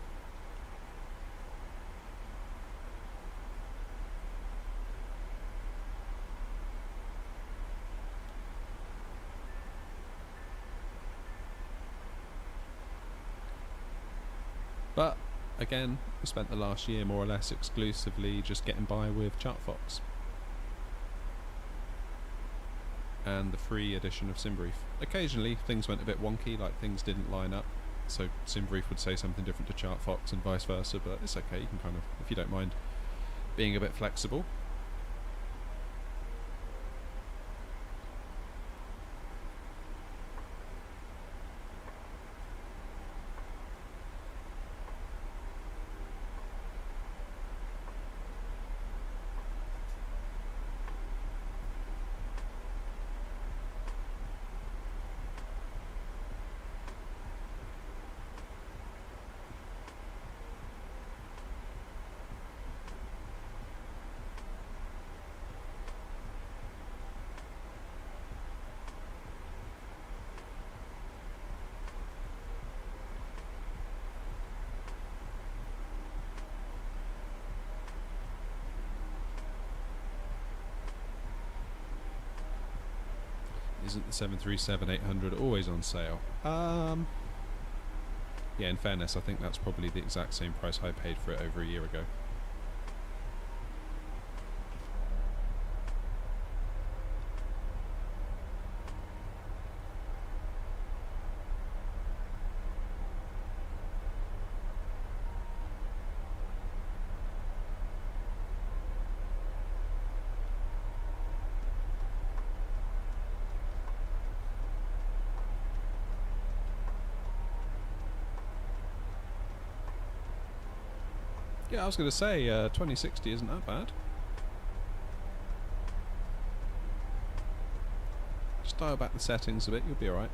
S1: But again, I spent the last year more or less exclusively just getting by with ChartFox and the free edition of SimBrief. Occasionally things went a bit wonky, like things didn't line up, so SimBrief would say something different to ChartFox and vice versa, but it's okay, you can kind of, if you don't mind being a bit flexible. Isn't the 737-800 always on sale? Yeah, in fairness, I think that's probably the exact same price I paid for it over a year ago. Yeah, I was going to say, 2060 isn't that bad. Just dial back the settings a bit, you'll be alright.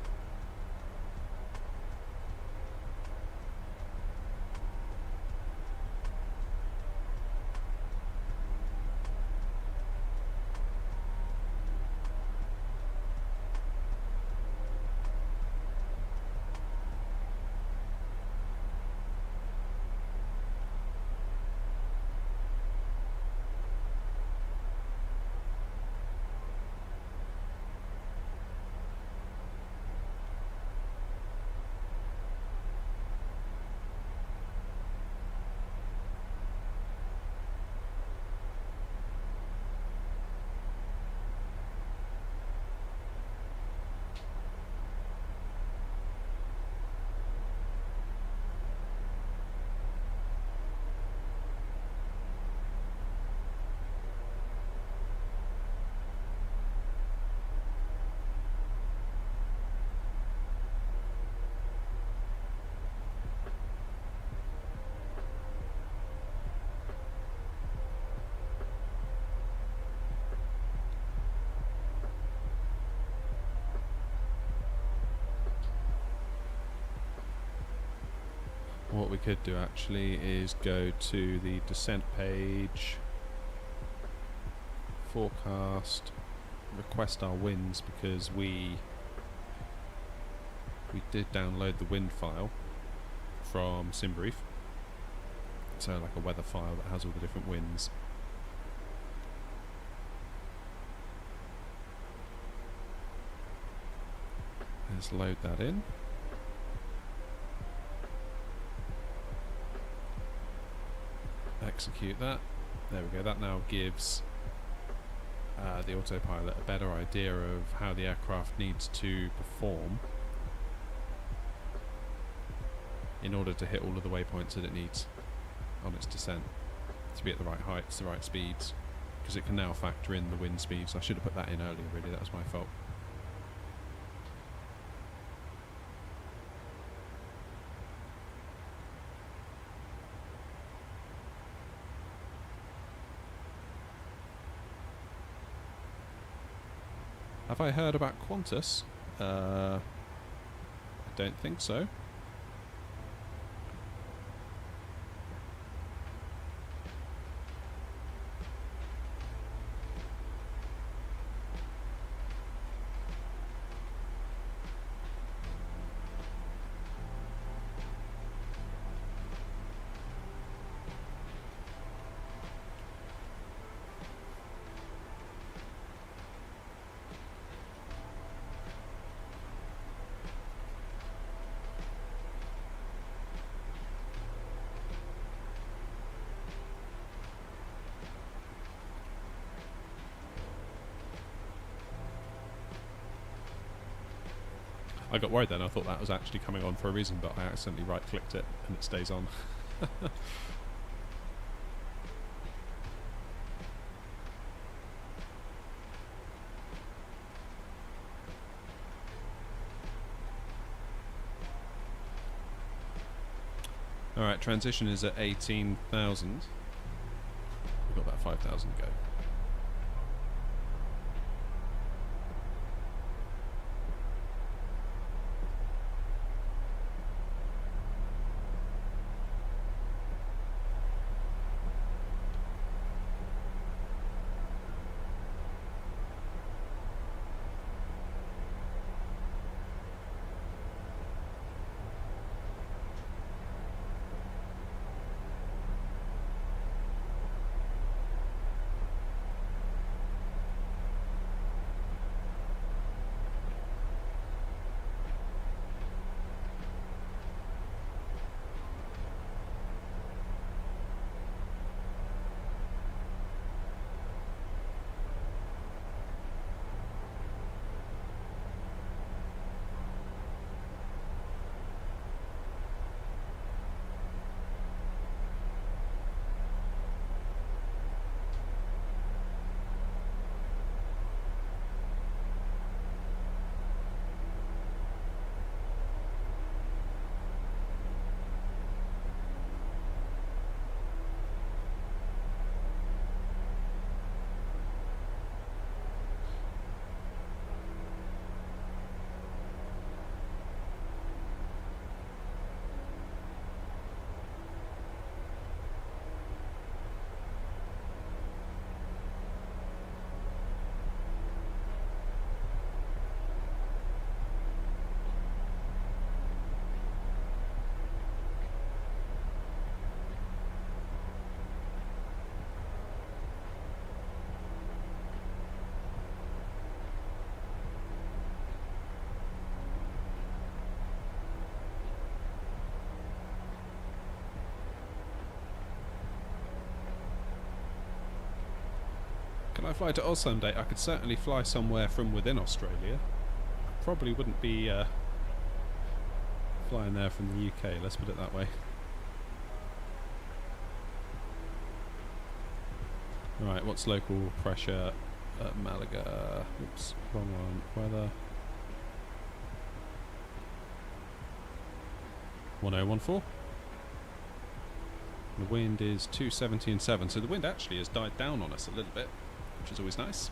S1: What we could do actually is go to the descent page, forecast, request our winds, because we did download the wind file from SimBrief, so like a weather file that has all the different winds. Let's load that in. Execute that. There we go. That now gives the autopilot a better idea of how the aircraft needs to perform in order to hit all of the waypoints that it needs on its descent, to be at the right heights, the right speeds, because it can now factor in the wind speeds. I should have put that in earlier, really, that was my fault. Have I heard about Qantas? I don't think so. I got worried then. I thought that was actually coming on for a reason, but I accidentally right-clicked it and it stays on. Alright, transition is at 18,000. We've got about 5,000 to go. Can I fly to Oz someday? I could certainly fly somewhere from within Australia. Probably wouldn't be flying there from the UK, let's put it that way. Right, what's local pressure at Malaga? Oops, wrong one. Weather. 1014. The wind is 270 and 7, so the wind actually has died down on us a little bit, which is always nice.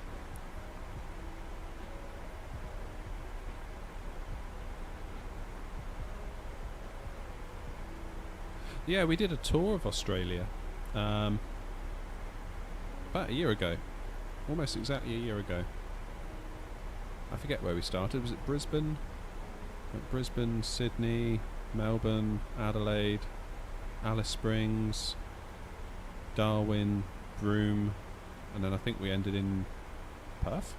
S1: Yeah, we did a tour of Australia about a year ago, almost exactly a year ago. I forget where we started. Was it Brisbane? Brisbane, Sydney, Melbourne, Adelaide, Alice Springs, Darwin, Broome, and then I think we ended in Perth.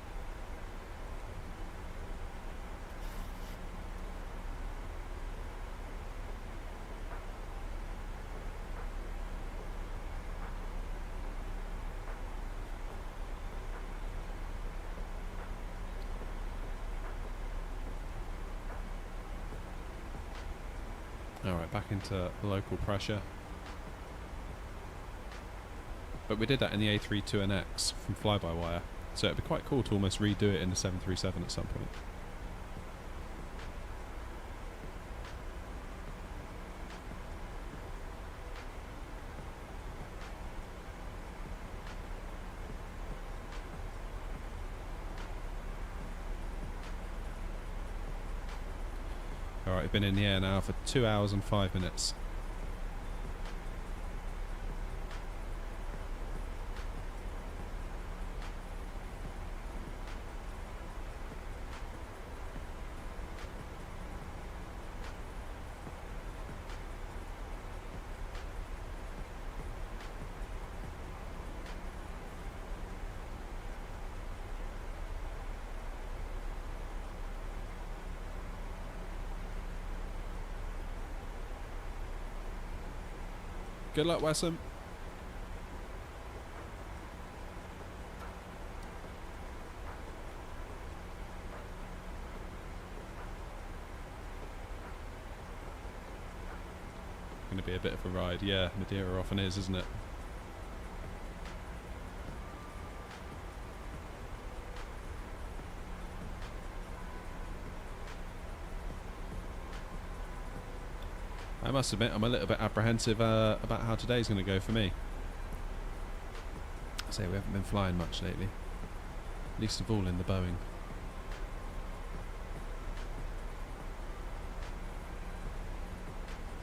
S1: Alright, back into local pressure. But we did that in the A32NX from fly-by-wire, so it'd be quite cool to almost redo it in the 737 at some point. Alright, we've been in the air now for 2 hours and 5 minutes. Good luck, Wessam. Going to be a bit of a ride. Yeah, Madeira often is, isn't it? I must admit, I'm a little bit apprehensive about how today's going to go for me. I say we haven't been flying much lately, least of all in the Boeing.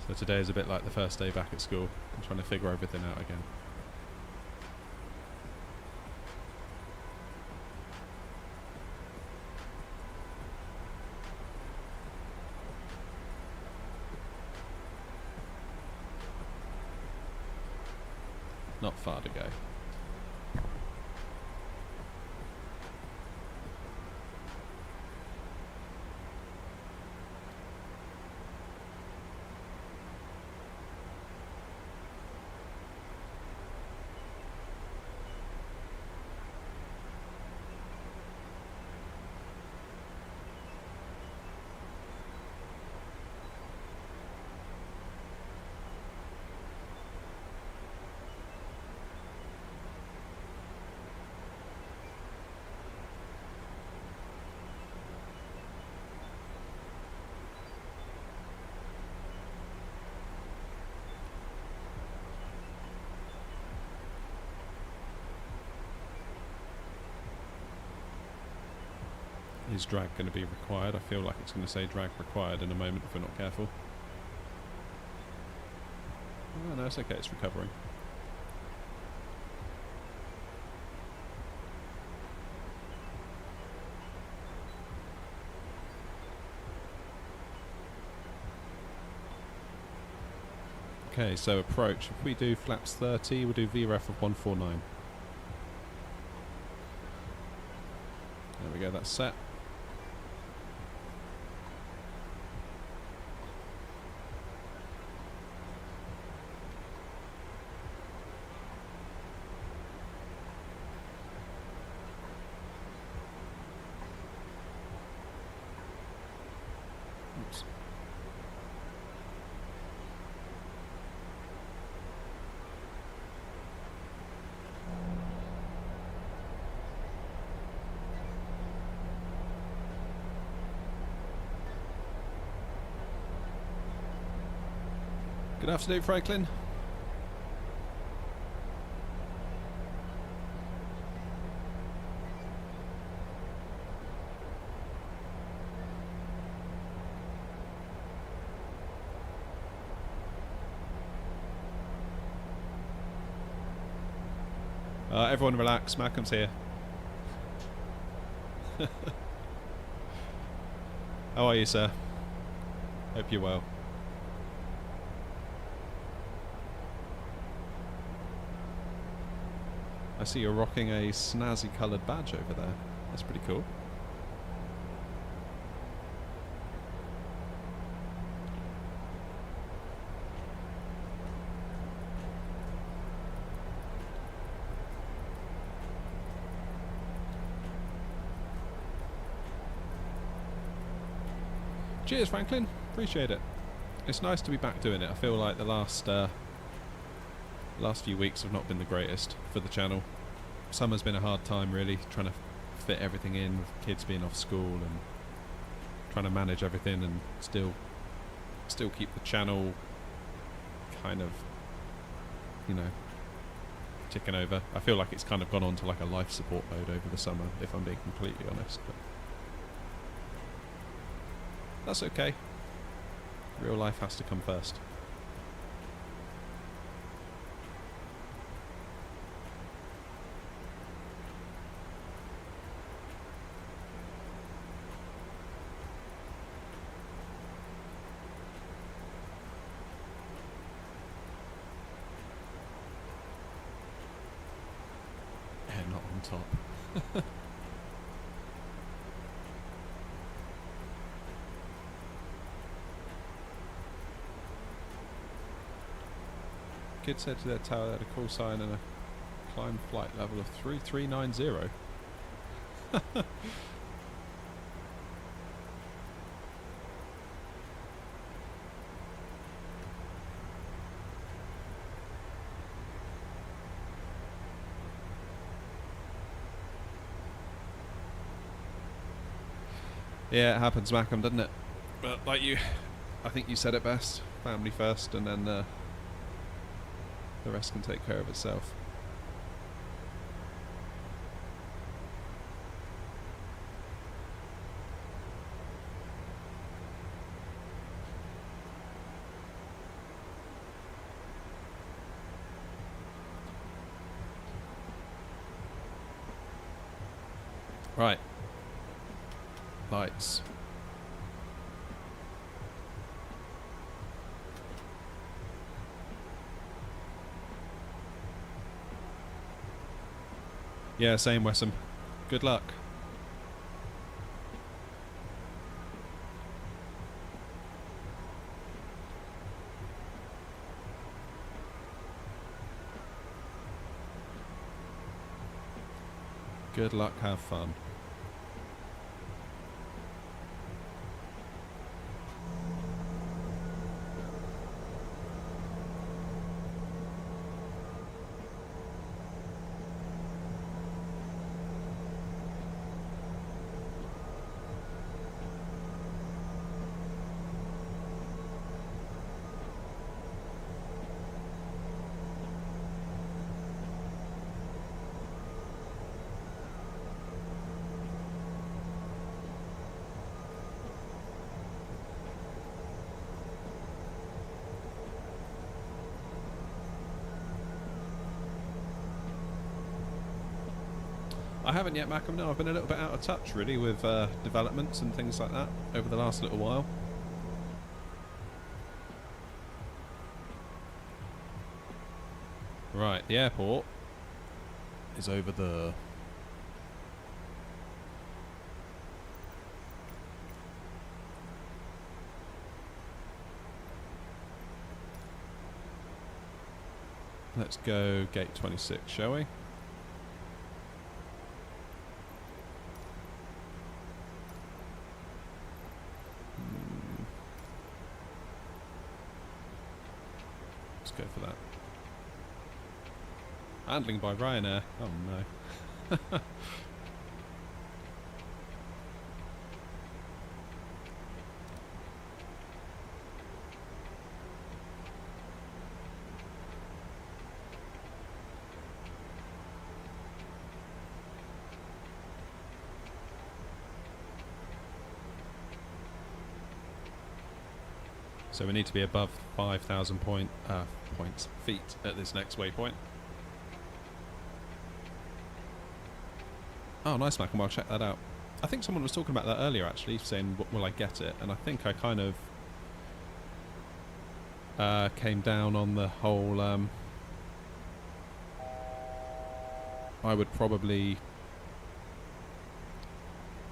S1: So today is a bit like the first day back at school. I'm trying to figure everything out again. Not far to go. Is drag going to be required? I feel like it's going to say drag required in a moment if we're not careful. Oh no, it's okay, it's recovering. Okay, so approach. If we do flaps 30, we'll do VREF of 149. There we go, that's set. Oops. Good afternoon, Franklin. Everyone relax, Malcolm's here. How are you, sir? Hope you're well. I see you're rocking a snazzy coloured badge over there. That's pretty cool. Cheers, Franklin. Appreciate it. It's nice to be back doing it. I feel like the last few weeks have not been the greatest for the channel. Summer's been a hard time, really, trying to fit everything in with kids being off school and trying to manage everything and still keep the channel kind of, you know, ticking over. I feel like it's kind of gone on to like a life support mode over the summer, if I'm being completely honest. But that's okay. Real life has to come first. Yeah, not on top. Kid said to their tower they had a call sign and a climb flight level of 3390. Yeah, it happens, Mackham, doesn't it? But like you, I think you said it best. Family first, and then the rest can take care of itself. Right. Lights. Yeah, same, Wessam. Good luck. Good luck, have fun. I haven't yet, Mackham. No, I've been a little bit out of touch, really, with developments and things like that over the last little while. Right, the airport is over there. Let's go gate 26, shall we? Go for that. Handling by Ryanair. Oh no. So we need to be above 5,000 feet at this next waypoint. Oh, nice, Malcolm. I'll check that out. I think someone was talking about that earlier, actually, saying, will I get it? And I think I kind of came down on the whole... I would probably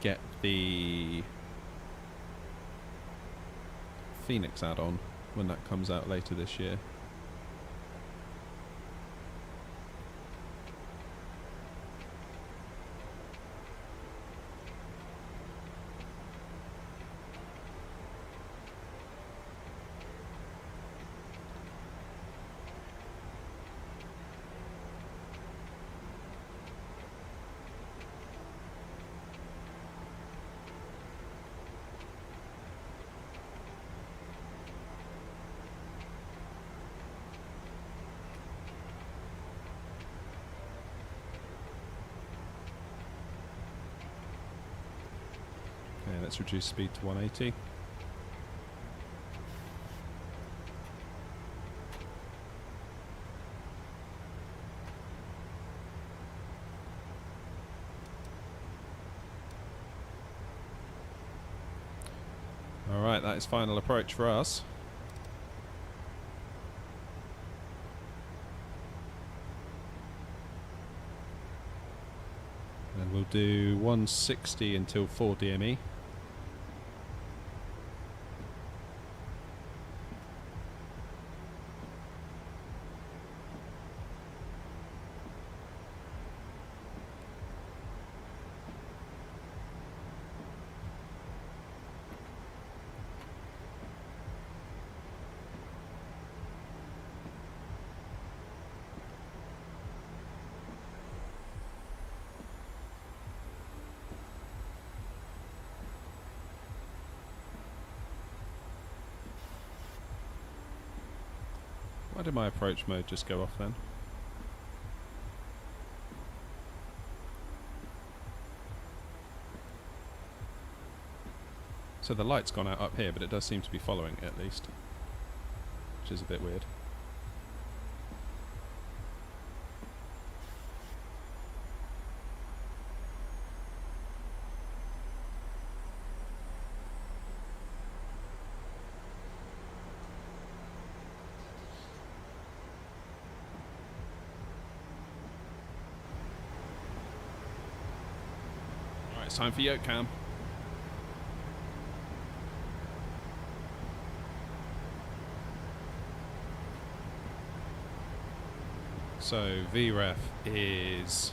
S1: get the Phoenix add-on when that comes out later this year. Let's reduce speed to 180. Right, that is final approach for us. And we'll do 160 until 4 DME. Why did my approach mode just go off then? So the light's gone out up here, but it does seem to be following it at least, which is a bit weird. It's time for yoke cam. So VREF is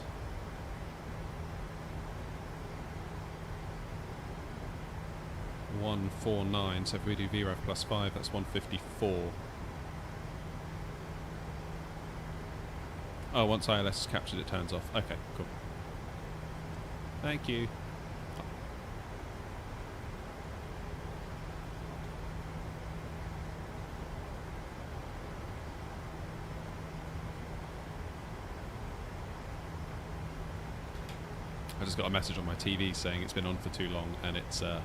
S1: 149. So if we do VREF plus 5, that's 154. Oh, once ILS is captured, it turns off. Okay, cool. Thank you. I just got a message on my TV saying it's been on for too long and it's going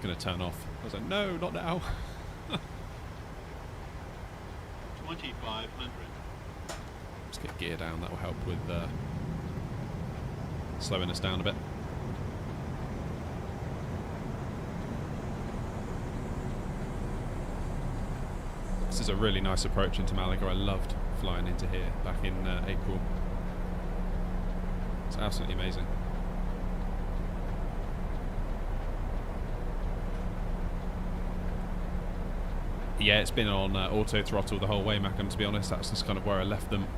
S1: to turn off. I was like, no, not now.
S5: 2500.
S1: Let's get gear down, that will help with slowing us down a bit. This is a really nice approach into Malaga. I loved flying into here back in April. It's absolutely amazing. Yeah, it's been on auto throttle the whole way, Macam, to be honest. That's just kind of where I left them.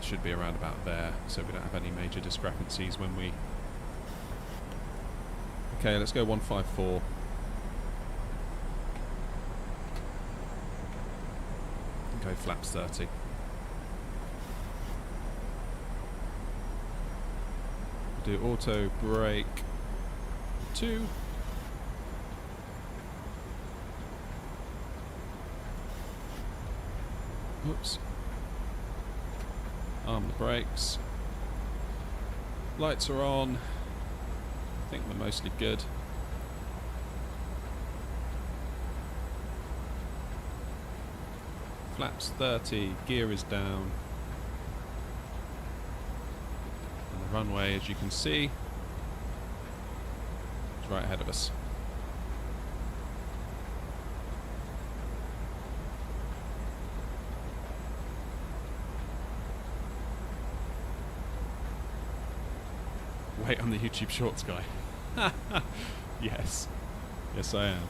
S1: Should be around about there, so we don't have any major discrepancies when we... Okay, let's go 154. Go flaps 30. Do auto brake 2. Oops. Arm the brakes. Lights are on. I think we're mostly good. Flaps 30, gear is down. And the runway, as you can see, is right ahead of us. Wait on the YouTube Shorts guy. Yes. Yes, I am.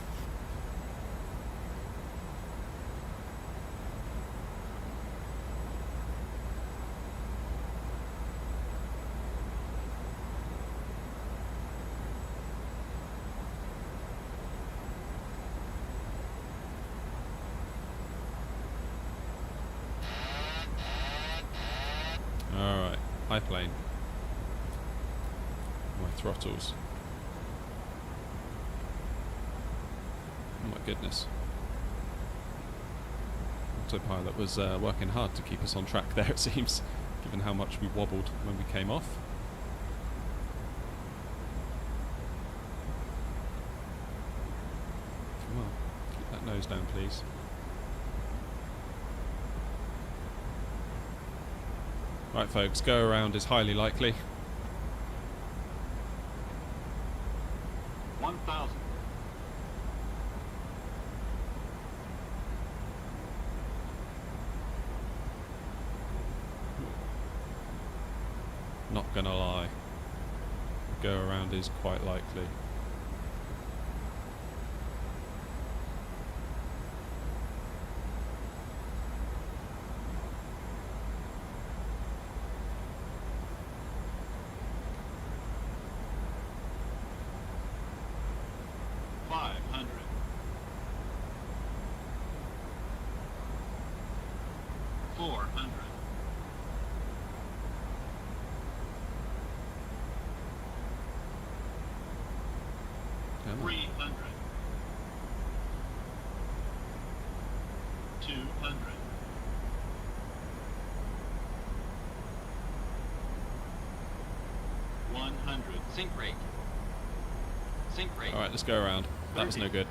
S1: Alright, high plane. My throttles. Oh my goodness. Autopilot was working hard to keep us on track there, it seems, given how much we wobbled when we came off. Come on, keep that nose down, please. Right, folks, go around is highly likely.
S5: 1,000.
S1: Not gonna lie. Go around is quite likely. Come on.
S5: 300. 200. 100. Sink rate. Sink rate.
S1: Alright, let's go around. That was no good.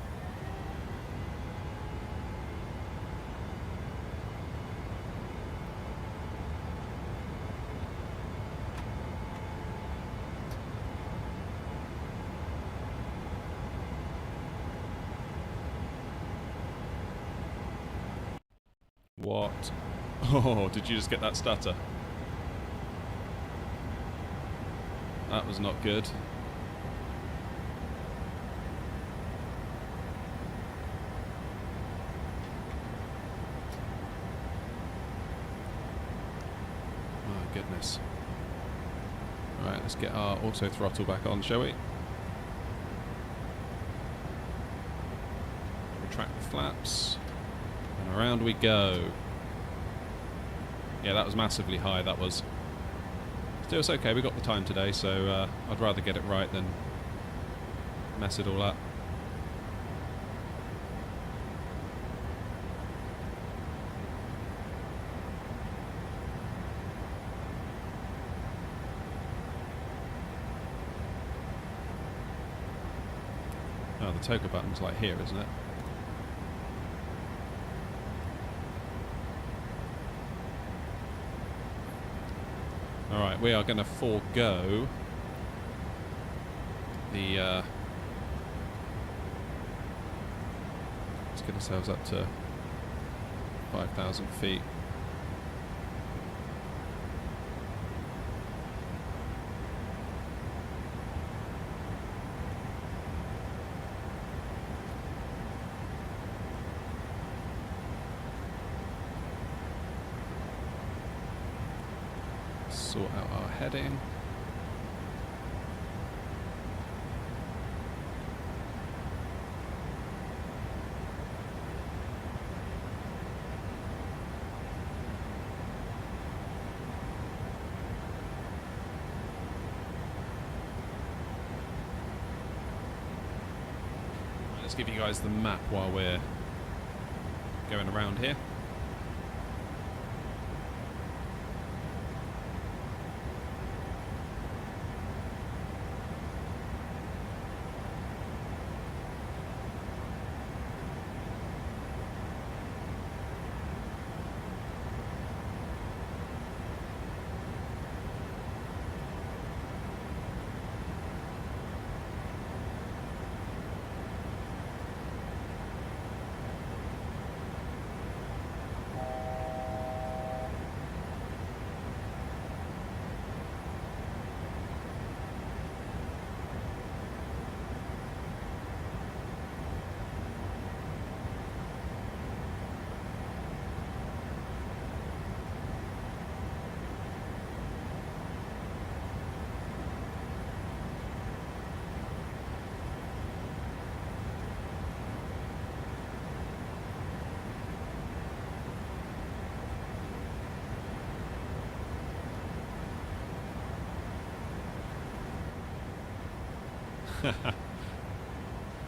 S1: What? Oh, did you just get that stutter? That was not good. Oh, goodness. Alright, let's get our auto throttle back on, shall we? Retract the flaps. And around we go. Yeah, that was massively high, that was. Still, it's okay, we got the time today, so I'd rather get it right than mess it all up. Oh, the toga button's like here, isn't it? Alright, we are going to forego the... let's get ourselves up to 5,000 feet. Sort out our heading. Let's give you guys the map while we're going around here.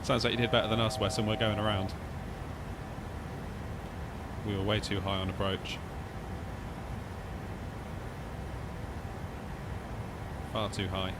S1: Sounds like you did better than us, Wes, and we're going around. We were way too high on approach. Far too high.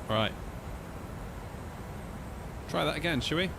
S1: Right. Try that again, shall we?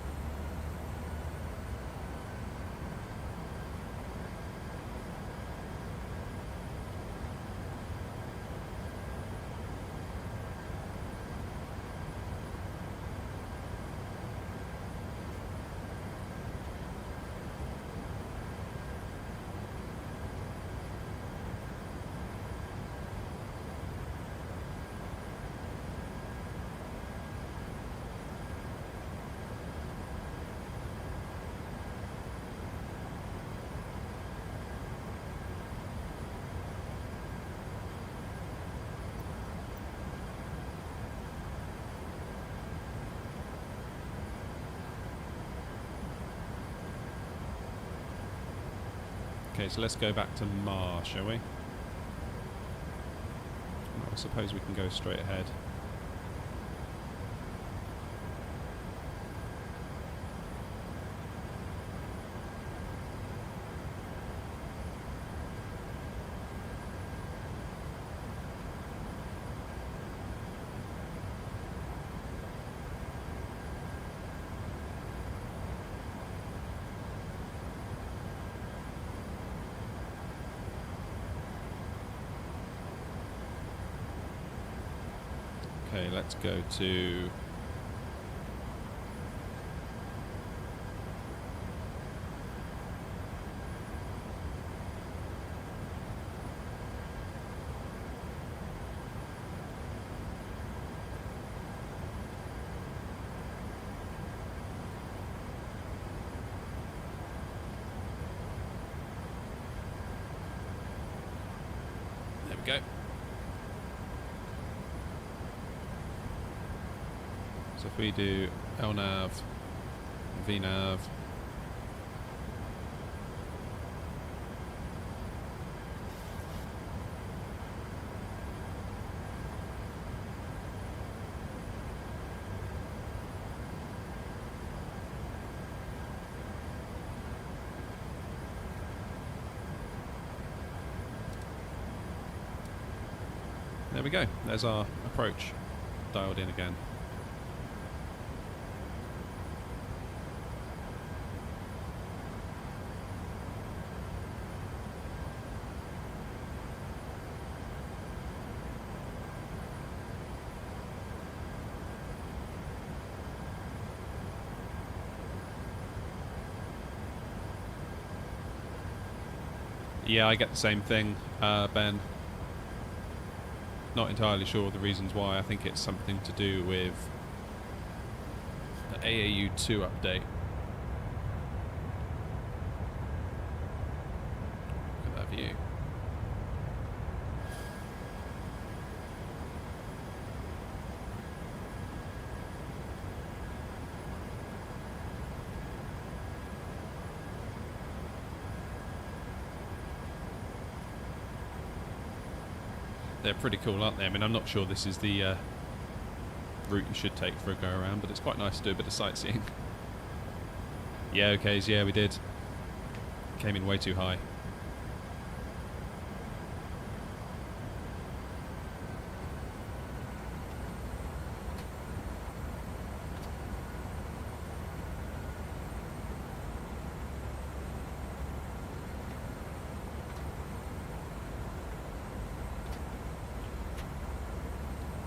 S1: Okay, so let's go back to Mar, shall we? I suppose we can go straight ahead. Okay, let's go to... There we go. So if we do LNAV, VNAV, there we go. There's our approach dialed in again. Yeah, I get the same thing, Ben. Not entirely sure of the reasons why. I think it's something to do with the AAU2 update. Look at that view. They're pretty cool, aren't they? I mean, I'm not sure this is the route you should take for a go around, but it's quite nice to do a bit of sightseeing. Yeah, okays, yeah, we did. Came in way too high.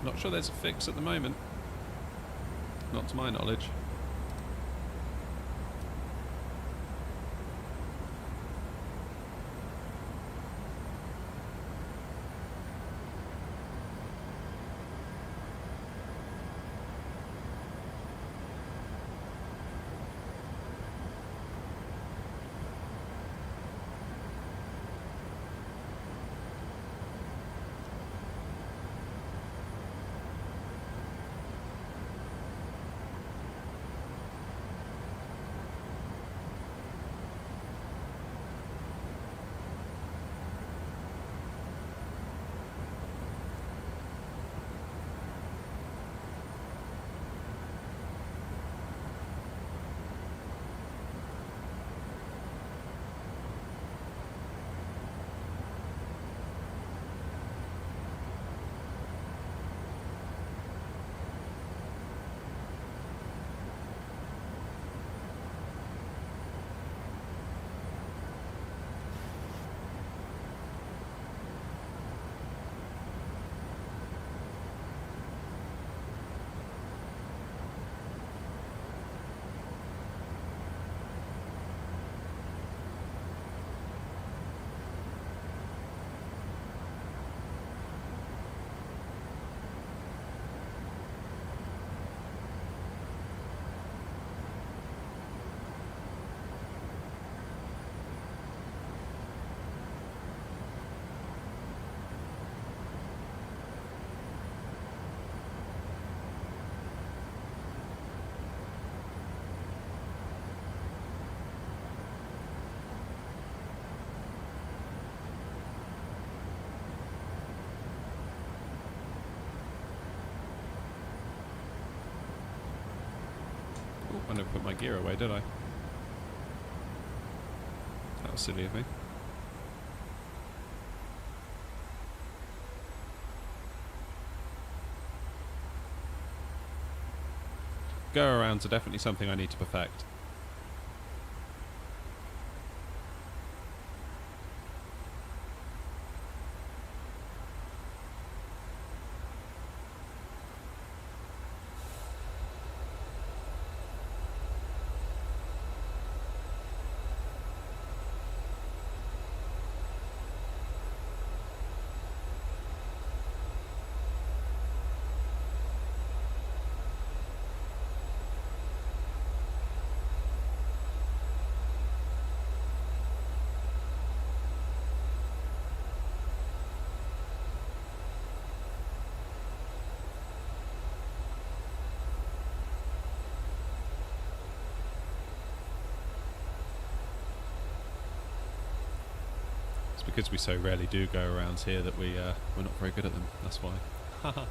S1: Not sure there's a fix at the moment. Not to my knowledge. I never put my gear away, did I? That was silly of me. Go-arounds are definitely something I need to perfect. Because we so rarely do go arounds here that we're not very good at them. That's why. Haha.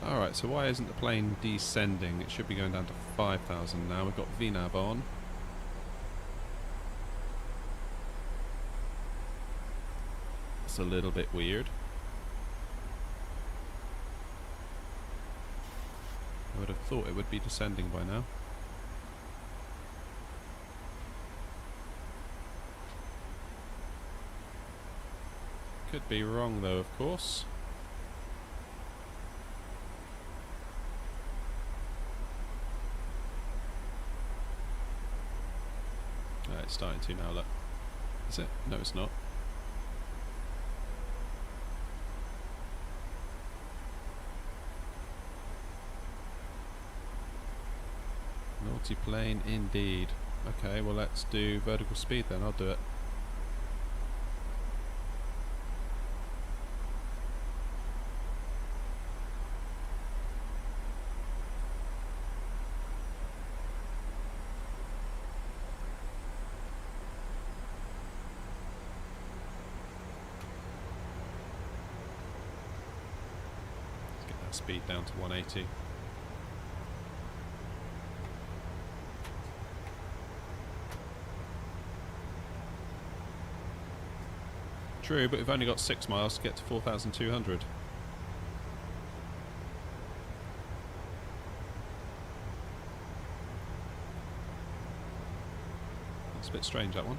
S1: Alright, so why isn't the plane descending? It should be going down to 5,000 now. We've got VNAV on. It's a little bit weird. I would have thought it would be descending by now. Could be wrong though, of course. It's starting to now, look. Is it? No, it's not. Naughty plane indeed. Okay, well let's do vertical speed then, I'll do it. Speed down to 180. True, but we've only got 6 miles to get to 4,200. That's a bit strange, that one.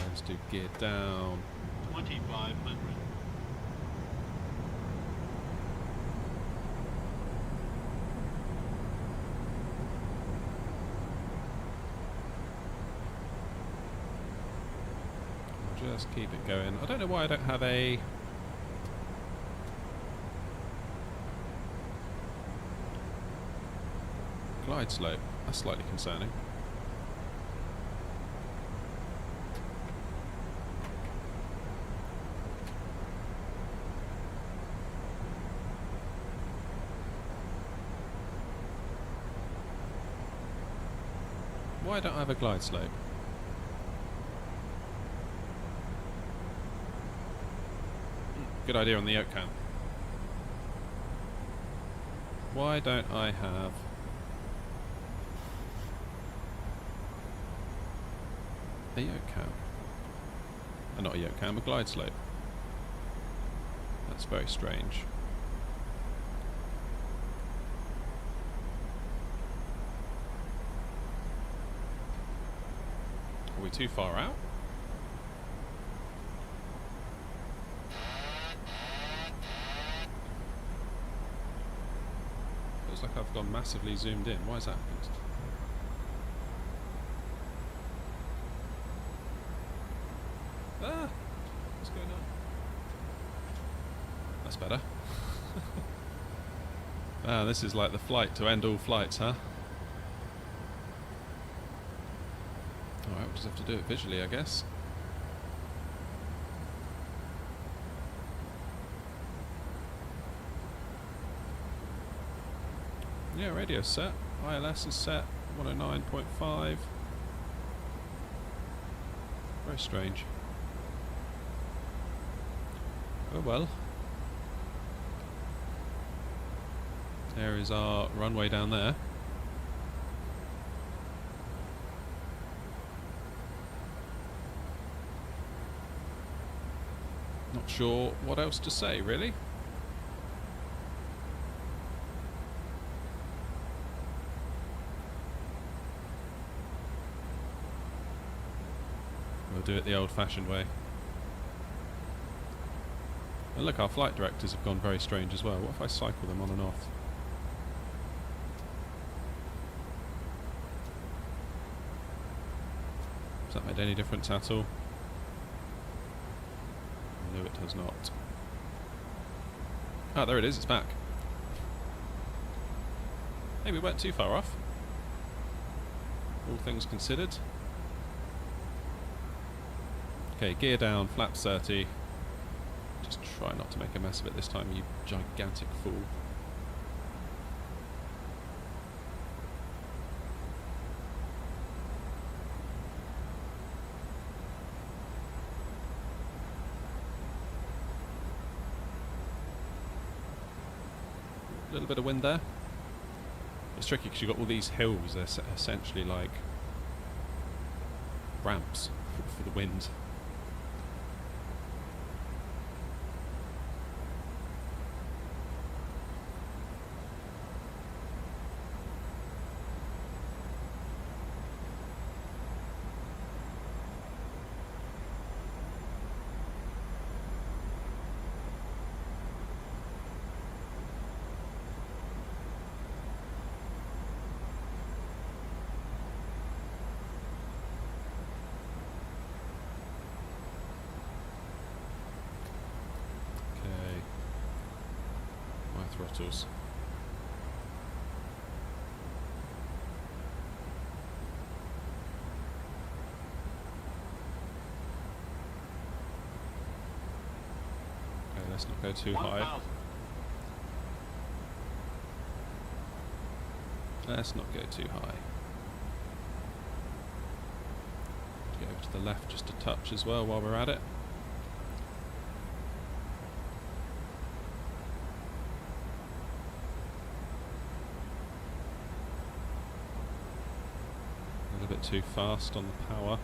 S1: Let's do gear down.
S5: 2,500.
S1: Just keep it going. I don't know why I don't have a glide slope. That's slightly concerning. Why don't I have a glide slope? Good idea on the yoke cam. Why don't I have a yoke cam? Not a yoke cam, a glide slope. That's very strange. Are we too far out? Feels like I've gone massively zoomed in. Why has that happened? Ah! What's going on? That's better. Ah, this is like the flight to end all flights, huh? Alright, we'll just have to do it visually, I guess. Yeah, radio's set. ILS is set. 109.5. Very strange. Oh well. There is our runway down there. Not sure what else to say, really. We'll do it the old-fashioned way. And look, our flight directors have gone very strange as well. What if I cycle them on and off? Has that made any difference at all? No, it has not. Ah, there it is, it's back. Hey, we weren't too far off. All things considered. Okay, gear down, flaps 30. Just try not to make a mess of it this time, you gigantic fool. A little bit of wind there. It's tricky because you've got all these hills, they're essentially like ramps for the wind. Throttles. Okay, let's not go too high. Let's not go too high. Get over to the left just a touch as well while we're at it. Bit too fast on the power.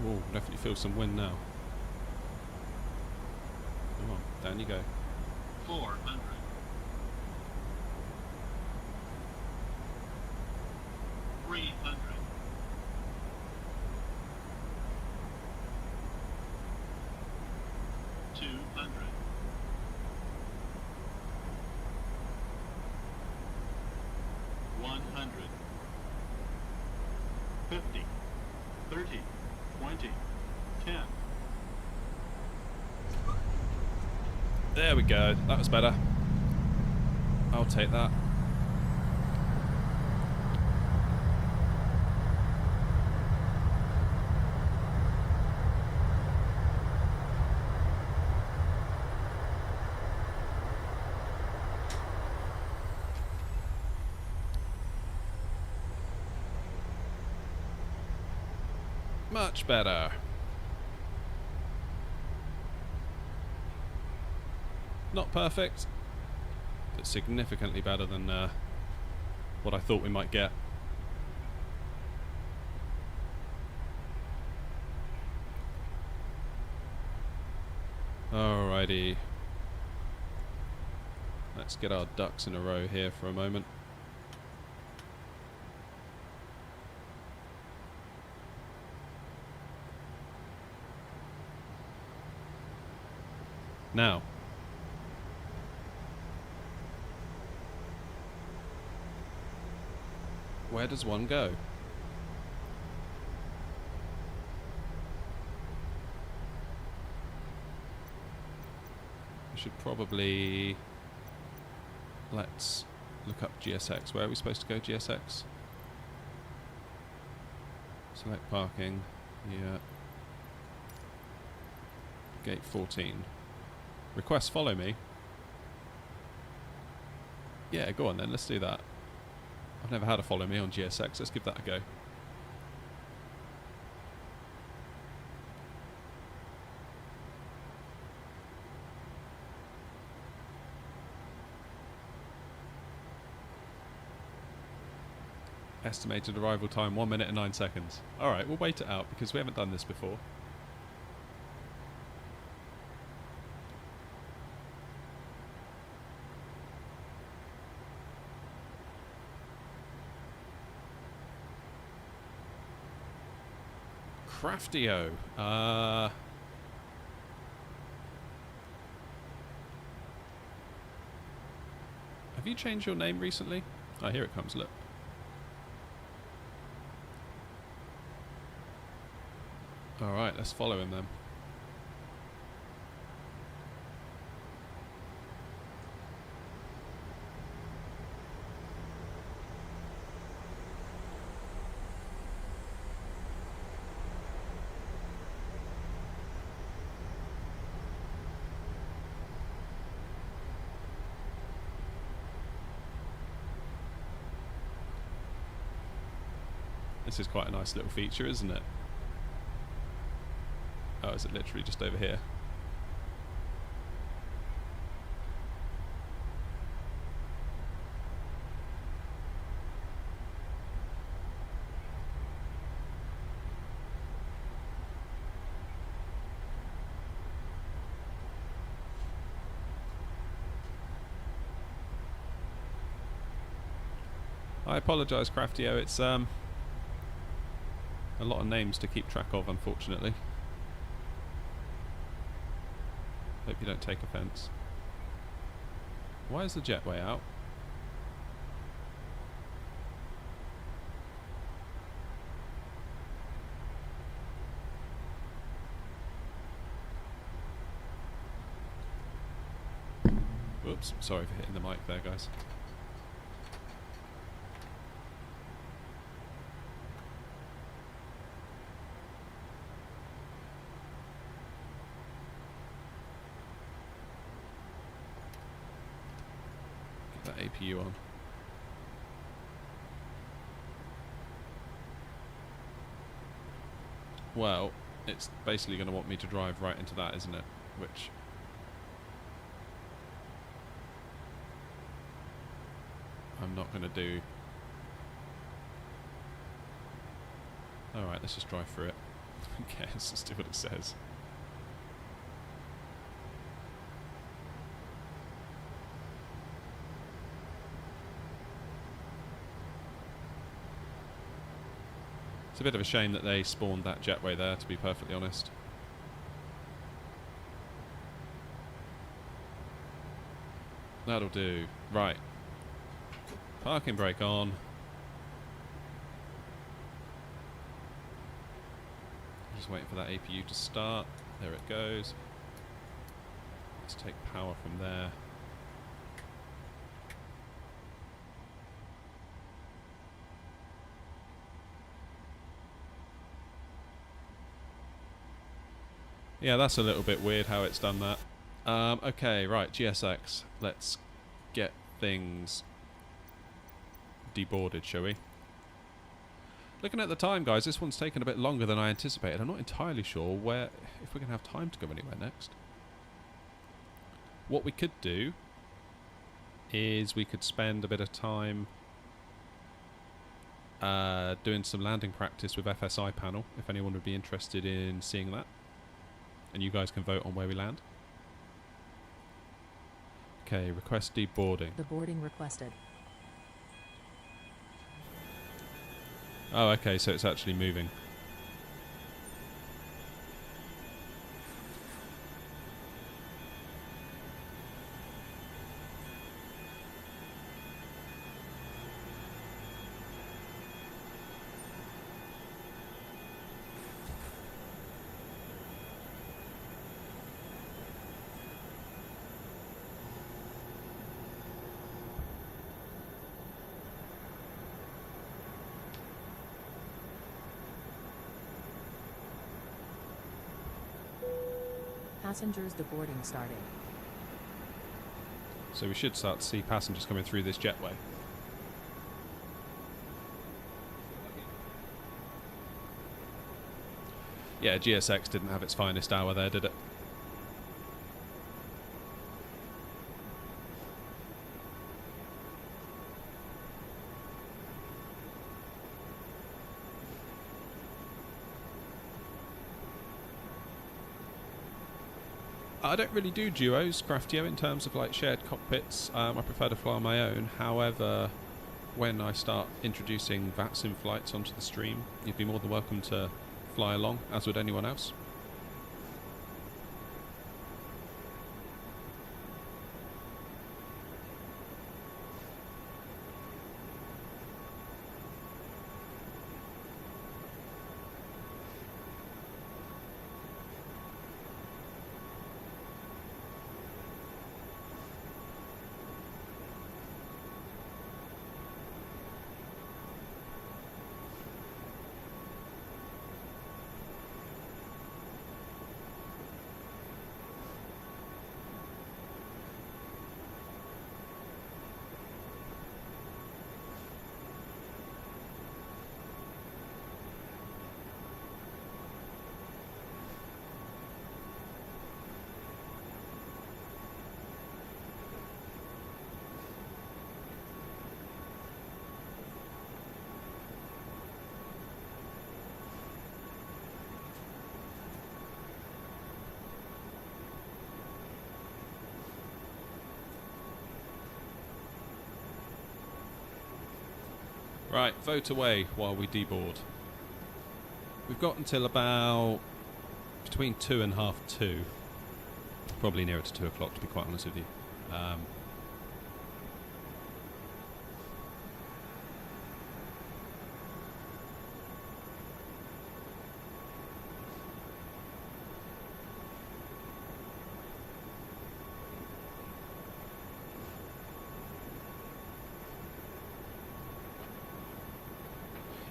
S1: Oh, definitely feel some wind now. Come on, down you go.
S5: 400. 300. 200. 100. 50. 30. 20. 10.
S1: There we go. That was better. I'll take that. Much better. Not perfect, but significantly better than what I thought we might get. Alrighty. Let's get our ducks in a row here for a moment. Now, where does one go? I should probably... Let's look up GSX. Where are we supposed to go, GSX? Select parking. Yeah. Gate 14. Request follow me. Yeah, go on then, let's do that. I've never had a follow me on GSX, let's give that a go. Estimated arrival time 1 minute and 9 seconds. Alright, we'll wait it out because we haven't done this before. Craftio. Have you changed your name recently? Oh, here it comes, look. Alright, let's follow him then. This is quite a nice little feature, isn't it? Oh, is it literally just over here? I apologise, Craftio. It's a lot of names to keep track of, unfortunately. Hope you don't take offence. Why is the jetway out? Whoops, sorry for hitting the mic there, guys. APU on. Well, it's basically going to want me to drive right into that, isn't it? Which I'm not going to do. Alright, let's just drive through it. Okay, let's just do what it says. It's a bit of a shame that they spawned that jetway there, to be perfectly honest. That'll do. Right. Parking brake on. Just waiting for that APU to start. There it goes. Let's take power from there. Yeah, that's a little bit weird how it's done that. Okay, right, GSX. Let's get things deboarded, shall we? Looking at the time, guys, this one's taken a bit longer than I anticipated. I'm not entirely sure if we're going to have time to go anywhere next. What we could do is we could spend a bit of time doing some landing practice with FSI panel, if anyone would be interested in seeing that. And you guys can vote on where we land. Okay, request deboarding.
S2: The boarding requested.
S1: Oh, okay, so it's actually moving.
S2: Passengers deboarding starting.
S1: So we should start to see passengers coming through this jetway. Yeah, GSX didn't have its finest hour there, did it? I don't really do duos, Craftio, in terms of like shared cockpits. I prefer to fly on my own. However, when I start introducing VATSIM flights onto the stream, you'd be more than welcome to fly along, as would anyone else. Right, vote away while we deboard. We've got until about between 2 and half 2. Probably nearer to 2 o'clock, to be quite honest with you.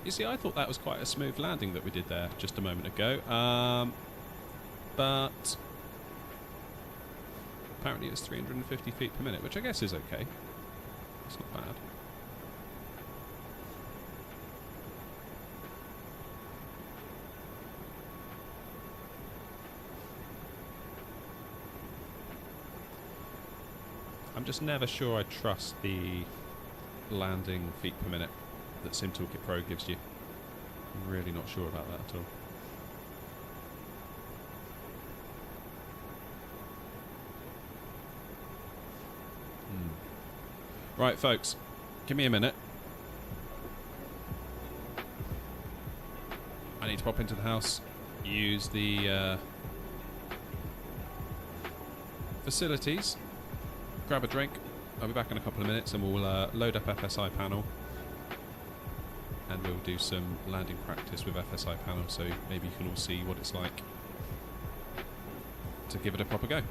S1: You see, I thought that was quite a smooth landing that we did there just a moment ago, but apparently it's 350 feet per minute, which I guess is okay. It's not bad. I'm just never sure I trust the landing feet per minute that SimToolkit Pro gives you. I'm really not sure about that at all. Right, folks, give me a minute. I need to pop into the house, use the facilities, grab a drink. I'll be back in a couple of minutes and we'll load up FSI panel. And we'll do some landing practice with FSI panel, so maybe you can all see what it's like to give it a proper go.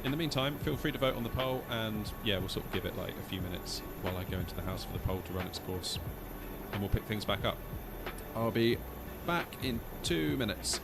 S1: In the meantime, feel free to vote on the poll, and yeah, we'll sort of give it like a few minutes while I go into the house for the poll to run its course, and we'll pick things back up. I'll be back in 2 minutes.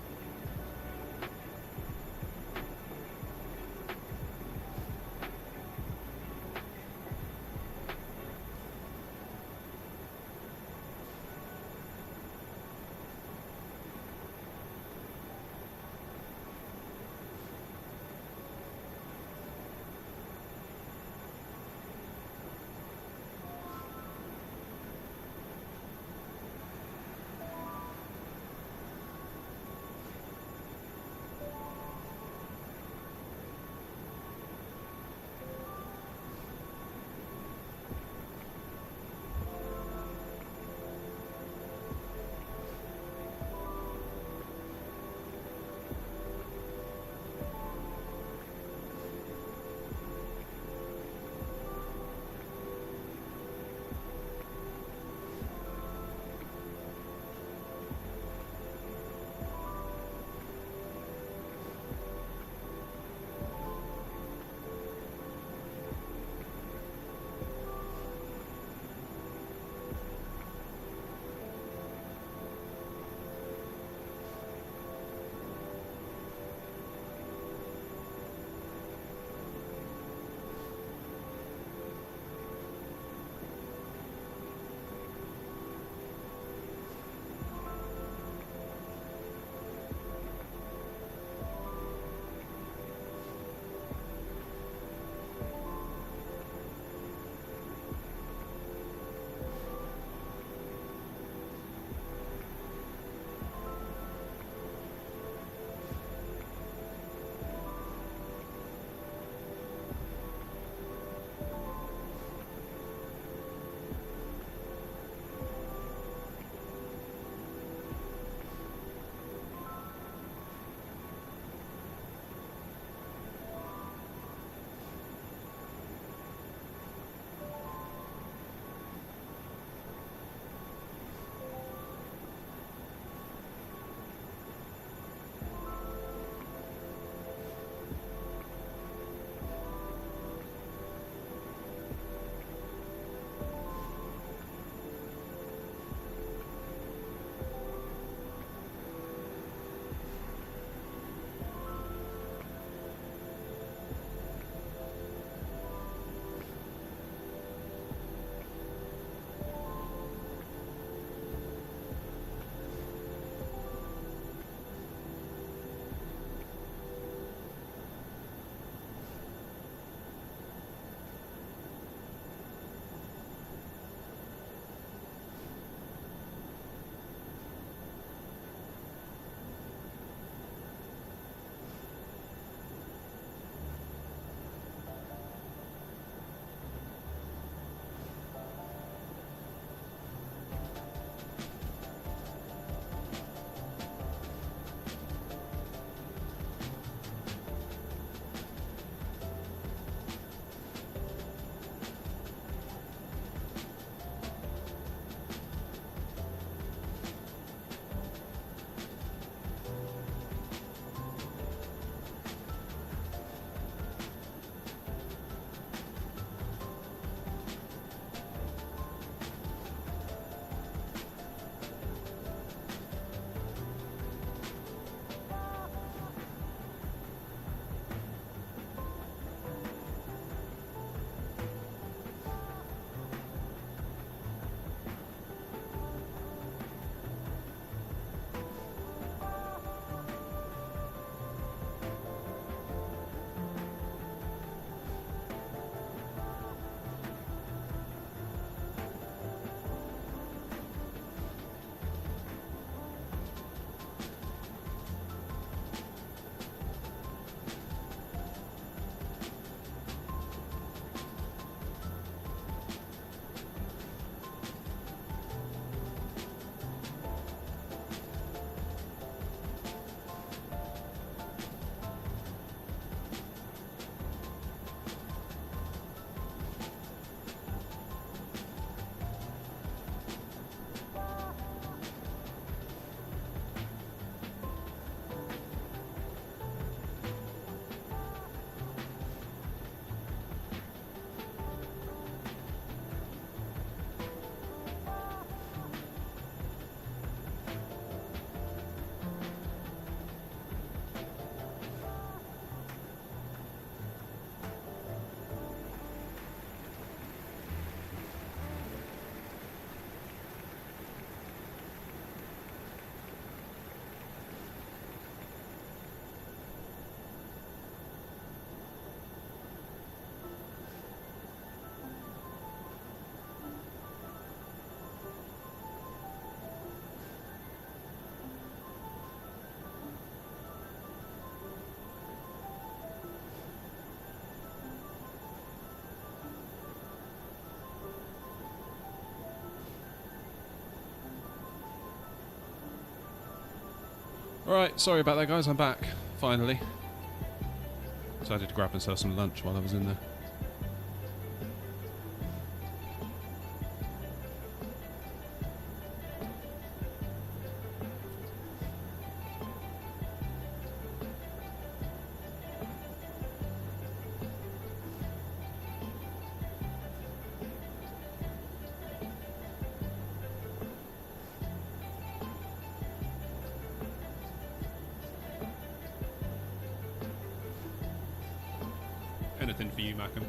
S1: Alright, sorry about that, guys. I'm back, finally. Decided to grab myself some lunch while I was in there. Anything for you, Macam?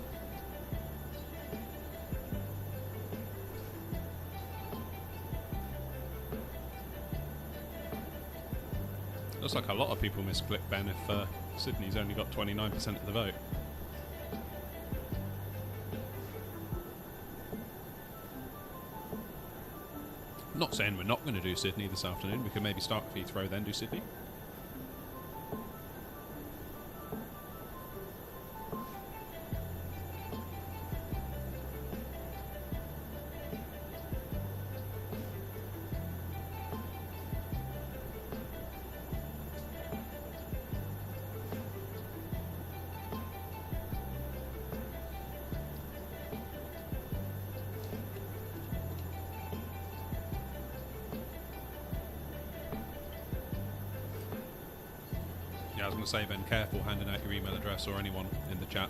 S1: Looks like a lot of people misclick, Ben, if Sydney's only got 29% of the vote. I'm not saying we're not going to do Sydney this afternoon. We could maybe start with Heathrow, then do Sydney. I was going to say, Ben, careful handing out your email address or anyone in the chat.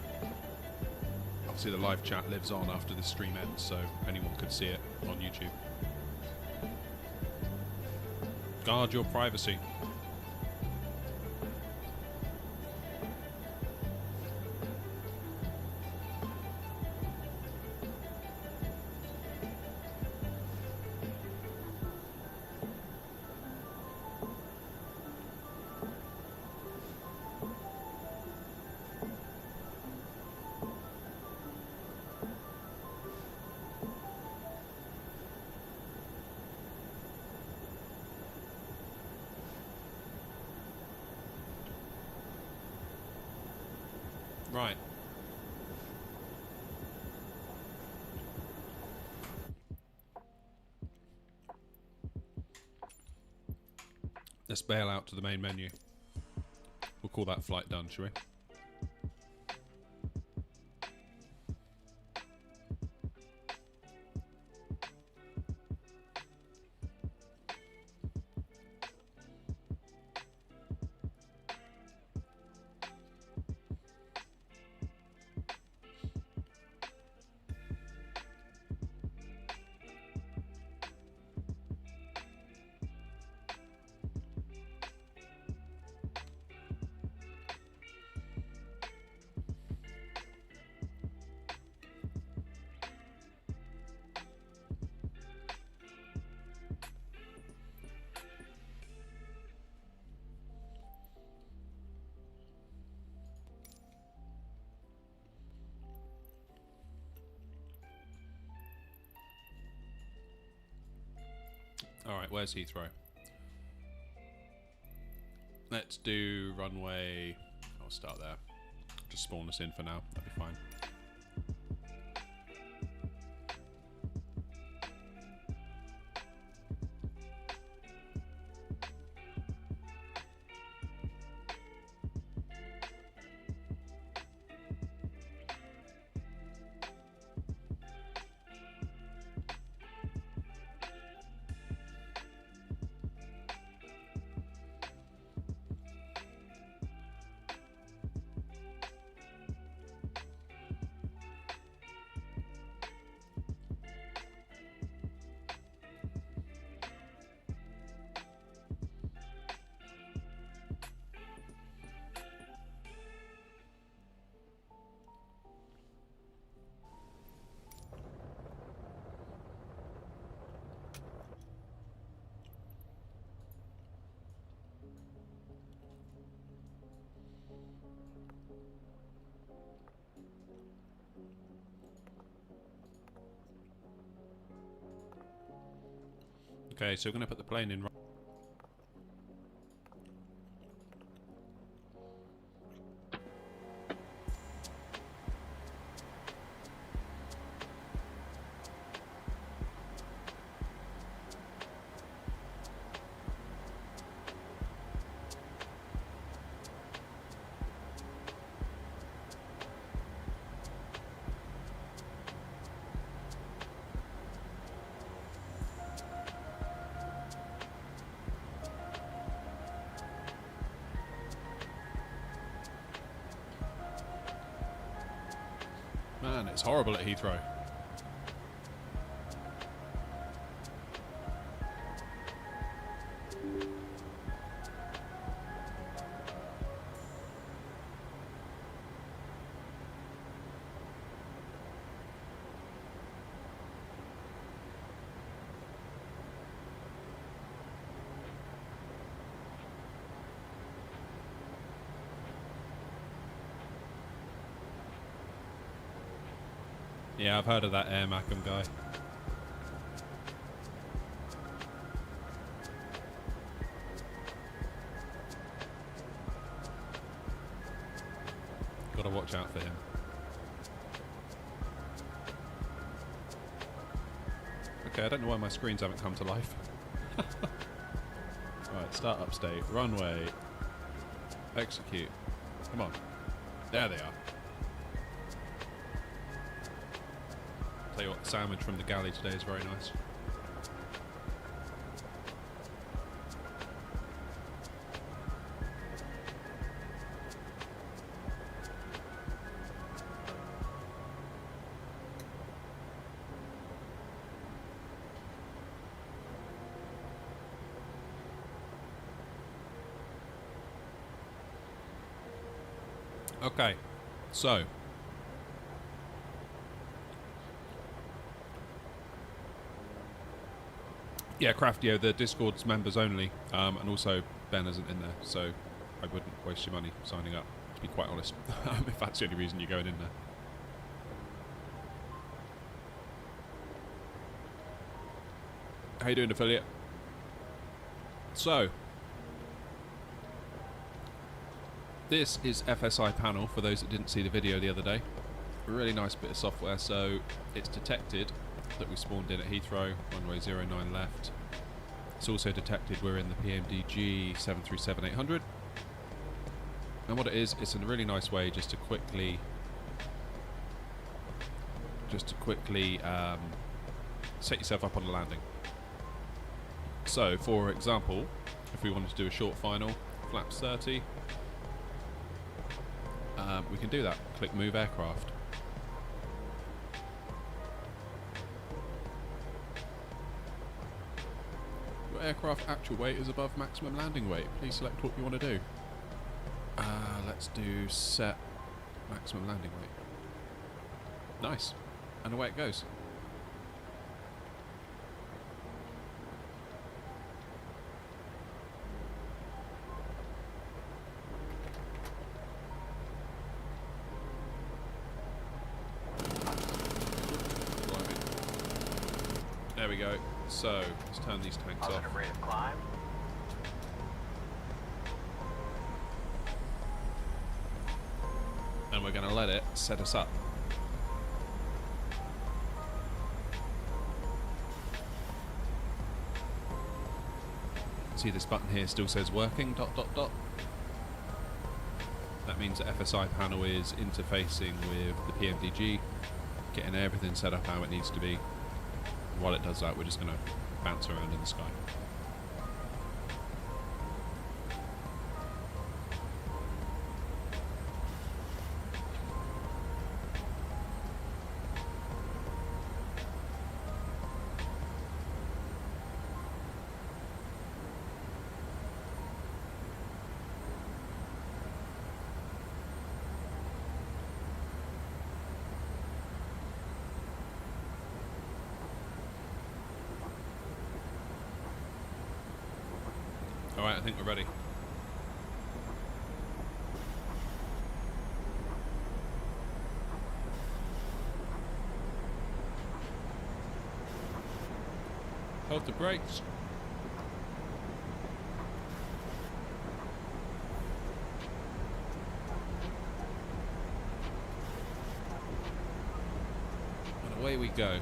S1: Obviously the live chat lives on after the stream ends, so anyone could see it on YouTube. Guard your privacy. Right. Let's bail out to the main menu. We'll call that flight done, shall we? Alright, where's Heathrow? Let's do runway... I'll start there. Just spawn us in for now, that'll be fine. Okay, so we're going to put the plane in. Man, it's horrible at Heathrow. Yeah, I've heard of that Air Macam guy. Gotta watch out for him. Okay, I don't know why my screens haven't come to life. Right, start up state, runway, execute. Come on. There they are. Tell you what, the sandwich from the galley today is very nice. Okay, so yeah, Craftio, the Discord's members only, and also Ben isn't in there, so I wouldn't waste your money signing up, to be quite honest, if that's the only reason you're going in there. How you doing, affiliate? So, this is FSI panel, for those that didn't see the video the other day. A really nice bit of software, so it's detected that we spawned in at Heathrow, runway 09 left. It's also detected we're in the PMDG 737-800. And what it is, it's a really nice way just to quickly set yourself up on a landing. So, for example, if we wanted to do a short final, flaps 30, we can do that. Click Move Aircraft. Your aircraft actual weight is above maximum landing weight. Please select what you want to do. Let's do set maximum landing weight. Nice. And away it goes. There we go. So, let's turn these tanks off.
S4: Positive rate of climb.
S1: And we're going to let it set us up. See this button here still says working, ... That means the FSI panel is interfacing with the PMDG, getting everything set up how it needs to be. While it does that, we're just going to bounce around in the sky. Alright, I think we're ready. Hold the brakes. And away we go.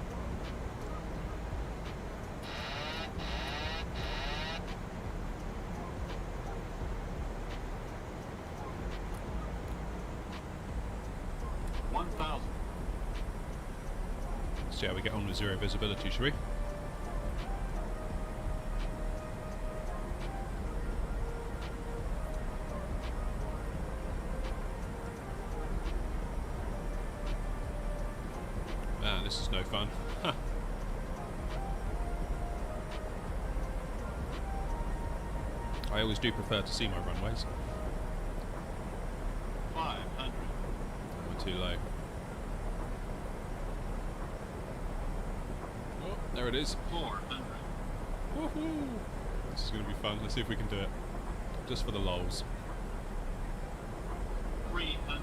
S1: See how we get on with zero visibility, shall we? this is no fun. I always do prefer to see my runways.
S5: 500.
S1: We're too low. Oh, there it is.
S5: 400.
S1: Woohoo! This is going to be fun. Let's see if we can do it. Just for the lols.
S5: 300.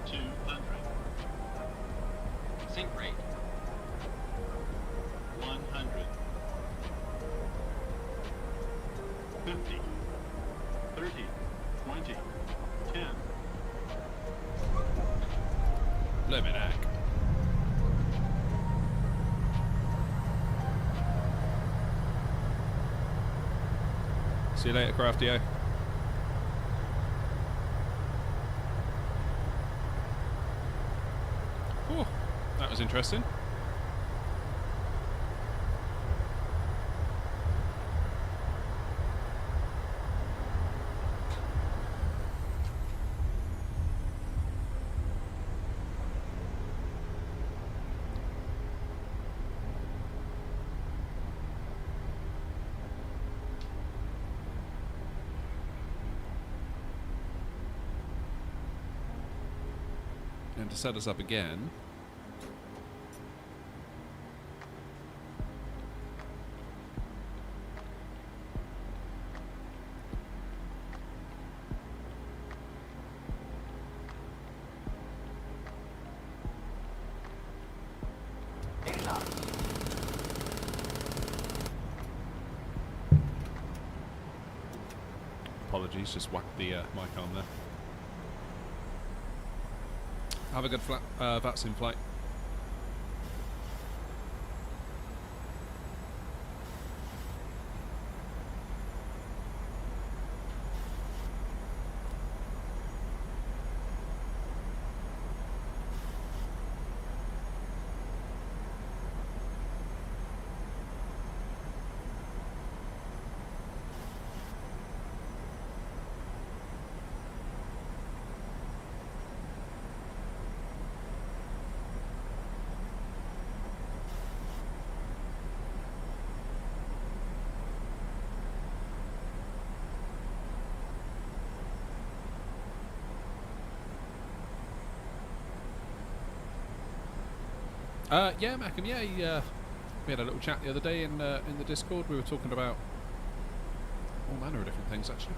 S5: 200.
S6: Sync rate.
S5: 100. 50. 30. 20. 10.
S1: Blimmin' heck. See you later, Craftio. Oh, that was interesting. And to set us up again, apologies, just whacked the mic on there. Have a good VATS in flight. Yeah, Macam, yeah, we had a little chat the other day in the Discord. We were talking about all manner of different things, actually.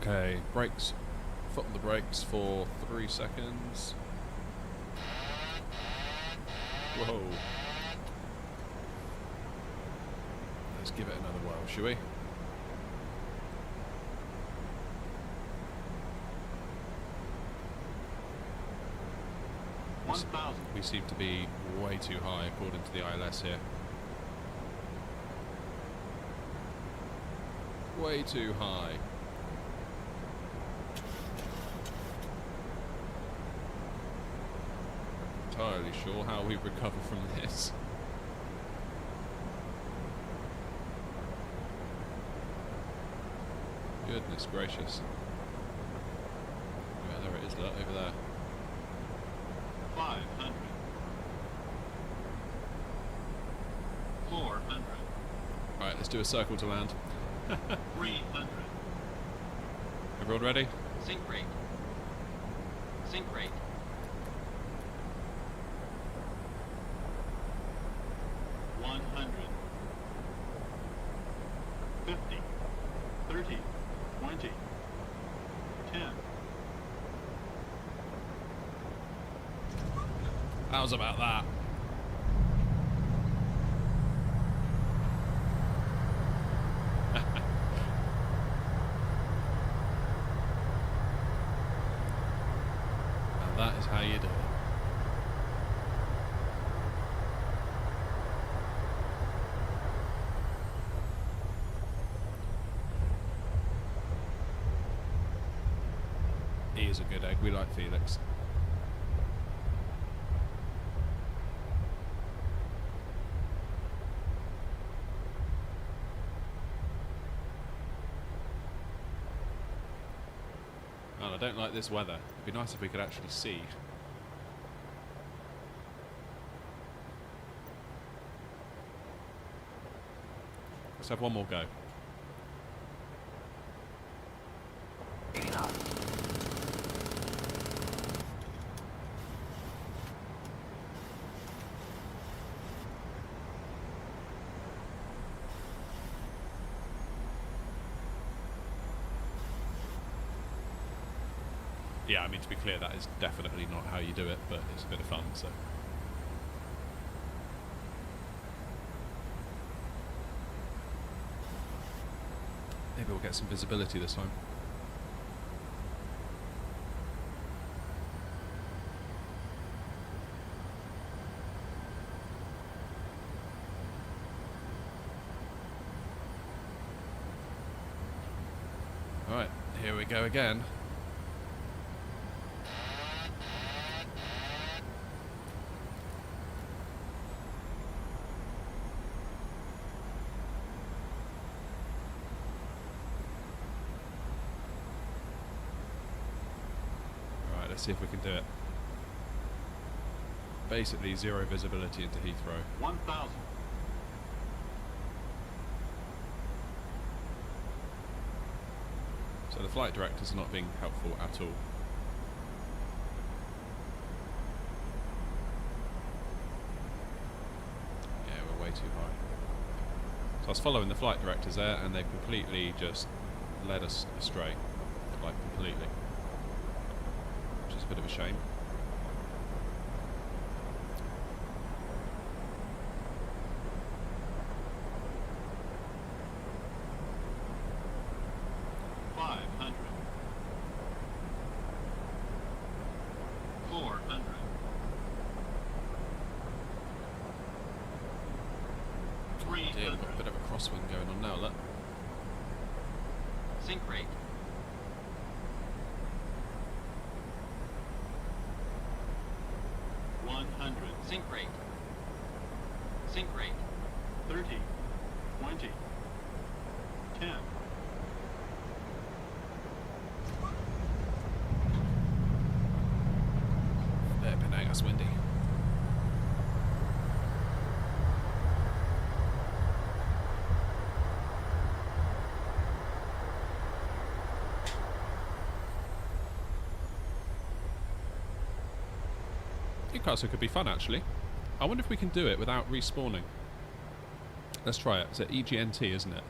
S1: Okay, brakes. Foot on the brakes for 3 seconds. Whoa. Let's give it another whirl, shall we? We seem to be way too high according to the ILS here. Way too high. Entirely sure how we recover from this. Goodness gracious. Yeah, there it is, look, over there.
S5: 500. 400.
S1: Alright, let's do a circle to land.
S5: 300.
S1: Everyone ready?
S6: Sync rate. Sync rate.
S5: 100. 50. 30. 20. 10.
S1: How's about that? And that is how you do it. He is a good egg. We like Felix. I don't like this weather. It'd be nice if we could actually see. Let's have one more go. Yeah, I mean, to be clear, that is definitely not how you do it, but it's a bit of fun, so. Maybe we'll get some visibility this time. Alright, here we go again. Let's see if we can do it. Basically, zero visibility into Heathrow.
S5: 1,000.
S1: So the flight directors are not being helpful at all. Yeah, we're way too high. So I was following the flight directors there, and they've completely just led us astray. Like, completely. Which is a bit of a shame. Yeah, we've got a bit of a crosswind going on now, look.
S6: Sync rate. Sync rate. Sync rate.
S5: 30, 20, 10.
S1: There, Penang, windy. Newcastle could be fun, actually. I wonder if we can do it without respawning. Let's try it. It's at EGNT, isn't it?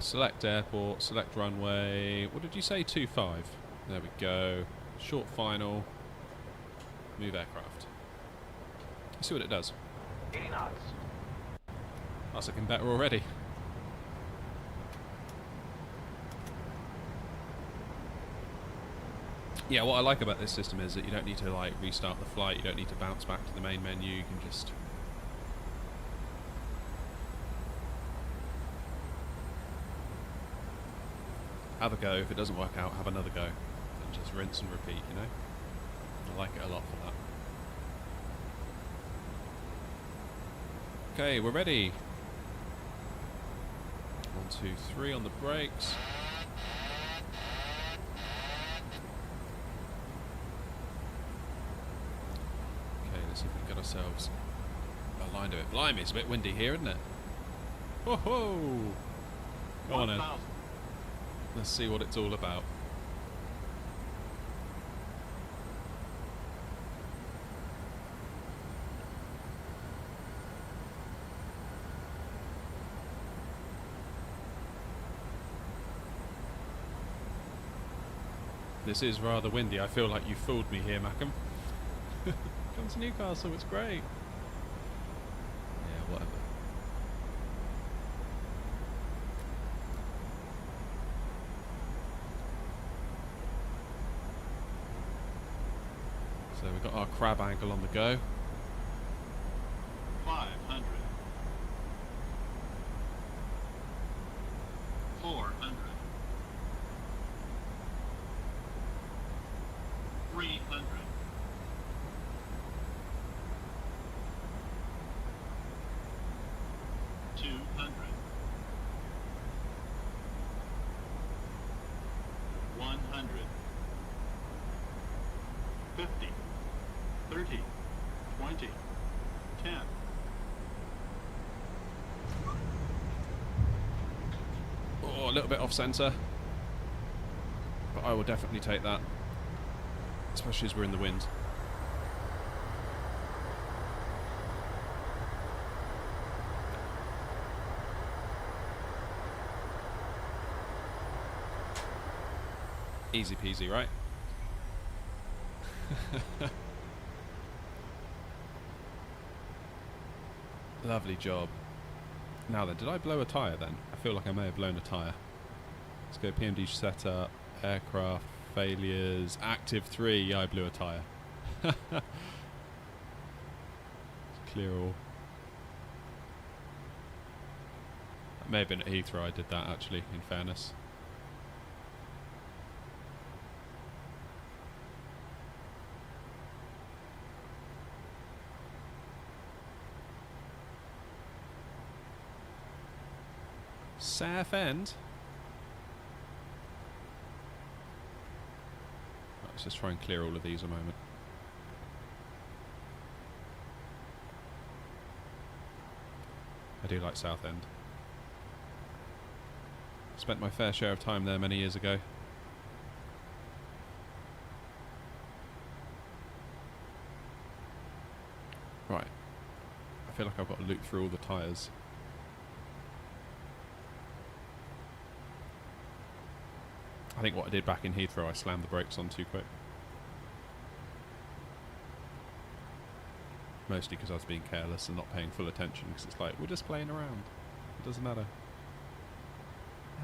S1: Select airport, select runway. What did you say? 25. There we go. Short final. Move aircraft. Let's see what it does.
S4: 80 knots.
S1: That's looking better already. Yeah, what I like about this system is that you don't need to like restart the flight, you don't need to bounce back to the main menu, you can just have a go. If it doesn't work out, have another go. And just rinse and repeat, you know? I like it a lot for that. Okay, we're ready. 1, 2, 3 on the brakes. See if we can get ourselves aligned to it. Blimey, it's a bit windy here, isn't it? Whoa, whoa! Go on in. Let's see what it's all about. This is rather windy. I feel like you fooled me here, Mackham. Come to Newcastle, it's great. Yeah, whatever. So we've got our crab angle on the go.
S5: 500. 400. 300. 200. 50, 30, 20, 10.
S1: Oh, a little bit off centre. But I will definitely take that. Especially as we're in the wind. Easy peasy, right? Lovely job. Now then, did I blow a tyre then? I feel like I may have blown a tyre. Let's go PMD setup, aircraft, failures, active 3. Yeah, I blew a tyre. Clear all. That may have been at Heathrow I did that actually, in fairness. Southend. Right, let's just try and clear all of these a moment. I do like Southend. Spent my fair share of time there many years ago. Right. I feel like I've got to loop through all the tyres. I think what I did back in Heathrow, I slammed the brakes on too quick. Mostly because I was being careless and not paying full attention, because it's like, we're just playing around. It doesn't matter.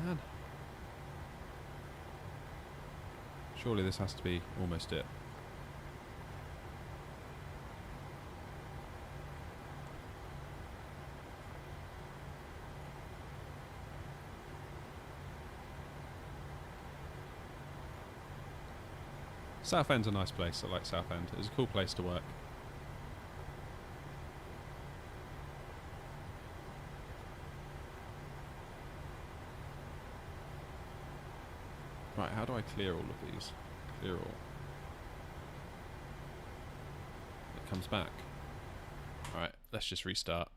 S1: Man. Surely this has to be almost it. Southend's a nice place. I like Southend. It's a cool place to work. Right, how do I clear all of these? Clear all. It comes back. Alright, let's just restart.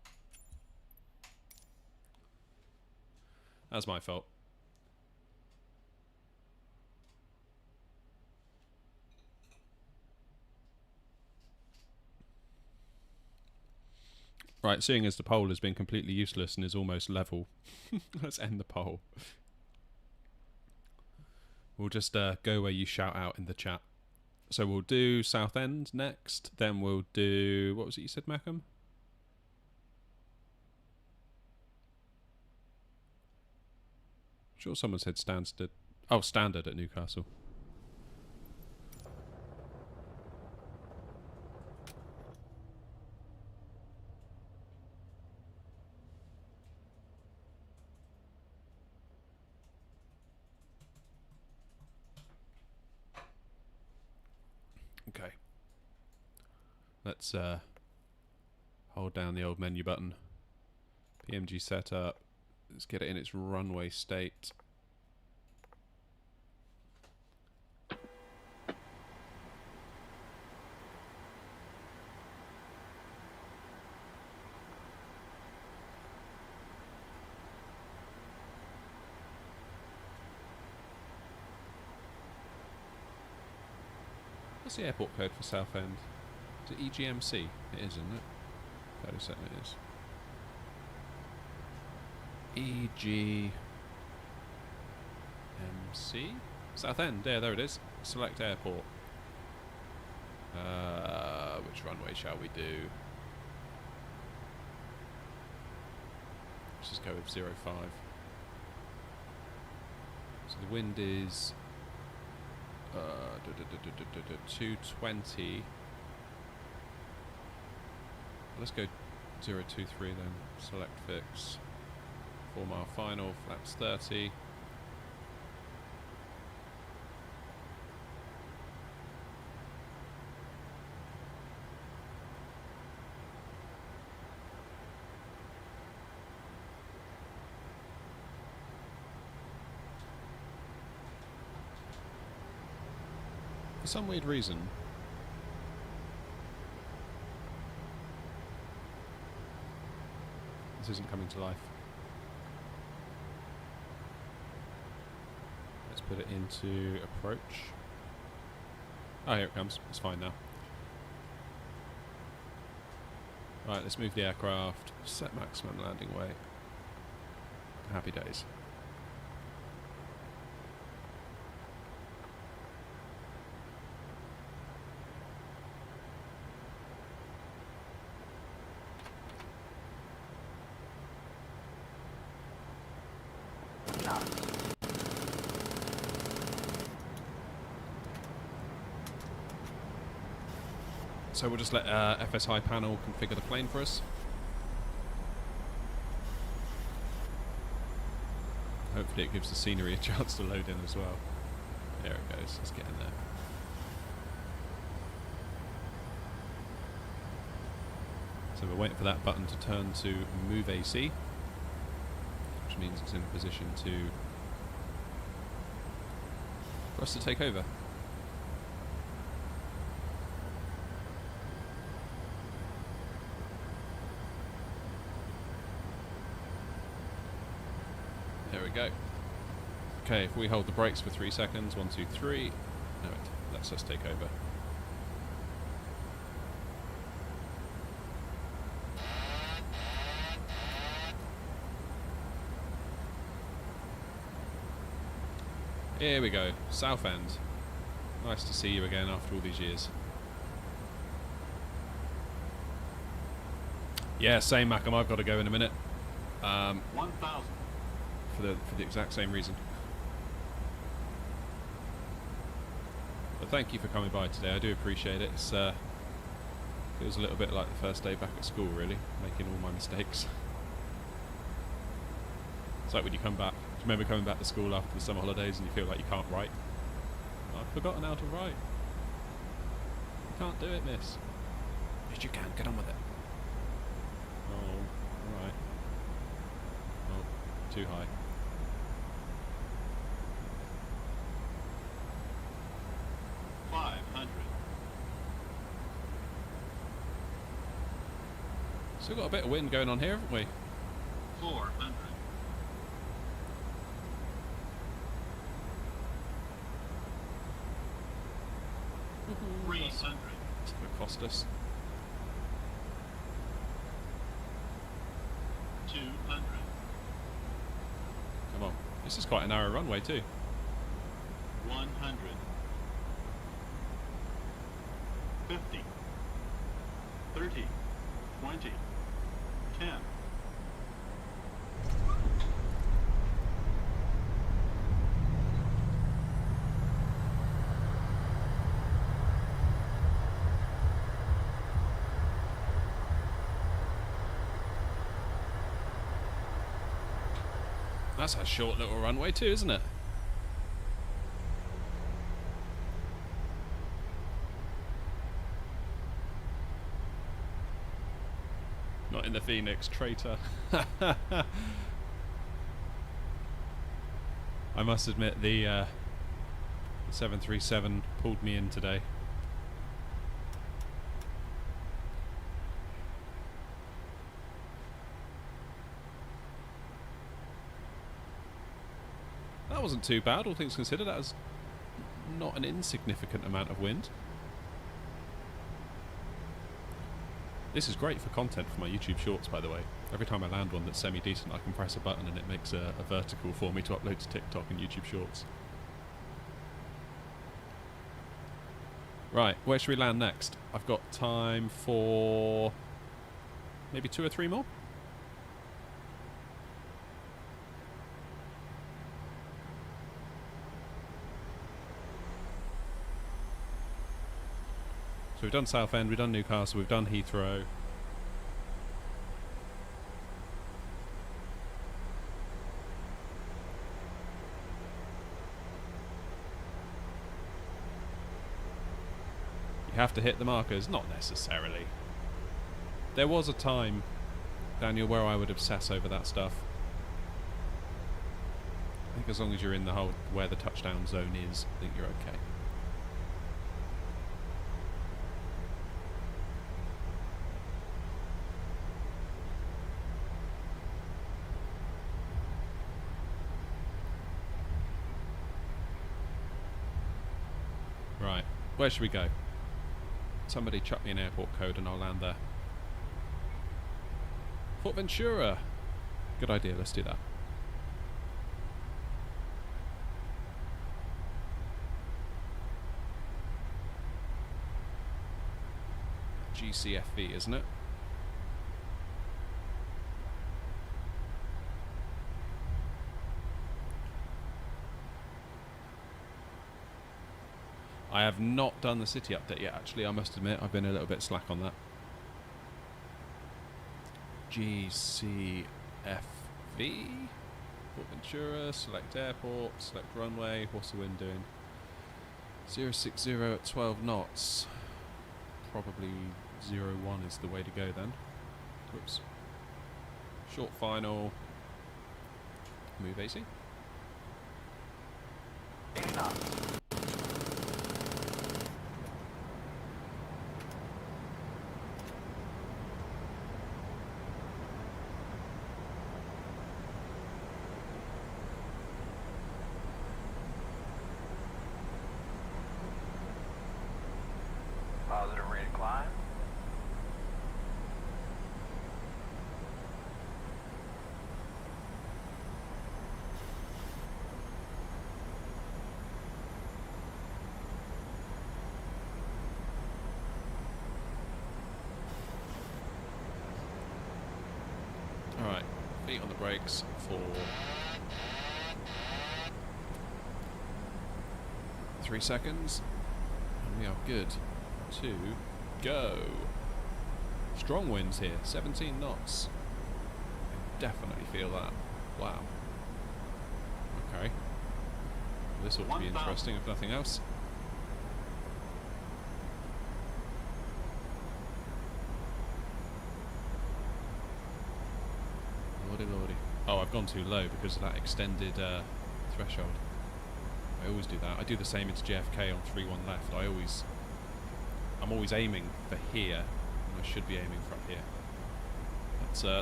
S1: That's my fault. Right, seeing as the poll has been completely useless and is almost level, let's end the poll. We'll just go where you shout out in the chat. So we'll do Southend next, then we'll do... What was it you said, Mackham? Sure someone said Stansted. Oh, Standard at Newcastle. Okay. Let's hold down the old menu button. PMG setup. Let's get it in its runway state. What's the airport code for Southend? Is it EGMC? It is, isn't it? Fairly certain it is. EGMC? Southend, there it is. Select airport. Which runway shall we do? Let's just go with 05. So the wind is 220. Let's go 023 then. Select fix. 4 mile final, flaps 30. For some weird reason, This isn't coming to life. Let's put it into approach. Oh, here it comes. It's fine now. Right, let's move the aircraft. Set maximum landing weight. Happy days. So we'll just let FSI panel configure the plane for us. Hopefully it gives the scenery a chance to load in as well. There it goes, let's get in there. So we're waiting for that button to turn to move AC, which means it's in a position for us to take over. There we go. Okay, if we hold the brakes for 3 seconds, 1, 2, 3, no, it lets us take over. Here we go, Southend. Nice to see you again after all these years. Yeah, same, Macam. I've got to go in a minute.
S5: 1,000.
S1: For the exact same reason. But thank you for coming by today. I do appreciate it. It's feels a little bit like the first day back at school, really, making all my mistakes. It's like when you come back. Do you remember coming back to school after the summer holidays and you feel like you can't write? I've forgotten how to write. You can't do it, miss. Yes, you can. Get on with it. Oh, alright. Oh, too high. Still got a bit of wind going on here, haven't we?
S5: 400.
S1: It's going to cost us.
S5: 200.
S1: Come on. This is quite a narrow runway too.
S5: 100. 50. 30. 20. 10.
S1: That's a short little runway too, isn't it? Not in the Phoenix, traitor. I must admit the 737 pulled me in today. That wasn't too bad, all things considered. That was not an insignificant amount of wind. This is great for content for my YouTube shorts, by the way. Every time I land one that's semi-decent, I can press a button and it makes a vertical for me to upload to TikTok and YouTube shorts. Right, where should we land next? I've got time for maybe 2 or 3 more. So we've done Southend, we've done Newcastle, we've done Heathrow. You have to hit the markers? Not necessarily. There was a time, Daniel, where I would obsess over that stuff. I think as long as you're in the whole where the touchdown zone is, I think you're okay. Where should we go? Somebody chuck me an airport code and I'll land there. Fort Ventura. Good idea, let's do that. GCFV, isn't it? I have not done the city update yet, actually. I must admit, I've been a little bit slack on that. GCFV. Fort Ventura, select airport, select runway. What's the wind doing? 060 at 12 knots. Probably 01 is the way to go then. Whoops. Short final. Move AC.
S4: 8 knots. Positive rate of climb.
S1: Alright, feet on the brakes for 3 seconds. And we are good to go. Strong winds here, 17 knots. I definitely feel that. Wow. Okay. This ought to be interesting if nothing else. Lordy lordy. Oh, I've gone too low because of that extended threshold. I always do that. I do the same into JFK on 3-1 left. I'm always aiming for here, and I should be aiming for up here.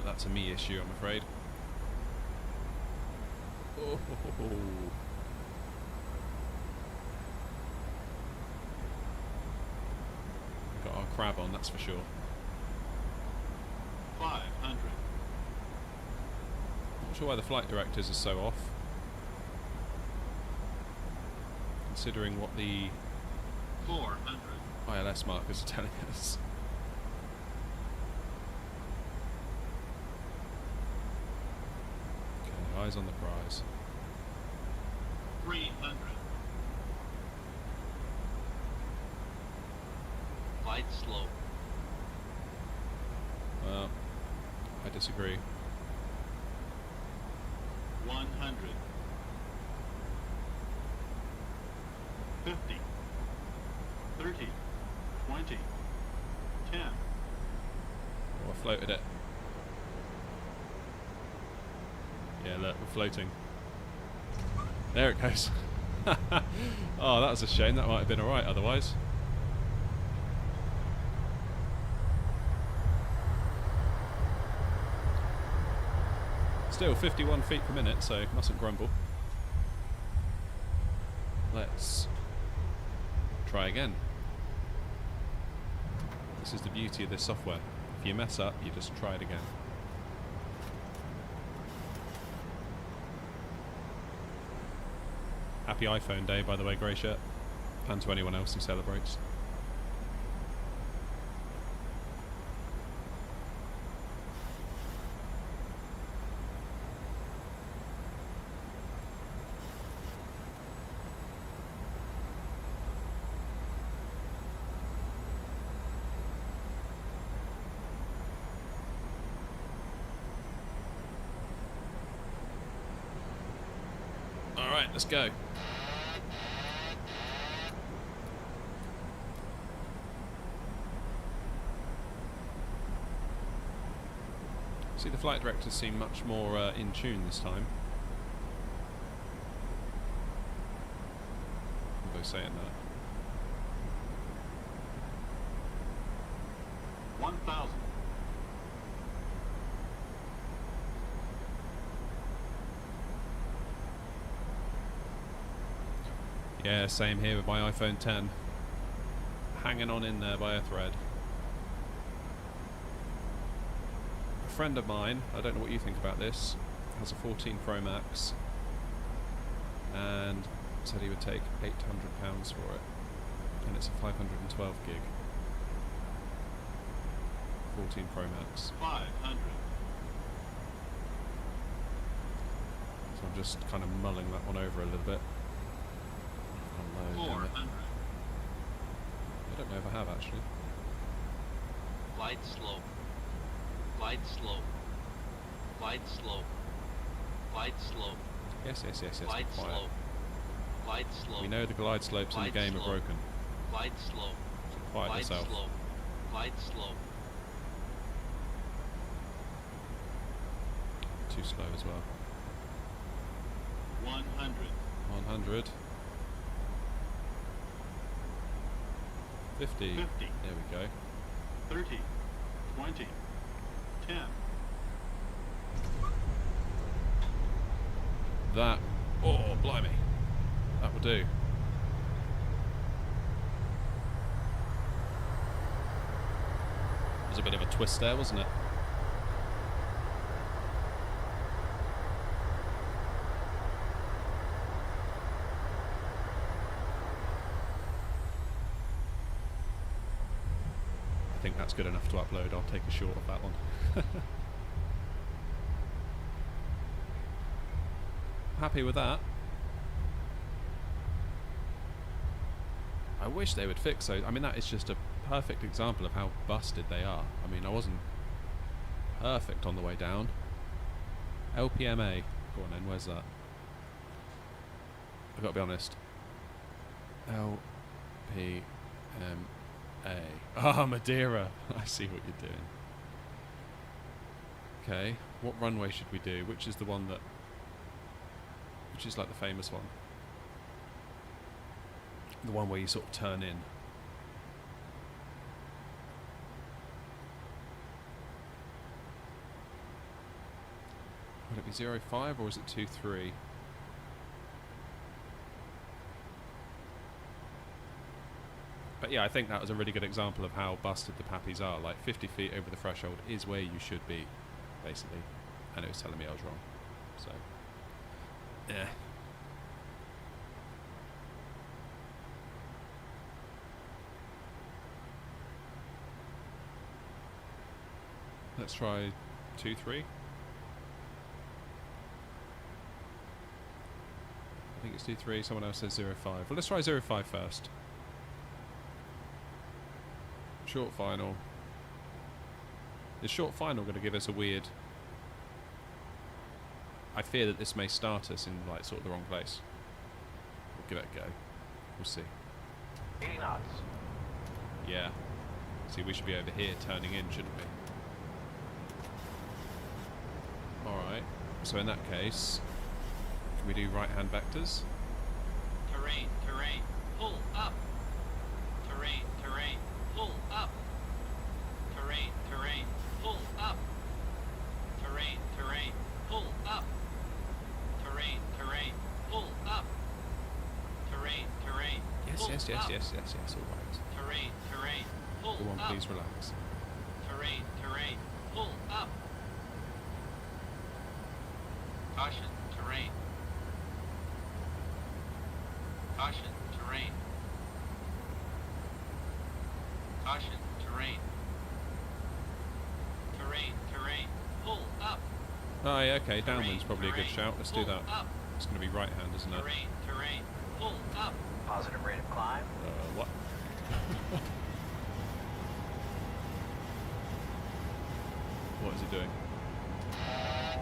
S1: That's a me issue, I'm afraid. Oh. Got our crab on, that's for sure.
S5: 500.
S1: Not sure why the flight directors are so off, considering what the
S5: 400.
S1: ILS markers are telling us. Okay, eyes on the prize.
S5: 300.
S6: Flight slow.
S1: Well, I disagree.
S5: 100. 50. 30. 20. 10.
S1: Oh, I floated it. Yeah, look, we're floating. There it goes. Oh, that was a shame. That might have been alright otherwise. Still 51 feet per minute, so mustn't grumble. Let's try again. This is the beauty of this software. If you mess up, you just try it again. Happy iPhone Day, by the way, grey shirt. And to anyone else who celebrates. Alright, let's go. See, the flight directors seem much more in tune this time. What was I saying that?
S5: 1,000.
S1: Yeah, same here with my iPhone 10. hanging on in there by a thread. A friend of mine, I don't know what you think about this, has a 14 Pro Max and said he would take £800 for it, and it's a 512 gig 14 Pro Max.
S5: 500.
S1: So I'm just kind of mulling that one over a little bit. Oh, low, damn it.
S5: 400.
S1: I don't know if I have actually.
S6: Glide slope. Glide slope. Glide slope. Glide slope.
S1: Yes, yes, yes, yes.
S6: Glide
S1: be quiet.
S6: slope. Glide slope.
S1: We know the glide slopes in the
S6: Glide
S1: game
S6: slope.
S1: are broken.
S6: Glide slope.
S1: So quiet
S6: Glide
S1: yourself.
S6: slope. Glide slope.
S1: Too slow as well.
S5: 100.
S1: 100. 50.
S5: 50.
S1: There we go.
S5: 30. 20. 10.
S1: That. Oh, blimey. That will do. There's a bit of a twist there, wasn't it? I think that's good enough to upload. I'll take a short of that one. Happy with that. I wish they would fix those. I mean, that is just a perfect example of how busted they are. I mean, I wasn't perfect on the way down. LPMA. Go on then, where's that? I've got to be honest. LPMA. Ah, Madeira. I see what you're doing. Okay, what runway should we do? Which is the one that... Which is like the famous one? The one where you sort of turn in. Would it be 0.5 or is it 2.3? But yeah, I think that was a really good example of how busted the Pappies are. Like 50 feet over the threshold is where you should be, basically. And it was telling me I was wrong. So, yeah. Let's try 2.3. I think it's 2.3. Someone else says 0.5. Well, let's try 0.5 first. Short final. Is short final going to give us a weird... I fear that this may start us in like sort of the wrong place. We'll give it a go. We'll see.
S4: 80 knots.
S1: Yeah. See, we should be over here turning in, shouldn't we? Alright. So in that case, can we do right-hand vectors?
S6: Terrain, terrain. Pull up. Terrain, terrain. Pull up. Terrain, terrain. Pull up. Terrain, terrain. Pull up. Terrain, terrain. Pull up. Terrain, terrain.
S1: Yes,
S6: pull
S1: yes, yes,
S6: up.
S1: yes, yes, yes, alright.
S6: Terrain, terrain. Pull
S1: Go on,
S6: up.
S1: please relax.
S6: Terrain, terrain. Pull up. Caution, terrain. Caution, terrain. Caution, terrain. Terrain, terrain. Pull up.
S1: Oh yeah, okay, downwind's
S6: Terrain,
S1: probably a good
S6: terrain.
S1: shout. Let's do
S6: Pull
S1: that.
S6: up.
S1: It's going to be right-hand, isn't it?
S6: Terrain, terrain. Pull up.
S4: Positive rate of climb.
S1: What? What is it doing?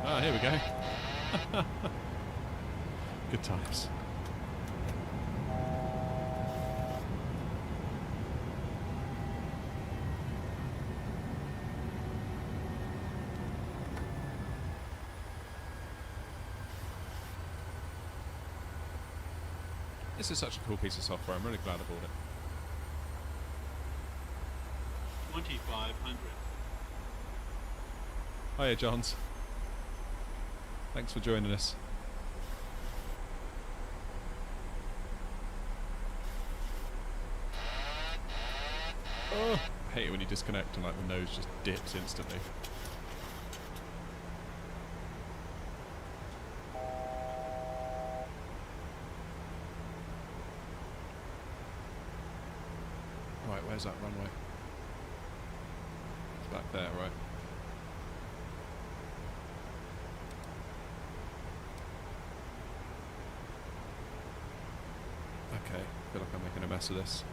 S1: Ah, here we go. Good times. This is such a cool piece of software. I'm really glad I bought it.
S5: 2,500.
S1: Hiya, Johns. Thanks for joining us. Oh, I hate it when you disconnect and like the nose just dips instantly. Right, where's that runway? It's back there, right? Okay, I feel like I'm making a mess of this.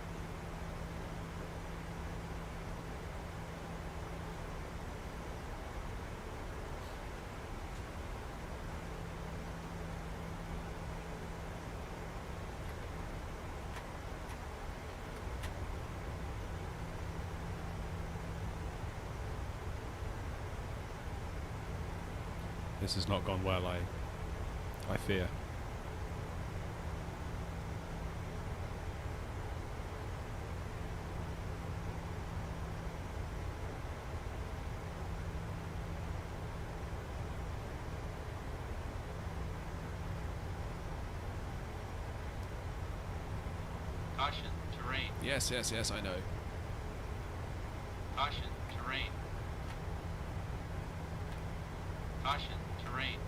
S1: This has not gone well, I fear.
S6: Caution, terrain.
S1: Yes, yes, yes, I know.
S6: Caution, terrain. Caution, terrain.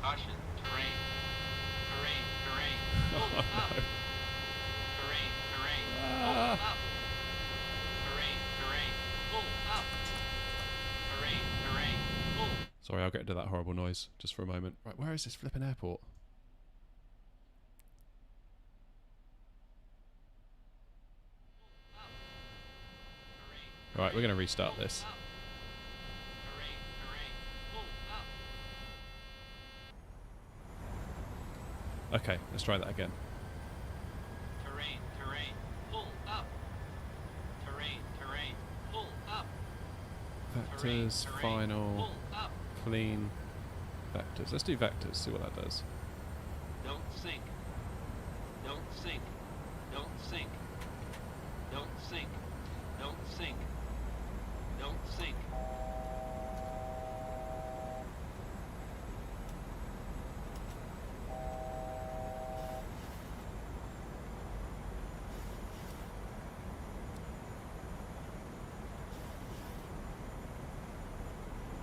S6: Caution, terrain. Terrain, terrain. Pull up. Terrain, terrain. Pull up. Terrain, terrain. Pull up. Terrain, terrain. Pull.
S1: Sorry, I'll get into that horrible noise just for a moment. Right, where is this flipping airport? Right, we're going to restart this.
S6: Terrain, terrain. Pull up.
S1: Okay, let's try that again.
S6: Terrain, terrain. Pull up. Terrain, terrain. Pull up. Terrain,
S1: Vectors,
S6: terrain.
S1: final,
S6: Pull up.
S1: clean, vectors. Let's do vectors, see what that does.
S6: Don't sink. Don't sink. Don't sink. Don't sink. Don't sink. Don't sink.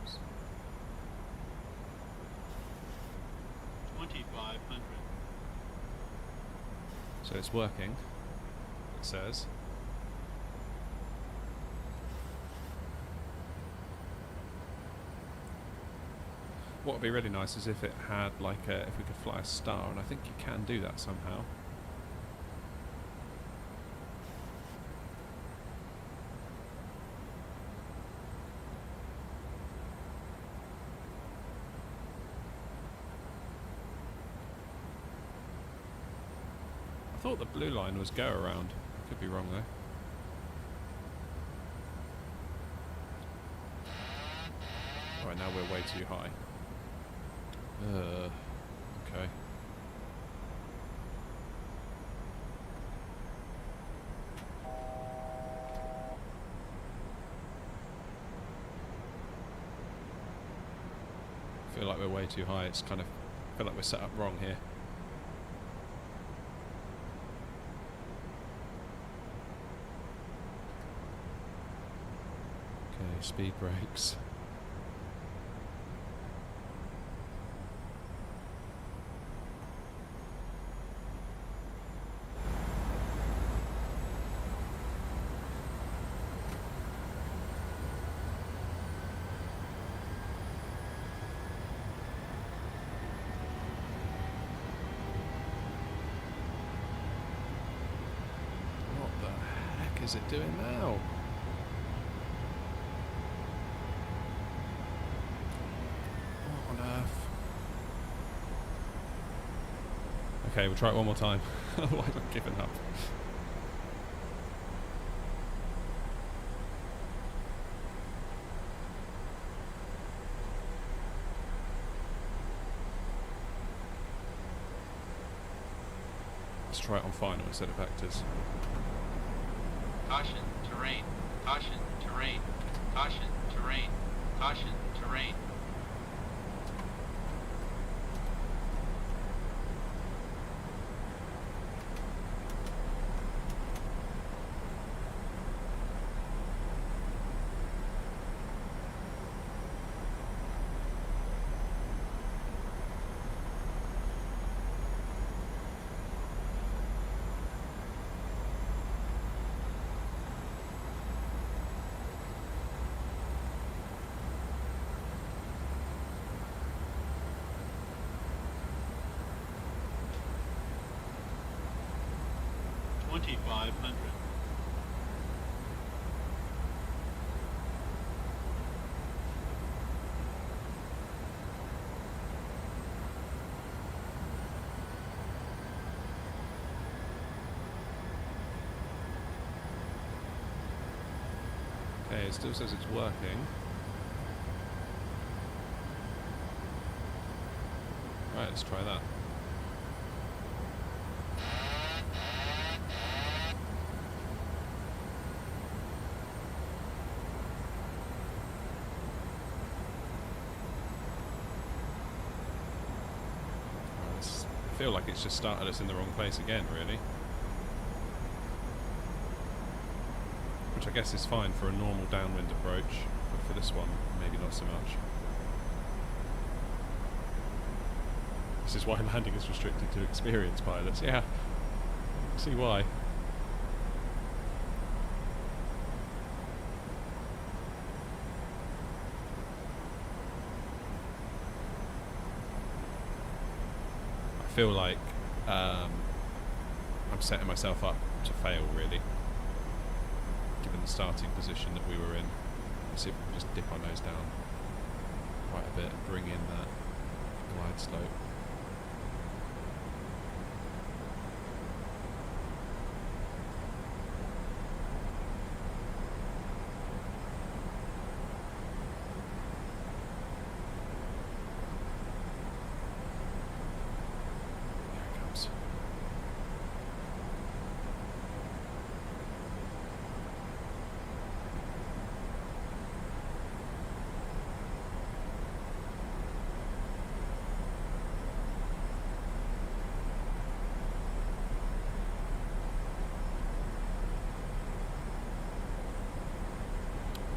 S1: Oops.
S5: 2,500.
S1: So it's working, it says. What would be really nice is if it had like if we could fly a star, and I think you can do that somehow. I thought the blue line was go around. I could be wrong though. Right, now we're way too high. Okay. I feel like we're way too high. It's kind of, I feel like we're set up wrong here. Okay, speed brakes. Is it doing now? What on earth? Okay, we'll try it one more time. Otherwise I'm giving up. Let's try it on final instead of vectors.
S6: Caution, terrain. Caution, terrain. Caution, terrain. Caution, terrain.
S5: 2500.
S1: Okay, it still says it's working. Right, let's try that. I feel like it's just started us in the wrong place again, really. Which I guess is fine for a normal downwind approach, but for this one, maybe not so much. This is why landing is restricted to experienced pilots. Yeah, see why. I feel like I'm setting myself up to fail, really, given the starting position that we were in. Let's see if we can just dip our nose down quite a bit and bring in that glide slope.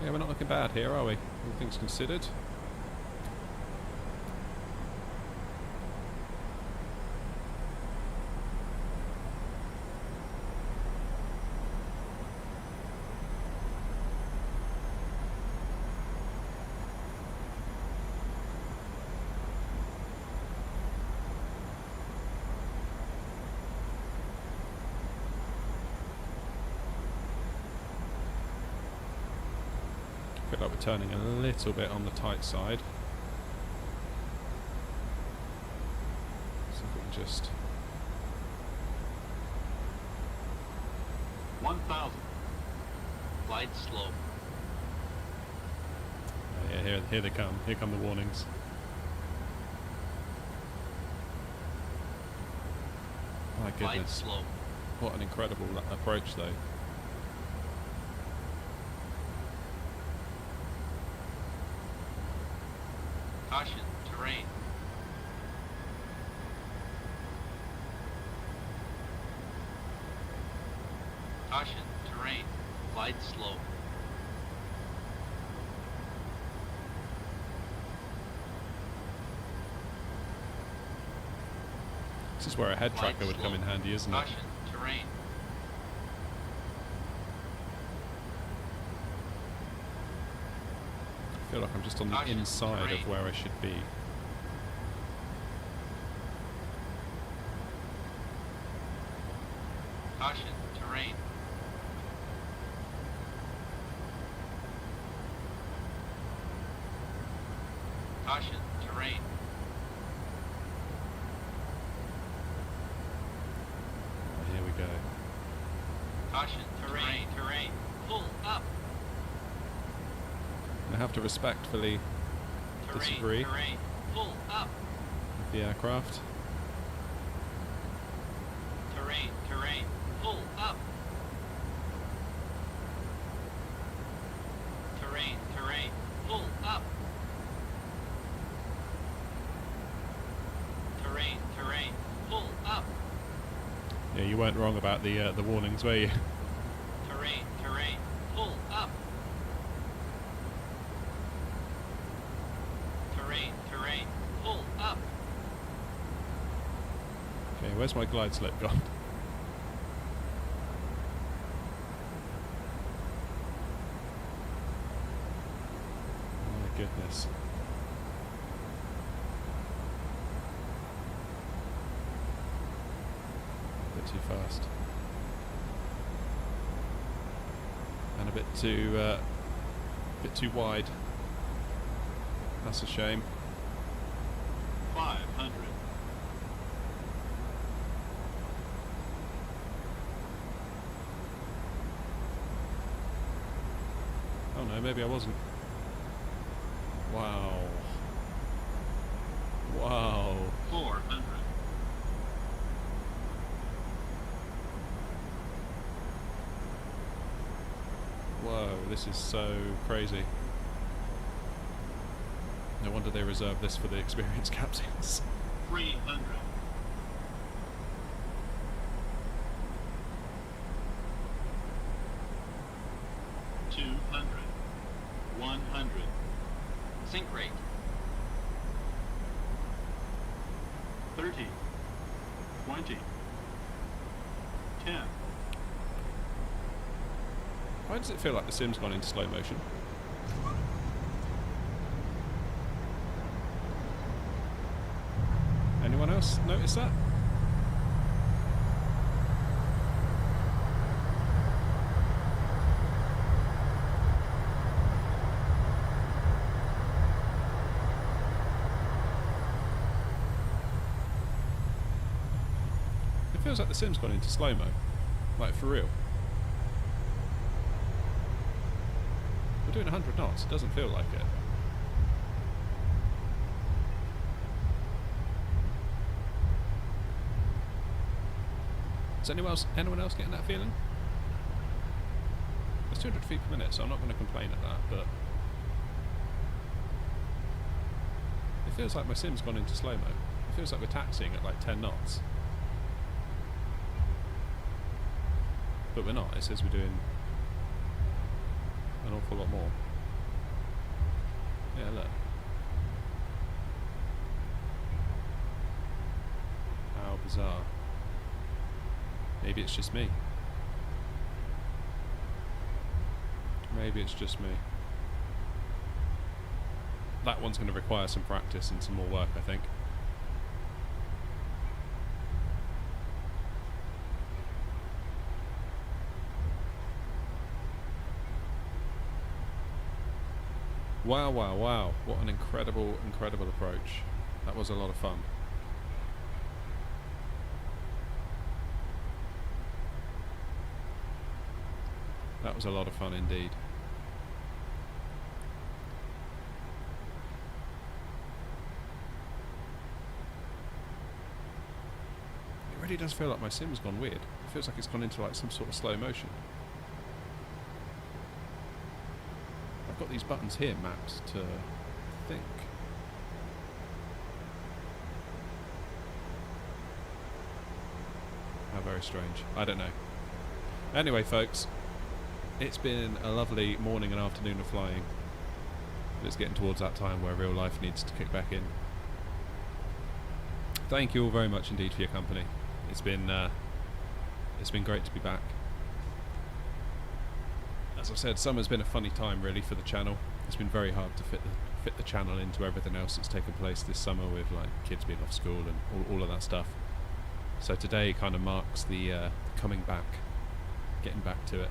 S1: Yeah, we're not looking bad here, are we? All things considered. Feel like we're turning a little bit on the tight side. See if we can just...
S5: 1000.
S6: Glide slow.
S1: Yeah, here they come. Here come the warnings. My
S6: Glide
S1: goodness.
S6: slow.
S1: What an incredible approach, though.
S6: Caution, terrain. Caution, terrain. Glide slow.
S1: This is where a head
S6: Glide
S1: tracker would
S6: slow.
S1: come in handy, isn't it?
S6: Caution, terrain.
S1: I feel like I'm just on the
S6: Caution,
S1: inside
S6: terrain.
S1: of where I should be.
S6: Caution, terrain. Caution, terrain.
S1: Here we go.
S6: Caution, terrain, terrain. Pull up.
S1: I have to respectfully
S6: Terrain,
S1: disagree
S6: terrain. Pull up.
S1: with the aircraft.
S6: Terrain, terrain. Pull up. Terrain, terrain. Pull up. Terrain, terrain. Pull up.
S1: Yeah, you weren't wrong about the warnings, were you?
S6: Terrain, terrain. Pull up. Terrain, terrain. Pull up.
S1: Okay, where's my glide slope gone? Oh my goodness. A bit too fast. bit too wide. That's a shame.
S5: 500.
S1: Oh no, maybe I wasn't. Wow. Wow.
S5: 400.
S1: Whoa, this is so crazy. No wonder they reserve this for the experience capsules.
S5: 300. 200. 100.
S6: Sink rate.
S5: 30. 20. 10.
S1: Why does it feel like the sim's gone into slow motion? Anyone else notice that? It feels like the sim's gone into slow-mo. Like, for real. We're doing 100 knots, it doesn't feel like it. Is anyone else getting that feeling? It's 200 feet per minute, so I'm not going to complain at that, but it feels like my sim's gone into slow-mo. It feels like we're taxiing at like 10 knots. But we're not, it says we're doing an awful lot more. Yeah, look. How bizarre. Maybe it's just me. Maybe it's just me. That one's going to require some practice and some more work, I think. Wow, wow, wow. What an incredible, incredible approach. That was a lot of fun. That was a lot of fun indeed. It really does feel like my sim's gone weird. It feels like it's gone into like some sort of slow motion. I've got these buttons here mapped to think. How very strange. I don't know. Anyway, folks, it's been a lovely morning and afternoon of flying. It's getting towards that time where real life needs to kick back in. Thank you all very much indeed for your company. It's been great to be back. As I said, summer's been a funny time really for the channel. It's been very hard to fit the channel into everything else that's taken place this summer with like kids being off school and all of that stuff. So today kind of marks the coming back, getting back to it.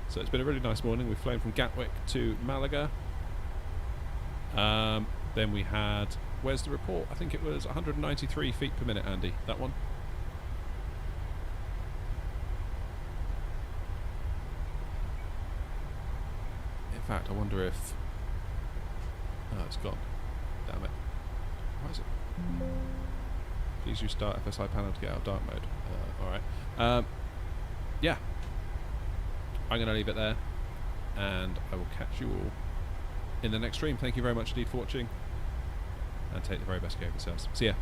S1: So it's been a really nice morning. We've flown from Gatwick to Malaga. Then we had, where's the report? I think it was 193 feet per minute, Andy. That one. In fact, I wonder if... Oh, it's gone. Damn it. Why is it? Please restart FSI panel to get out of dark mode. Alright. Yeah. I'm going to leave it there. And I will catch you all in the next stream. Thank you very much indeed for watching. And take the very best care of yourselves. See ya.